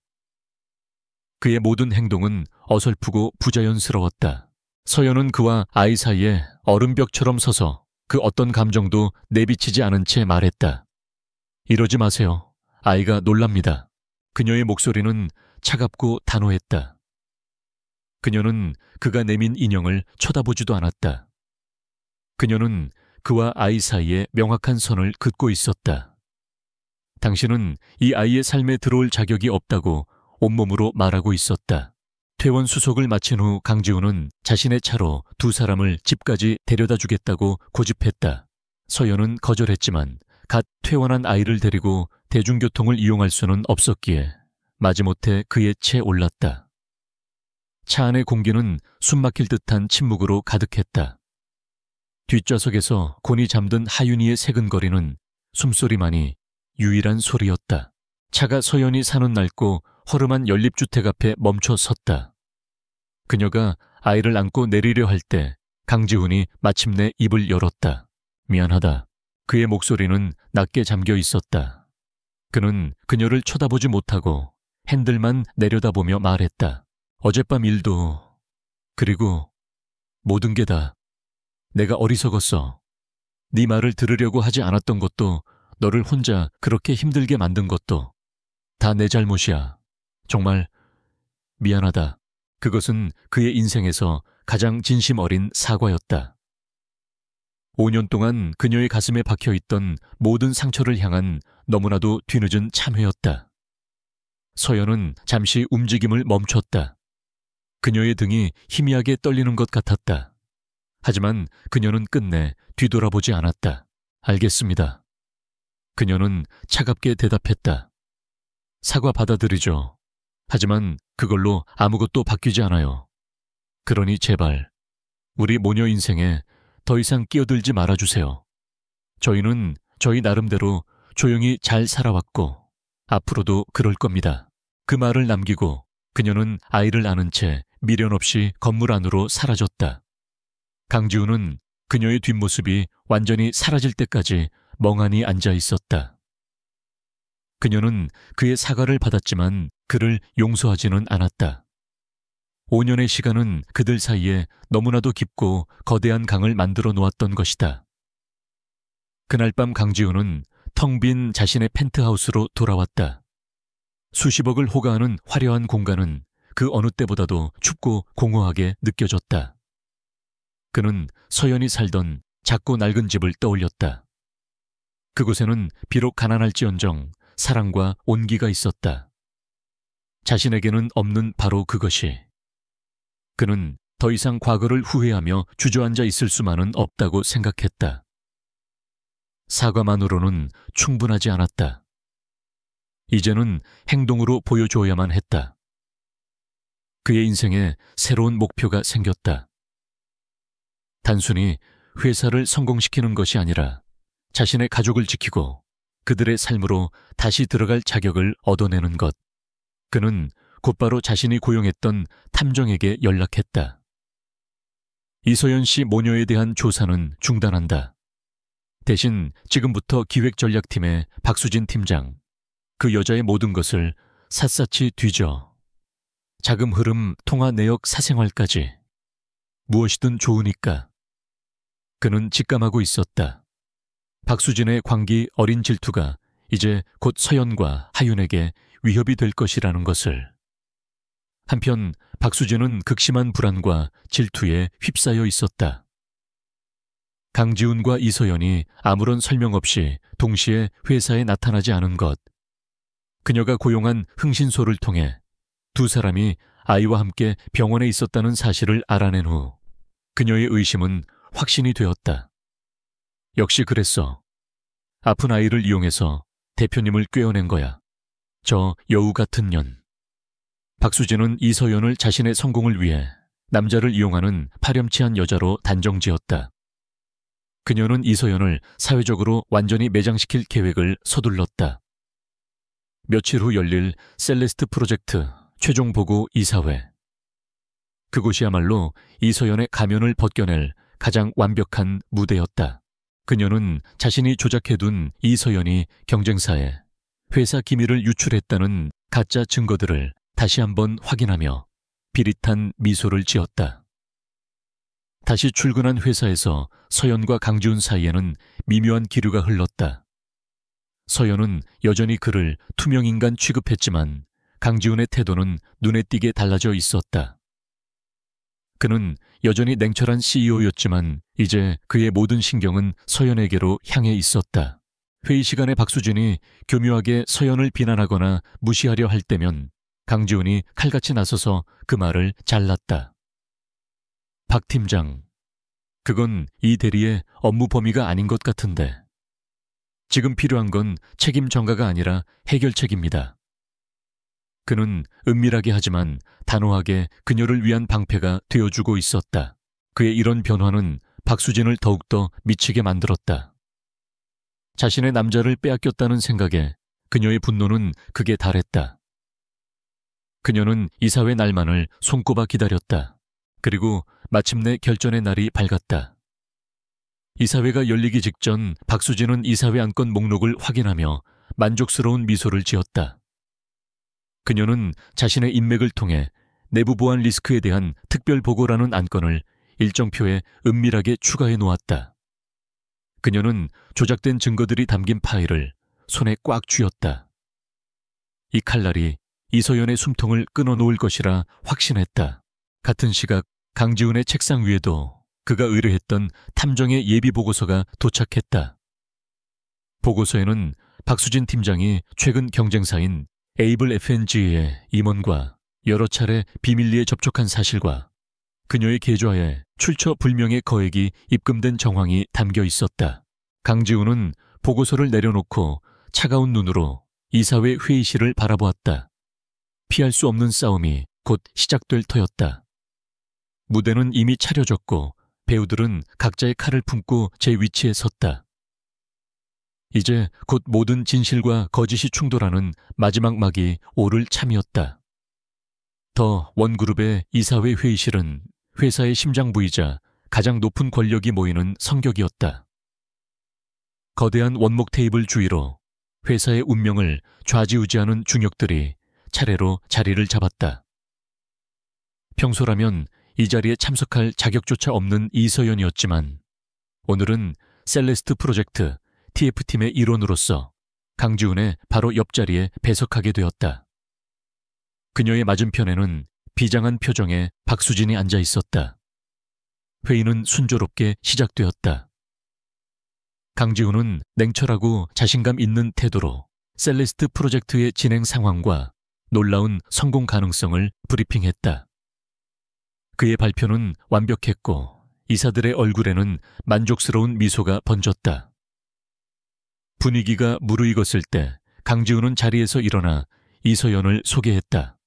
그의 모든 행동은 어설프고 부자연스러웠다. 서연은 그와 아이 사이에 얼음벽처럼 서서 그 어떤 감정도 내비치지 않은 채 말했다. 이러지 마세요. 아이가 놀랍니다. 그녀의 목소리는 차갑고 단호했다. 그녀는 그가 내민 인형을 쳐다보지도 않았다. 그녀는 그와 아이 사이에 명확한 선을 긋고 있었다. 당신은 이 아이의 삶에 들어올 자격이 없다고 온몸으로 말하고 있었다. 퇴원 수속을 마친 후 강지훈은 자신의 차로 두 사람을 집까지 데려다 주겠다고 고집했다. 서연은 거절했지만 갓 퇴원한 아이를 데리고 대중교통을 이용할 수는 없었기에 마지못해 그의 채 올랐다. 차 안의 공기는 숨막힐 듯한 침묵으로 가득했다. 뒷좌석에서 곤히 잠든 하윤이의 새근거리는 숨소리만이 유일한 소리였다. 차가 서연이 사는 낡고 허름한 연립주택 앞에 멈춰 섰다. 그녀가 아이를 안고 내리려 할 때 강지훈이 마침내 입을 열었다. 미안하다. 그의 목소리는 낮게 잠겨 있었다. 그는 그녀를 쳐다보지 못하고 핸들만 내려다보며 말했다. 어젯밤 일도, 그리고 모든 게 다 내가 어리석었어. 네 말을 들으려고 하지 않았던 것도, 너를 혼자 그렇게 힘들게 만든 것도 다 내 잘못이야. 정말 미안하다. 그것은 그의 인생에서 가장 진심 어린 사과였다. 5년 동안 그녀의 가슴에 박혀있던 모든 상처를 향한 너무나도 뒤늦은 참회였다. 서연은 잠시 움직임을 멈췄다. 그녀의 등이 희미하게 떨리는 것 같았다. 하지만 그녀는 끝내 뒤돌아보지 않았다. 알겠습니다. 그녀는 차갑게 대답했다. 사과 받아들이죠. 하지만 그걸로 아무것도 바뀌지 않아요. 그러니 제발 우리 모녀 인생에 더 이상 끼어들지 말아주세요. 저희는 저희 나름대로 조용히 잘 살아왔고 앞으로도 그럴 겁니다. 그 말을 남기고 그녀는 아이를 안은 채 미련 없이 건물 안으로 사라졌다. 강지훈은 그녀의 뒷모습이 완전히 사라질 때까지 멍하니 앉아 있었다. 그녀는 그의 사과를 받았지만 그를 용서하지는 않았다. 5년의 시간은 그들 사이에 너무나도 깊고 거대한 강을 만들어 놓았던 것이다. 그날 밤 강지훈은 텅 빈 자신의 펜트하우스로 돌아왔다. 수십억을 호가하는 화려한 공간은 그 어느 때보다도 춥고 공허하게 느껴졌다. 그는 서연이 살던 작고 낡은 집을 떠올렸다. 그곳에는 비록 가난할지언정 사랑과 온기가 있었다. 자신에게는 없는 바로 그것이. 그는 더 이상 과거를 후회하며 주저앉아 있을 수만은 없다고 생각했다. 사과만으로는 충분하지 않았다. 이제는 행동으로 보여줘야만 했다. 그의 인생에 새로운 목표가 생겼다. 단순히 회사를 성공시키는 것이 아니라 자신의 가족을 지키고 그들의 삶으로 다시 들어갈 자격을 얻어내는 것. 그는 곧바로 자신이 고용했던 탐정에게 연락했다. 이서연 씨 모녀에 대한 조사는 중단한다. 대신 지금부터 기획전략팀의 박수진 팀장, 그 여자의 모든 것을 샅샅이 뒤져. 자금 흐름, 통화 내역, 사생활까지. 무엇이든 좋으니까. 그는 직감하고 있었다. 박수진의 광기 어린 질투가 이제 곧 서연과 하윤에게 위협이 될 것이라는 것을. 한편 박수진은 극심한 불안과 질투에 휩싸여 있었다. 강지훈과 이서연이 아무런 설명 없이 동시에 회사에 나타나지 않은 것. 그녀가 고용한 흥신소를 통해 두 사람이 아이와 함께 병원에 있었다는 사실을 알아낸 후 그녀의 의심은 확신이 되었다. 역시 그랬어. 아픈 아이를 이용해서 대표님을 꿰어낸 거야. 저 여우 같은 년. 박수진은 이서연을 자신의 성공을 위해 남자를 이용하는 파렴치한 여자로 단정지었다. 그녀는 이서연을 사회적으로 완전히 매장시킬 계획을 서둘렀다. 며칠 후 열릴 셀레스트 프로젝트 최종 보고 이사회. 그곳이야말로 이서연의 가면을 벗겨낼 가장 완벽한 무대였다. 그녀는 자신이 조작해둔 이서연이 경쟁사에 회사 기밀을 유출했다는 가짜 증거들을 다시 한번 확인하며 비릿한 미소를 지었다. 다시 출근한 회사에서 서연과 강지훈 사이에는 미묘한 기류가 흘렀다. 서연은 여전히 그를 투명인간 취급했지만 강지훈의 태도는 눈에 띄게 달라져 있었다. 그는 여전히 냉철한 CEO였지만 이제 그의 모든 신경은 서연에게로 향해 있었다. 회의 시간에 박수진이 교묘하게 서연을 비난하거나 무시하려 할 때면 강지훈이 칼같이 나서서 그 말을 잘랐다. 박 팀장, 그건 이 대리의 업무 범위가 아닌 것 같은데. 지금 필요한 건 책임 전가가 아니라 해결책입니다. 그는 은밀하게 하지만 단호하게 그녀를 위한 방패가 되어주고 있었다. 그의 이런 변화는 박수진을 더욱더 미치게 만들었다. 자신의 남자를 빼앗겼다는 생각에 그녀의 분노는 극에 달했다. 그녀는 이사회 날만을 손꼽아 기다렸다. 그리고 마침내 결전의 날이 밝았다. 이사회가 열리기 직전 박수진은 이사회 안건 목록을 확인하며 만족스러운 미소를 지었다. 그녀는 자신의 인맥을 통해 내부 보안 리스크에 대한 특별 보고라는 안건을 일정표에 은밀하게 추가해 놓았다. 그녀는 조작된 증거들이 담긴 파일을 손에 꽉 쥐었다. 이 칼날이 이서연의 숨통을 끊어놓을 것이라 확신했다. 같은 시각 강지훈의 책상 위에도 그가 의뢰했던 탐정의 예비 보고서가 도착했다. 보고서에는 박수진 팀장이 최근 경쟁사인 에이블 FNG의 임원과 여러 차례 비밀리에 접촉한 사실과 그녀의 계좌에 출처 불명의 거액이 입금된 정황이 담겨 있었다. 강지훈은 보고서를 내려놓고 차가운 눈으로 이사회 회의실을 바라보았다. 피할 수 없는 싸움이 곧 시작될 터였다. 무대는 이미 차려졌고 배우들은 각자의 칼을 품고 제 위치에 섰다. 이제 곧 모든 진실과 거짓이 충돌하는 마지막 막이 오를 참이었다. 더 원그룹의 이사회 회의실은 회사의 심장부이자 가장 높은 권력이 모이는 성격이었다. 거대한 원목 테이블 주위로 회사의 운명을 좌지우지하는 중역들이 차례로 자리를 잡았다. 평소라면 이 자리에 참석할 자격조차 없는 이서연이었지만 오늘은 셀레스트 프로젝트 TF팀의 일원으로서 강지훈의 바로 옆자리에 배석하게 되었다. 그녀의 맞은편에는 비장한 표정의 박수진이 앉아 있었다. 회의는 순조롭게 시작되었다. 강지훈은 냉철하고 자신감 있는 태도로 셀레스트 프로젝트의 진행 상황과 놀라운 성공 가능성을 브리핑했다. 그의 발표는 완벽했고 이사들의 얼굴에는 만족스러운 미소가 번졌다. 분위기가 무르익었을 때 강지훈은 자리에서 일어나 이서연을 소개했다.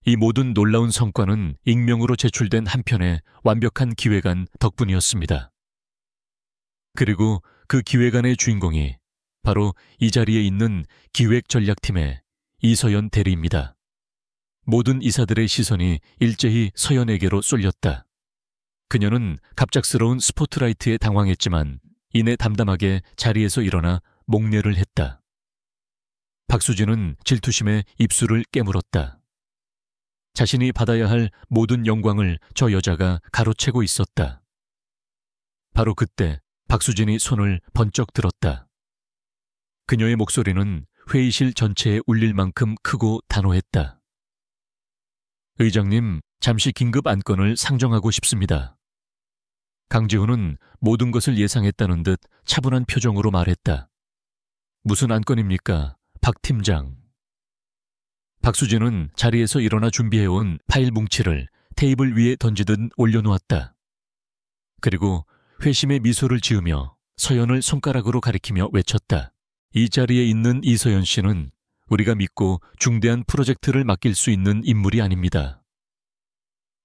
이 모든 놀라운 성과는 익명으로 제출된 한 편의 완벽한 기획안 덕분이었습니다. 그리고 그 기획안의 주인공이 바로 이 자리에 있는 기획전략팀의 이서연 대리입니다. 모든 이사들의 시선이 일제히 서연에게로 쏠렸다. 그녀는 갑작스러운 스포트라이트에 당황했지만 이내 담담하게 자리에서 일어나 목례를 했다. 박수진은 질투심에 입술을 깨물었다. 자신이 받아야 할 모든 영광을 저 여자가 가로채고 있었다. 바로 그때 박수진이 손을 번쩍 들었다. 그녀의 목소리는 회의실 전체에 울릴 만큼 크고 단호했다. 의장님, 잠시 긴급 안건을 상정하고 싶습니다. 강지훈은 모든 것을 예상했다는 듯 차분한 표정으로 말했다. 무슨 안건입니까, 박 팀장? 박수진은 자리에서 일어나 준비해온 파일 뭉치를 테이블 위에 던지듯 올려놓았다. 그리고 회심의 미소를 지으며 서연을 손가락으로 가리키며 외쳤다. 이 자리에 있는 이서연 씨는 우리가 믿고 중대한 프로젝트를 맡길 수 있는 인물이 아닙니다.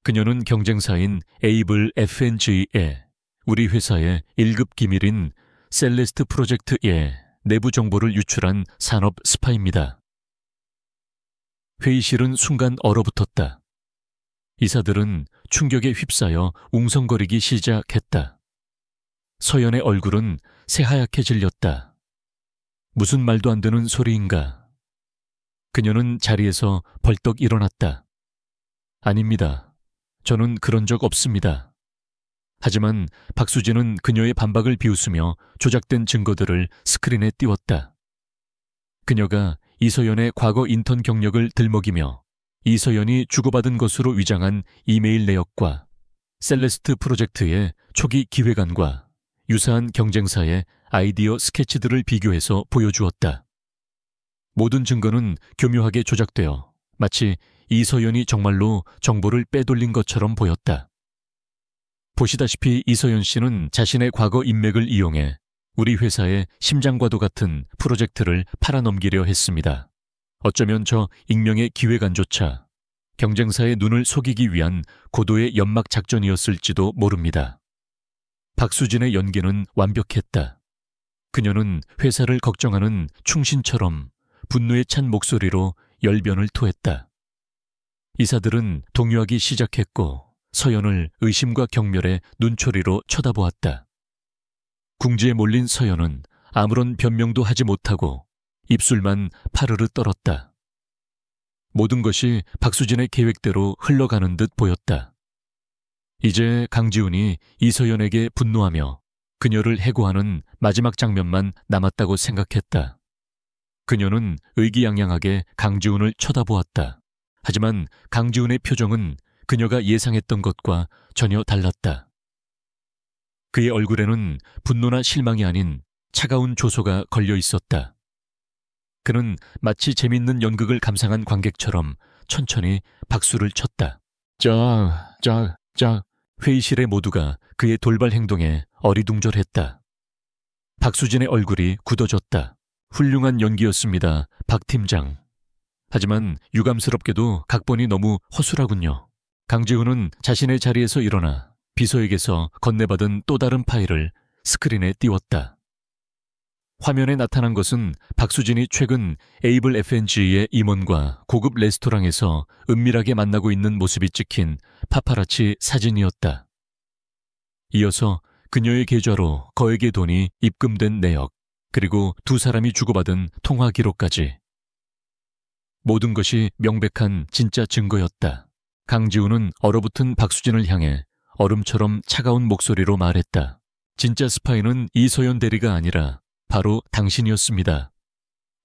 그녀는 경쟁사인 에이블 F&G에 우리 회사의 1급 기밀인 셀레스트 프로젝트에 내부 정보를 유출한 산업 스파입니다. 회의실은 순간 얼어붙었다. 이사들은 충격에 휩싸여 웅성거리기 시작했다. 서연의 얼굴은 새하얗게 질렸다. 무슨 말도 안 되는 소리인가? 그녀는 자리에서 벌떡 일어났다. 아닙니다. 저는 그런 적 없습니다. 하지만 박수진은 그녀의 반박을 비웃으며 조작된 증거들을 스크린에 띄웠다. 그녀가 이서연의 과거 인턴 경력을 들먹이며 이서연이 주고받은 것으로 위장한 이메일 내역과 셀레스트 프로젝트의 초기 기획안과 유사한 경쟁사의 아이디어 스케치들을 비교해서 보여주었다. 모든 증거는 교묘하게 조작되어 마치 이서연이 정말로 정보를 빼돌린 것처럼 보였다. 보시다시피 이서연 씨는 자신의 과거 인맥을 이용해 우리 회사의 심장과도 같은 프로젝트를 팔아넘기려 했습니다. 어쩌면 저 익명의 기획안조차 경쟁사의 눈을 속이기 위한 고도의 연막 작전이었을지도 모릅니다. 박수진의 연기는 완벽했다. 그녀는 회사를 걱정하는 충신처럼 분노에 찬 목소리로 열변을 토했다. 이사들은 동요하기 시작했고 서연을 의심과 경멸의 눈초리로 쳐다보았다. 궁지에 몰린 서연은 아무런 변명도 하지 못하고 입술만 파르르 떨었다. 모든 것이 박수진의 계획대로 흘러가는 듯 보였다. 이제 강지훈이 이서연에게 분노하며 그녀를 해고하는 마지막 장면만 남았다고 생각했다. 그녀는 의기양양하게 강지훈을 쳐다보았다. 하지만 강지훈의 표정은 그녀가 예상했던 것과 전혀 달랐다. 그의 얼굴에는 분노나 실망이 아닌 차가운 조소가 걸려 있었다. 그는 마치 재밌는 연극을 감상한 관객처럼 천천히 박수를 쳤다. 회의실의 모두가 그의 돌발 행동에 어리둥절했다. 박수진의 얼굴이 굳어졌다. 훌륭한 연기였습니다, 박 팀장. 하지만 유감스럽게도 각본이 너무 허술하군요. 강지훈은 자신의 자리에서 일어나 비서에게서 건네받은 또 다른 파일을 스크린에 띄웠다. 화면에 나타난 것은 박수진이 최근 에이블 F&G의 임원과 고급 레스토랑에서 은밀하게 만나고 있는 모습이 찍힌 파파라치 사진이었다. 이어서 그녀의 계좌로 거액의 돈이 입금된 내역, 그리고 두 사람이 주고받은 통화 기록까지. 모든 것이 명백한 진짜 증거였다. 강지훈은 얼어붙은 박수진을 향해 얼음처럼 차가운 목소리로 말했다. 진짜 스파이는 이서연 대리가 아니라 바로 당신이었습니다.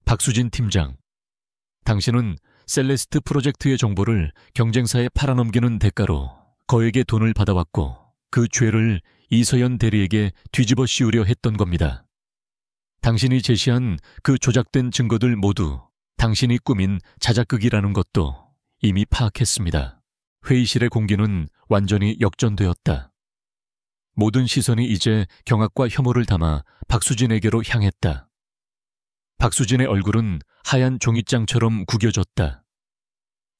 박수진 팀장. 당신은 셀레스트 프로젝트의 정보를 경쟁사에 팔아넘기는 대가로 거액의 돈을 받아왔고 그 죄를 이서연 대리에게 뒤집어 씌우려 했던 겁니다. 당신이 제시한 그 조작된 증거들 모두 당신이 꾸민 자작극이라는 것도 이미 파악했습니다. 회의실의 공기는 완전히 역전되었다. 모든 시선이 이제 경악과 혐오를 담아 박수진에게로 향했다. 박수진의 얼굴은 하얀 종이장처럼 구겨졌다.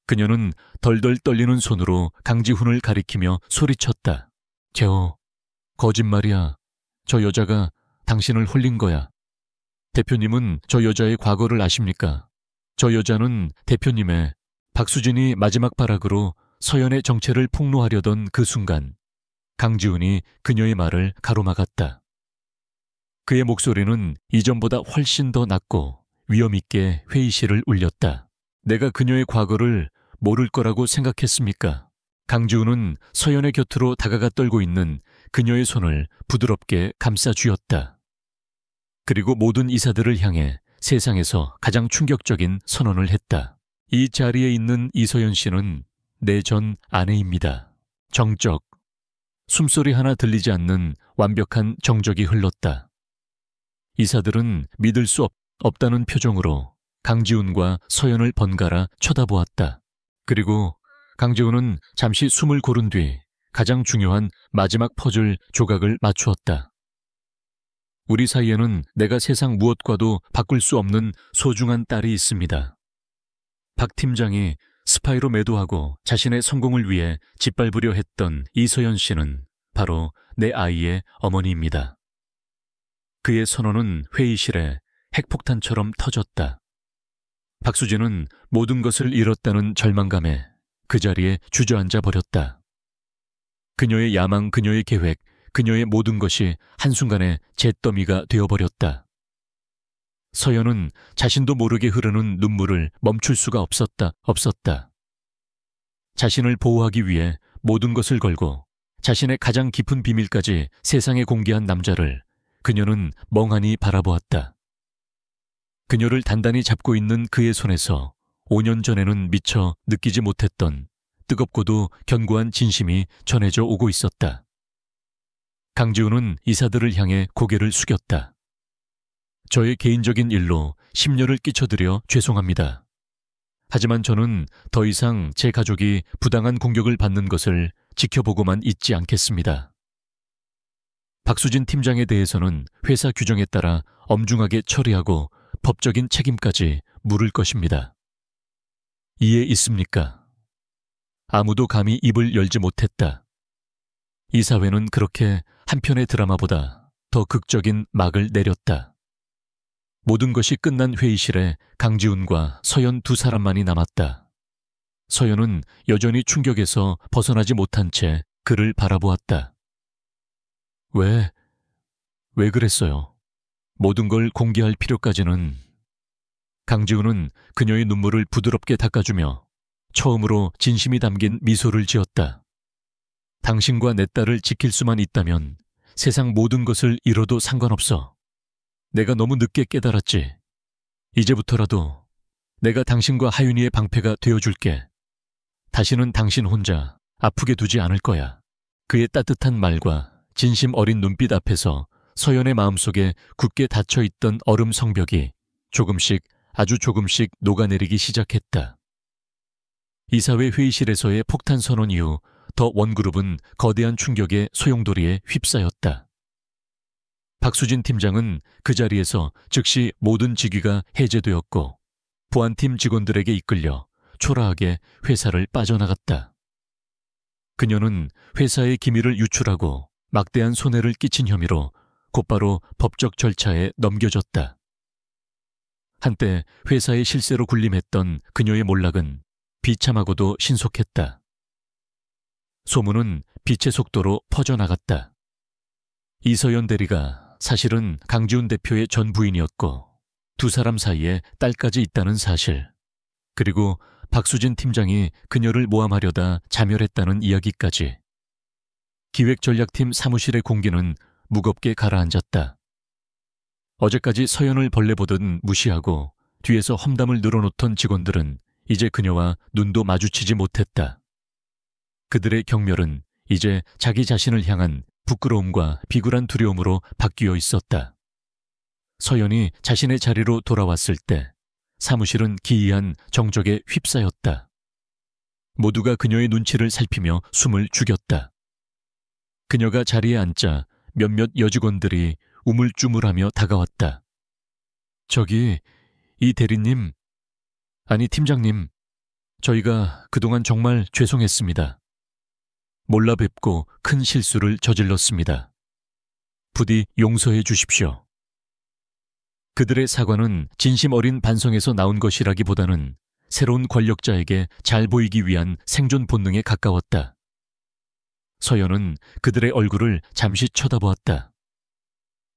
그녀는 덜덜 떨리는 손으로 강지훈을 가리키며 소리쳤다. 재호, 거짓말이야. 저 여자가 당신을 홀린 거야. 대표님은 저 여자의 과거를 아십니까? 저 여자는 대표님의 박수진이 마지막 발악으로 서연의 정체를 폭로하려던 그 순간 강지훈이 그녀의 말을 가로막았다. 그의 목소리는 이전보다 훨씬 더 낮고 위엄있게 회의실을 울렸다. 내가 그녀의 과거를 모를 거라고 생각했습니까? 강지훈은 서연의 곁으로 다가가 떨고 있는 그녀의 손을 부드럽게 감싸 쥐었다. 그리고 모든 이사들을 향해 세상에서 가장 충격적인 선언을 했다. 이 자리에 있는 이서연 씨는 내 전 아내입니다. 정적. 숨소리 하나 들리지 않는 완벽한 정적이 흘렀다. 이사들은 믿을 수 없다는 표정으로 강지훈과 서연을 번갈아 쳐다보았다. 그리고 강지훈은 잠시 숨을 고른 뒤 가장 중요한 마지막 퍼즐 조각을 맞추었다. 우리 사이에는 내가 세상 무엇과도 바꿀 수 없는 소중한 딸이 있습니다. 박 팀장이 스파이로 매도하고 자신의 성공을 위해 짓밟으려 했던 이서연 씨는 바로 내 아이의 어머니입니다. 그의 선언은 회의실에 핵폭탄처럼 터졌다. 박수진은 모든 것을 잃었다는 절망감에 그 자리에 주저앉아 버렸다. 그녀의 야망, 그녀의 계획, 그녀의 모든 것이 한순간에 잿더미가 되어버렸다. 서연은 자신도 모르게 흐르는 눈물을 멈출 수가 없었다. 자신을 보호하기 위해 모든 것을 걸고 자신의 가장 깊은 비밀까지 세상에 공개한 남자를 그녀는 멍하니 바라보았다. 그녀를 단단히 잡고 있는 그의 손에서 5년 전에는 미처 느끼지 못했던 뜨겁고도 견고한 진심이 전해져 오고 있었다. 강지훈은 이사들을 향해 고개를 숙였다. 저의 개인적인 일로 심려를 끼쳐드려 죄송합니다. 하지만 저는 더 이상 제 가족이 부당한 공격을 받는 것을 지켜보고만 있지 않겠습니다. 박수진 팀장에 대해서는 회사 규정에 따라 엄중하게 처리하고 법적인 책임까지 물을 것입니다. 이해 있습니까? 아무도 감히 입을 열지 못했다. 이 사회는 그렇게 한 편의 드라마보다 더 극적인 막을 내렸다. 모든 것이 끝난 회의실에 강지훈과 서연 두 사람만이 남았다. 서연은 여전히 충격에서 벗어나지 못한 채 그를 바라보았다. 왜 그랬어요? 모든 걸 공개할 필요까지는. 강지훈은 그녀의 눈물을 부드럽게 닦아주며 처음으로 진심이 담긴 미소를 지었다. 당신과 내 딸을 지킬 수만 있다면 세상 모든 것을 잃어도 상관없어. 내가 너무 늦게 깨달았지. 이제부터라도 내가 당신과 하윤이의 방패가 되어줄게. 다시는 당신 혼자 아프게 두지 않을 거야. 그의 따뜻한 말과 진심 어린 눈빛 앞에서 서연의 마음속에 굳게 닫혀있던 얼음 성벽이 조금씩 아주 조금씩 녹아내리기 시작했다. 이사회 회의실에서의 폭탄 선언 이후 더 원그룹은 거대한 충격의 소용돌이에 휩싸였다. 박수진 팀장은 그 자리에서 즉시 모든 직위가 해제되었고 보안팀 직원들에게 이끌려 초라하게 회사를 빠져나갔다. 그녀는 회사의 기밀을 유출하고 막대한 손해를 끼친 혐의로 곧바로 법적 절차에 넘겨졌다. 한때 회사의 실세로 군림했던 그녀의 몰락은 비참하고도 신속했다. 소문은 빛의 속도로 퍼져나갔다. 이서연 대리가 사실은 강지훈 대표의 전 부인이었고 두 사람 사이에 딸까지 있다는 사실, 그리고 박수진 팀장이 그녀를 모함하려다 자멸했다는 이야기까지. 기획전략팀 사무실의 공기는 무겁게 가라앉았다. 어제까지 서연을 벌레 보듯 무시하고 뒤에서 험담을 늘어놓던 직원들은 이제 그녀와 눈도 마주치지 못했다. 그들의 경멸은 이제 자기 자신을 향한 부끄러움과 비굴한 두려움으로 바뀌어 있었다. 서연이 자신의 자리로 돌아왔을 때 사무실은 기이한 정적에 휩싸였다. 모두가 그녀의 눈치를 살피며 숨을 죽였다. 그녀가 자리에 앉자 몇몇 여직원들이 우물쭈물하며 다가왔다. 저기, 이 대리님, 아니 팀장님, 저희가 그동안 정말 죄송했습니다. 몰라 뵙고 큰 실수를 저질렀습니다. 부디 용서해 주십시오. 그들의 사과는 진심 어린 반성에서 나온 것이라기보다는 새로운 권력자에게 잘 보이기 위한 생존 본능에 가까웠다. 서연은 그들의 얼굴을 잠시 쳐다보았다.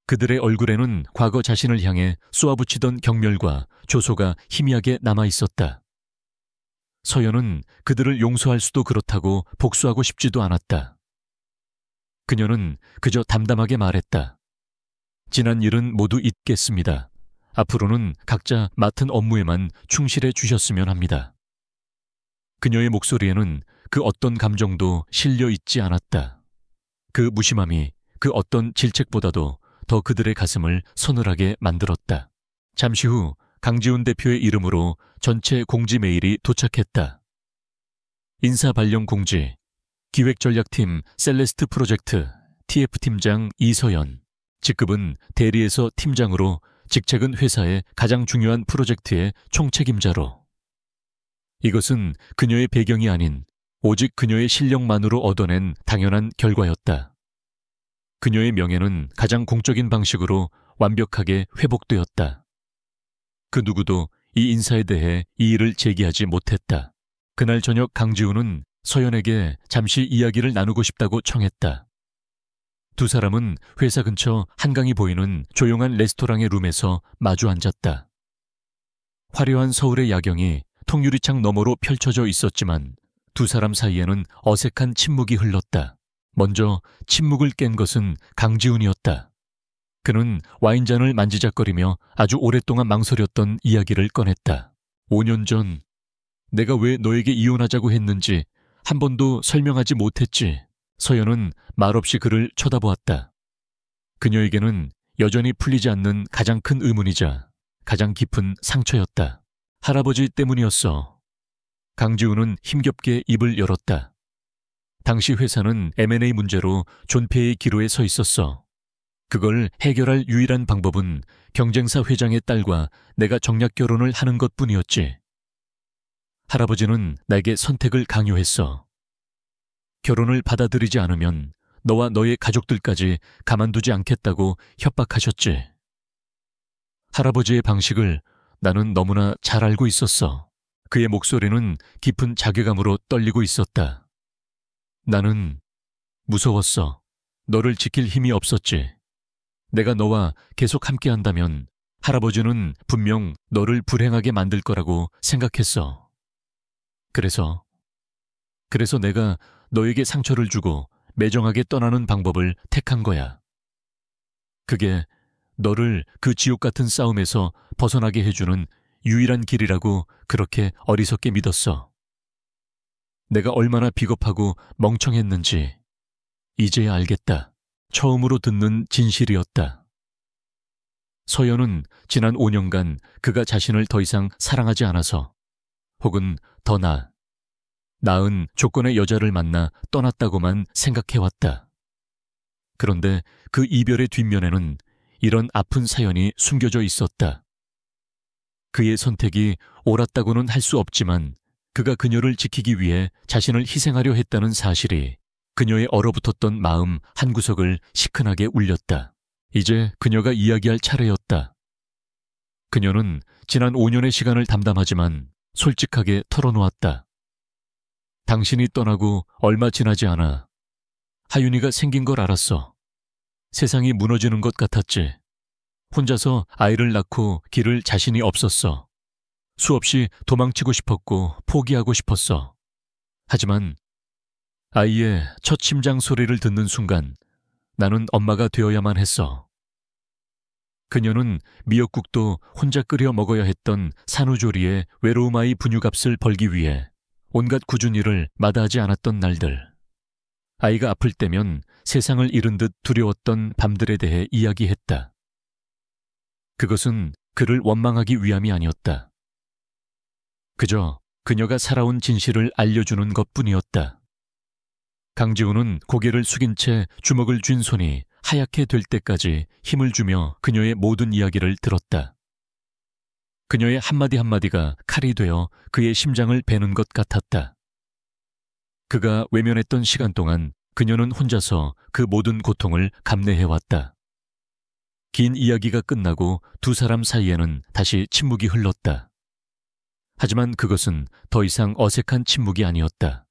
그들의 얼굴에는 과거 자신을 향해 쏘아붙이던 경멸과 조소가 희미하게 남아있었다. 서연은 그들을 용서할 수도 그렇다고 복수하고 싶지도 않았다. 그녀는 그저 담담하게 말했다. 지난 일은 모두 잊겠습니다. 앞으로는 각자 맡은 업무에만 충실해 주셨으면 합니다. 그녀의 목소리에는 그 어떤 감정도 실려 있지 않았다. 그 무심함이 그 어떤 질책보다도 더 그들의 가슴을 서늘하게 만들었다. 잠시 후 강지훈 대표의 이름으로 전체 공지 메일이 도착했다. 인사 발령 공지, 기획전략팀 셀레스트 프로젝트 TF팀장 이서연, 직급은 대리에서 팀장으로, 직책은 회사의 가장 중요한 프로젝트의 총책임자로. 이것은 그녀의 배경이 아닌 오직 그녀의 실력만으로 얻어낸 당연한 결과였다. 그녀의 명예는 가장 공적인 방식으로 완벽하게 회복되었다. 그 누구도 이 인사에 대해 이의를 제기하지 못했다. 그날 저녁 강지훈은 서연에게 잠시 이야기를 나누고 싶다고 청했다. 두 사람은 회사 근처 한강이 보이는 조용한 레스토랑의 룸에서 마주 앉았다. 화려한 서울의 야경이 통유리창 너머로 펼쳐져 있었지만 두 사람 사이에는 어색한 침묵이 흘렀다. 먼저 침묵을 깬 것은 강지훈이었다. 그는 와인잔을 만지작거리며 아주 오랫동안 망설였던 이야기를 꺼냈다. 5년 전 내가 왜 너에게 이혼하자고 했는지 한 번도 설명하지 못했지. 서연은 말없이 그를 쳐다보았다. 그녀에게는 여전히 풀리지 않는 가장 큰 의문이자 가장 깊은 상처였다. 할아버지 때문이었어. 강지훈은 힘겹게 입을 열었다. 당시 회사는 M&A 문제로 존폐의 기로에 서 있었어. 그걸 해결할 유일한 방법은 경쟁사 회장의 딸과 내가 정략 결혼을 하는 것뿐이었지. 할아버지는 내게 선택을 강요했어. 결혼을 받아들이지 않으면 너와 너의 가족들까지 가만두지 않겠다고 협박하셨지. 할아버지의 방식을 나는 너무나 잘 알고 있었어. 그의 목소리는 깊은 자괴감으로 떨리고 있었다. 나는 무서웠어. 너를 지킬 힘이 없었지. 내가 너와 계속 함께한다면 할아버지는 분명 너를 불행하게 만들 거라고 생각했어. 그래서 내가 너에게 상처를 주고 매정하게 떠나는 방법을 택한 거야. 그게 너를 그 지옥 같은 싸움에서 벗어나게 해주는 유일한 길이라고 그렇게 어리석게 믿었어. 내가 얼마나 비겁하고 멍청했는지 이제야 알겠다. 처음으로 듣는 진실이었다. 서연은 지난 5년간 그가 자신을 더 이상 사랑하지 않아서, 혹은 더 나은 조건의 여자를 만나 떠났다고만 생각해왔다. 그런데 그 이별의 뒷면에는 이런 아픈 사연이 숨겨져 있었다. 그의 선택이 옳았다고는 할 수 없지만 그가 그녀를 지키기 위해 자신을 희생하려 했다는 사실이 그녀의 얼어붙었던 마음 한구석을 시큰하게 울렸다. 이제 그녀가 이야기할 차례였다. 그녀는 지난 5년의 시간을 담담하지만 솔직하게 털어놓았다. 당신이 떠나고 얼마 지나지 않아 하윤이가 생긴 걸 알았어. 세상이 무너지는 것 같았지. 혼자서 아이를 낳고 길을 자신이 없었어. 수없이 도망치고 싶었고 포기하고 싶었어. 하지만 아이의 첫 심장 소리를 듣는 순간 나는 엄마가 되어야만 했어. 그녀는 미역국도 혼자 끓여 먹어야 했던 산후조리에 외로움 아이 분유값을 벌기 위해 온갖 굳은 일을 마다하지 않았던 날들. 아이가 아플 때면 세상을 잃은 듯 두려웠던 밤들에 대해 이야기했다. 그것은 그를 원망하기 위함이 아니었다. 그저 그녀가 살아온 진실을 알려주는 것뿐이었다. 강지훈은 고개를 숙인 채 주먹을 쥔 손이 하얗게 될 때까지 힘을 주며 그녀의 모든 이야기를 들었다. 그녀의 한마디 한마디가 칼이 되어 그의 심장을 베는 것 같았다. 그가 외면했던 시간 동안 그녀는 혼자서 그 모든 고통을 감내해왔다. 긴 이야기가 끝나고 두 사람 사이에는 다시 침묵이 흘렀다. 하지만 그것은 더 이상 어색한 침묵이 아니었다.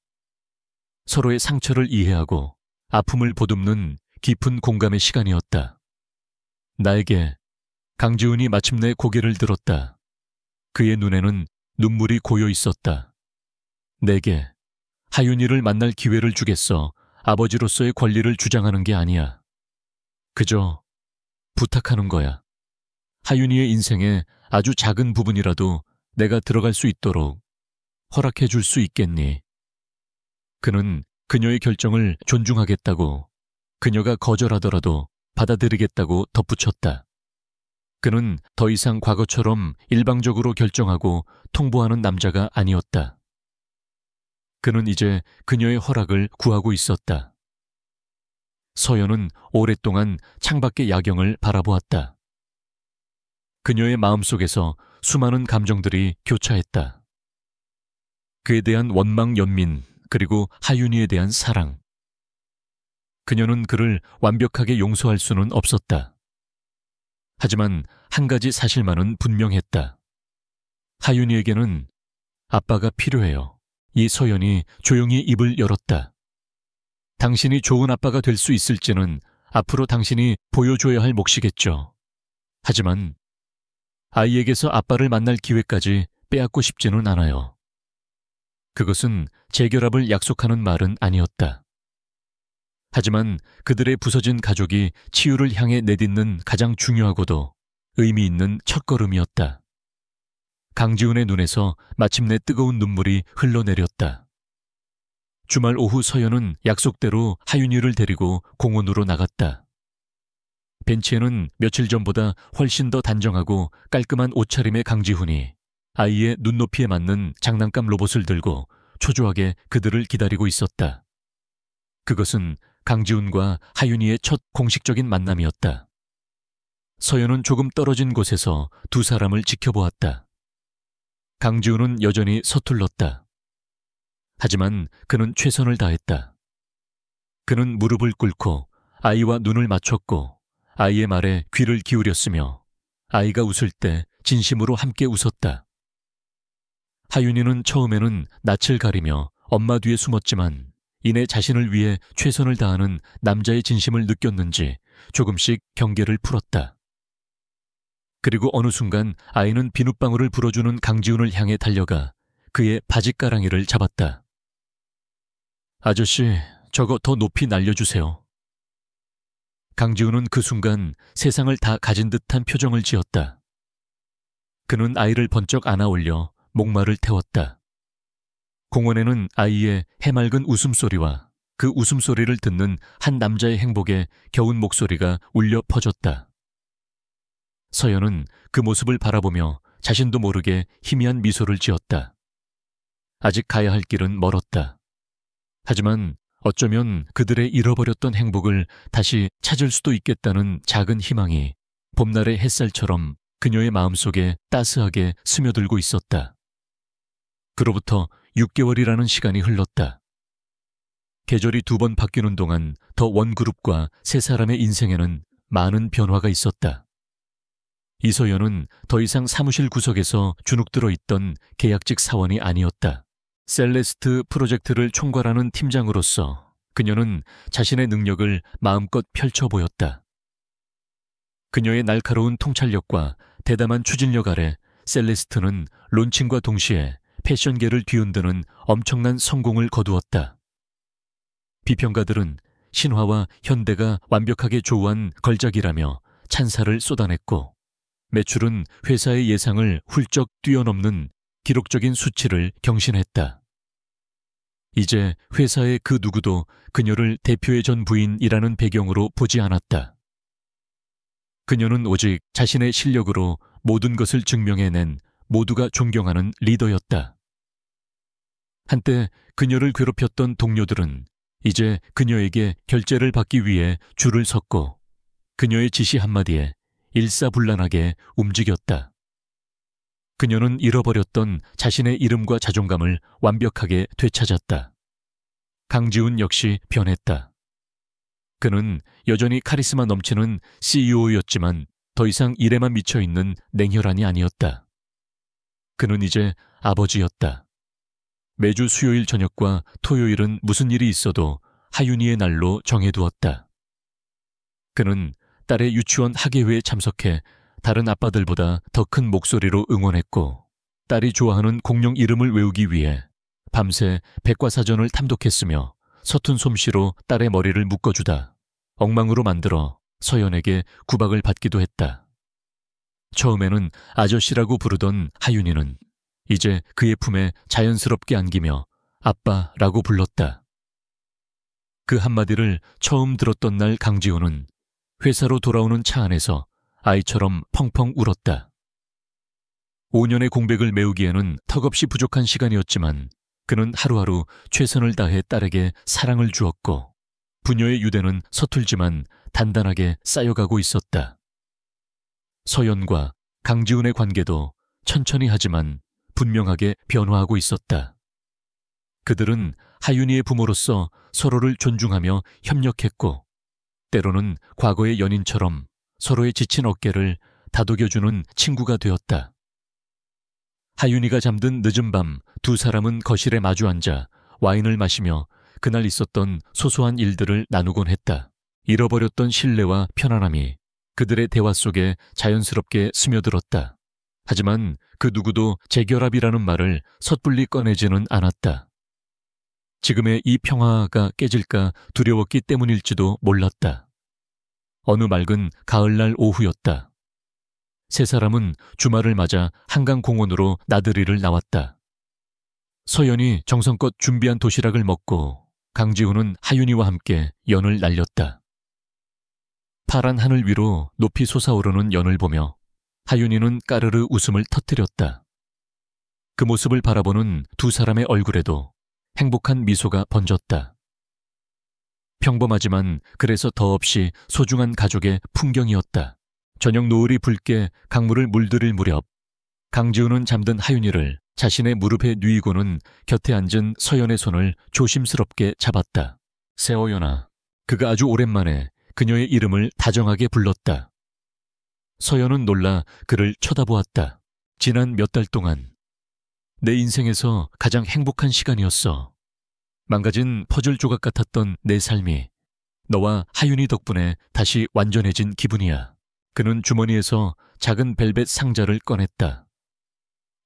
서로의 상처를 이해하고 아픔을 보듬는 깊은 공감의 시간이었다. 나에게 강지훈이 마침내 고개를 들었다. 그의 눈에는 눈물이 고여 있었다. 내게 하윤이를 만날 기회를 주겠어 아버지로서의 권리를 주장하는 게 아니야. 그저 부탁하는 거야. 하윤이의 인생에 아주 작은 부분이라도 내가 들어갈 수 있도록 허락해 줄 수 있겠니? 그는 그녀의 결정을 존중하겠다고, 그녀가 거절하더라도 받아들이겠다고 덧붙였다. 그는 더 이상 과거처럼 일방적으로 결정하고 통보하는 남자가 아니었다. 그는 이제 그녀의 허락을 구하고 있었다. 서연은 오랫동안 창밖의 야경을 바라보았다. 그녀의 마음속에서 수많은 감정들이 교차했다. 그에 대한 원망 연민, 그리고 하윤이에 대한 사랑. 그녀는 그를 완벽하게 용서할 수는 없었다. 하지만 한 가지 사실만은 분명했다. 하윤이에게는 아빠가 필요해요. 이 서연이 조용히 입을 열었다. 당신이 좋은 아빠가 될 수 있을지는 앞으로 당신이 보여줘야 할 몫이겠죠. 하지만 아이에게서 아빠를 만날 기회까지 빼앗고 싶지는 않아요. 그것은 재결합을 약속하는 말은 아니었다. 하지만 그들의 부서진 가족이 치유를 향해 내딛는 가장 중요하고도 의미 있는 첫걸음이었다. 강지훈의 눈에서 마침내 뜨거운 눈물이 흘러내렸다. 주말 오후 서연은 약속대로 하윤이를 데리고 공원으로 나갔다. 벤치에는 며칠 전보다 훨씬 더 단정하고 깔끔한 옷차림의 강지훈이 아이의 눈높이에 맞는 장난감 로봇을 들고 초조하게 그들을 기다리고 있었다. 그것은 강지훈과 하윤이의 첫 공식적인 만남이었다. 서연은 조금 떨어진 곳에서 두 사람을 지켜보았다. 강지훈은 여전히 서툴렀다. 하지만 그는 최선을 다했다. 그는 무릎을 꿇고 아이와 눈을 맞췄고 아이의 말에 귀를 기울였으며 아이가 웃을 때 진심으로 함께 웃었다. 하윤이는 처음에는 낯을 가리며 엄마 뒤에 숨었지만 이내 자신을 위해 최선을 다하는 남자의 진심을 느꼈는지 조금씩 경계를 풀었다. 그리고 어느 순간 아이는 비눗방울을 불어주는 강지훈을 향해 달려가 그의 바짓가랑이를 잡았다. 아저씨, 저거 더 높이 날려주세요. 강지훈은 그 순간 세상을 다 가진 듯한 표정을 지었다. 그는 아이를 번쩍 안아 올려 목마를 태웠다. 공원에는 아이의 해맑은 웃음소리와 그 웃음소리를 듣는 한 남자의 행복에 겨운 목소리가 울려 퍼졌다. 서연은 그 모습을 바라보며 자신도 모르게 희미한 미소를 지었다. 아직 가야 할 길은 멀었다. 하지만 어쩌면 그들의 잃어버렸던 행복을 다시 찾을 수도 있겠다는 작은 희망이 봄날의 햇살처럼 그녀의 마음속에 따스하게 스며들고 있었다. 그로부터 6개월이라는 시간이 흘렀다. 계절이 2번 바뀌는 동안 더 원그룹과 세 사람의 인생에는 많은 변화가 있었다. 이서연은 더 이상 사무실 구석에서 주눅들어 있던 계약직 사원이 아니었다. 셀레스트 프로젝트를 총괄하는 팀장으로서 그녀는 자신의 능력을 마음껏 펼쳐 보였다. 그녀의 날카로운 통찰력과 대담한 추진력 아래 셀레스트는 론칭과 동시에 패션계를 뒤흔드는 엄청난 성공을 거두었다. 비평가들은 신화와 현대가 완벽하게 조우한 걸작이라며 찬사를 쏟아냈고, 매출은 회사의 예상을 훌쩍 뛰어넘는 기록적인 수치를 경신했다. 이제 회사의 그 누구도 그녀를 대표의 전 부인이라는 배경으로 보지 않았다. 그녀는 오직 자신의 실력으로 모든 것을 증명해낸 모두가 존경하는 리더였다. 한때 그녀를 괴롭혔던 동료들은 이제 그녀에게 결제를 받기 위해 줄을 섰고, 그녀의 지시 한마디에 일사불란하게 움직였다. 그녀는 잃어버렸던 자신의 이름과 자존감을 완벽하게 되찾았다. 강지훈 역시 변했다. 그는 여전히 카리스마 넘치는 CEO였지만 더 이상 일에만 미쳐있는 냉혈한이 아니었다. 그는 이제 아버지였다. 매주 수요일 저녁과 토요일은 무슨 일이 있어도 하윤이의 날로 정해두었다. 그는 딸의 유치원 학예회에 참석해 다른 아빠들보다 더 큰 목소리로 응원했고, 딸이 좋아하는 공룡 이름을 외우기 위해 밤새 백과사전을 탐독했으며 서툰 솜씨로 딸의 머리를 묶어주다 엉망으로 만들어 서연에게 구박을 받기도 했다. 처음에는 아저씨라고 부르던 하윤이는 이제 그의 품에 자연스럽게 안기며 아빠라고 불렀다. 그 한마디를 처음 들었던 날 강지호는 회사로 돌아오는 차 안에서 아이처럼 펑펑 울었다. 5년의 공백을 메우기에는 턱없이 부족한 시간이었지만 그는 하루하루 최선을 다해 딸에게 사랑을 주었고, 부녀의 유대는 서툴지만 단단하게 쌓여가고 있었다. 서연과 강지훈의 관계도 천천히 하지만 분명하게 변화하고 있었다. 그들은 하윤이의 부모로서 서로를 존중하며 협력했고, 때로는 과거의 연인처럼 서로의 지친 어깨를 다독여주는 친구가 되었다. 하윤이가 잠든 늦은 밤 두 사람은 거실에 마주 앉아 와인을 마시며 그날 있었던 소소한 일들을 나누곤 했다. 잃어버렸던 신뢰와 편안함이 그들의 대화 속에 자연스럽게 스며들었다. 하지만 그 누구도 재결합이라는 말을 섣불리 꺼내지는 않았다. 지금의 이 평화가 깨질까 두려웠기 때문일지도 몰랐다. 어느 맑은 가을날 오후였다. 세 사람은 주말을 맞아 한강공원으로 나들이를 나왔다. 서연이 정성껏 준비한 도시락을 먹고 강지훈은 하윤이와 함께 연을 날렸다. 파란 하늘 위로 높이 솟아오르는 연을 보며 하윤이는 까르르 웃음을 터뜨렸다. 그 모습을 바라보는 두 사람의 얼굴에도 행복한 미소가 번졌다. 평범하지만 그래서 더없이 소중한 가족의 풍경이었다. 저녁 노을이 붉게 강물을 물들일 무렵 강지훈은 잠든 하윤이를 자신의 무릎에 누이고는 곁에 앉은 서연의 손을 조심스럽게 잡았다. 세어연아. 그가 아주 오랜만에 그녀의 이름을 다정하게 불렀다. 서연은 놀라 그를 쳐다보았다. 지난 몇 달 동안 내 인생에서 가장 행복한 시간이었어. 망가진 퍼즐 조각 같았던 내 삶이 너와 하윤이 덕분에 다시 완전해진 기분이야. 그는 주머니에서 작은 벨벳 상자를 꺼냈다.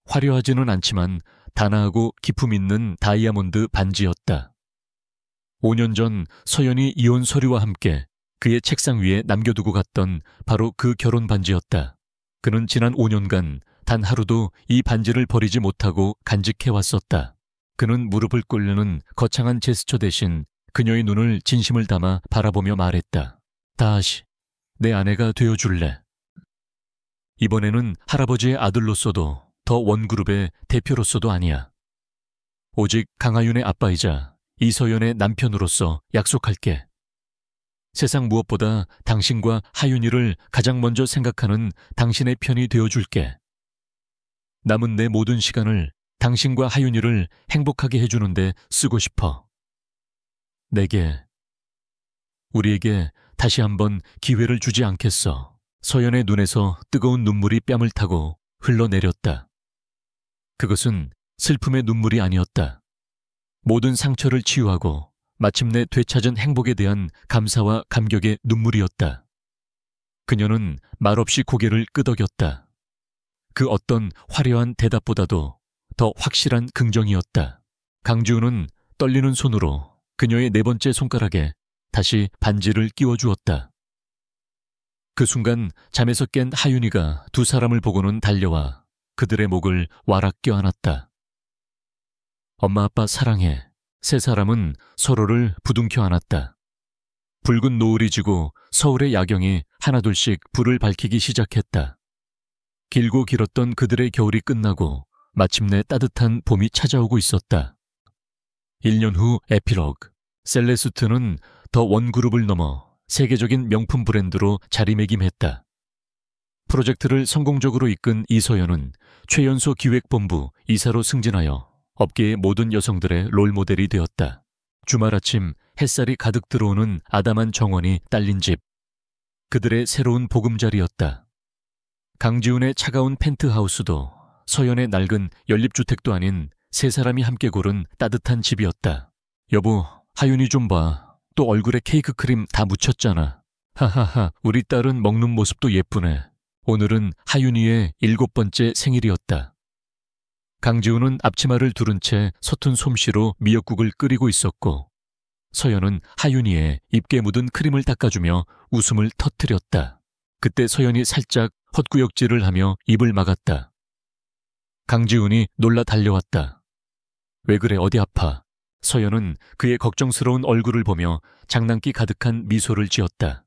화려하지는 않지만 단아하고 기품 있는 다이아몬드 반지였다. 5년 전 서연이 이혼 서류와 함께 그의 책상 위에 남겨두고 갔던 바로 그 결혼 반지였다. 그는 지난 5년간 단 하루도 이 반지를 버리지 못하고 간직해왔었다. 그는 무릎을 꿇는 거창한 제스처 대신 그녀의 눈을 진심을 담아 바라보며 말했다. 다시 내 아내가 되어줄래. 이번에는 할아버지의 아들로서도 더 원그룹의 대표로서도 아니야. 오직 강하윤의 아빠이자 이서연의 남편으로서 약속할게. 세상 무엇보다 당신과 하윤이를 가장 먼저 생각하는 당신의 편이 되어줄게. 남은 내 모든 시간을 당신과 하윤이를 행복하게 해주는데 쓰고 싶어. 내게, 우리에게 다시 한번 기회를 주지 않겠어. 서연의 눈에서 뜨거운 눈물이 뺨을 타고 흘러내렸다. 그것은 슬픔의 눈물이 아니었다. 모든 상처를 치유하고 마침내 되찾은 행복에 대한 감사와 감격의 눈물이었다. 그녀는 말없이 고개를 끄덕였다. 그 어떤 화려한 대답보다도 더 확실한 긍정이었다. 강지우는 떨리는 손으로 그녀의 네 번째 손가락에 다시 반지를 끼워주었다. 그 순간 잠에서 깬 하윤이가 두 사람을 보고는 달려와 그들의 목을 와락 껴안았다. 엄마 아빠 사랑해. 세 사람은 서로를 부둥켜 안았다. 붉은 노을이 지고 서울의 야경이 하나둘씩 불을 밝히기 시작했다. 길고 길었던 그들의 겨울이 끝나고 마침내 따뜻한 봄이 찾아오고 있었다. 1년 후 에필로그. 셀레스트는 더 원그룹을 넘어 세계적인 명품 브랜드로 자리매김했다. 프로젝트를 성공적으로 이끈 이서연은 최연소 기획본부 이사로 승진하여 업계의 모든 여성들의 롤모델이 되었다. 주말 아침 햇살이 가득 들어오는 아담한 정원이 딸린 집. 그들의 새로운 보금자리였다. 강지훈의 차가운 펜트하우스도 서연의 낡은 연립주택도 아닌 세 사람이 함께 고른 따뜻한 집이었다. 여보, 하윤이 좀 봐. 또 얼굴에 케이크 크림 다 묻혔잖아. 하하하, 우리 딸은 먹는 모습도 예쁘네. 오늘은 하윤이의 7번째 생일이었다. 강지훈은 앞치마를 두른 채 서툰 솜씨로 미역국을 끓이고 있었고 서연은 하윤이의 입게 묻은 크림을 닦아주며 웃음을 터뜨렸다. 그때 서연이 살짝 헛구역질을 하며 입을 막았다. 강지훈이 놀라 달려왔다. 왜 그래, 어디 아파? 서연은 그의 걱정스러운 얼굴을 보며 장난기 가득한 미소를 지었다.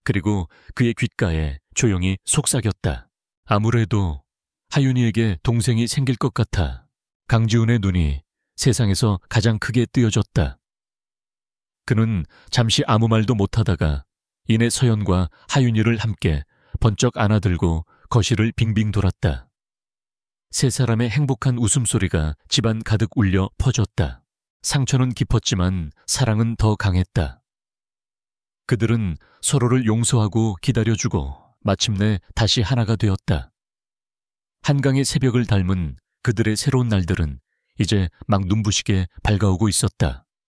그리고 그의 귓가에 조용히 속삭였다. 아무래도 하윤이에게 동생이 생길 것 같아. 강지훈의 눈이 세상에서 가장 크게 뜨여졌다. 그는 잠시 아무 말도 못하다가 이내 서연과 하윤이를 함께 번쩍 안아들고 거실을 빙빙 돌았다. 세 사람의 행복한 웃음소리가 집안 가득 울려 퍼졌다. 상처는 깊었지만 사랑은 더 강했다. 그들은 서로를 용서하고 기다려주고 마침내 다시 하나가 되었다. 한강의 새벽을 닮은 그들의 새로운 날들은 이제 막 눈부시게 밝아오고 있었다.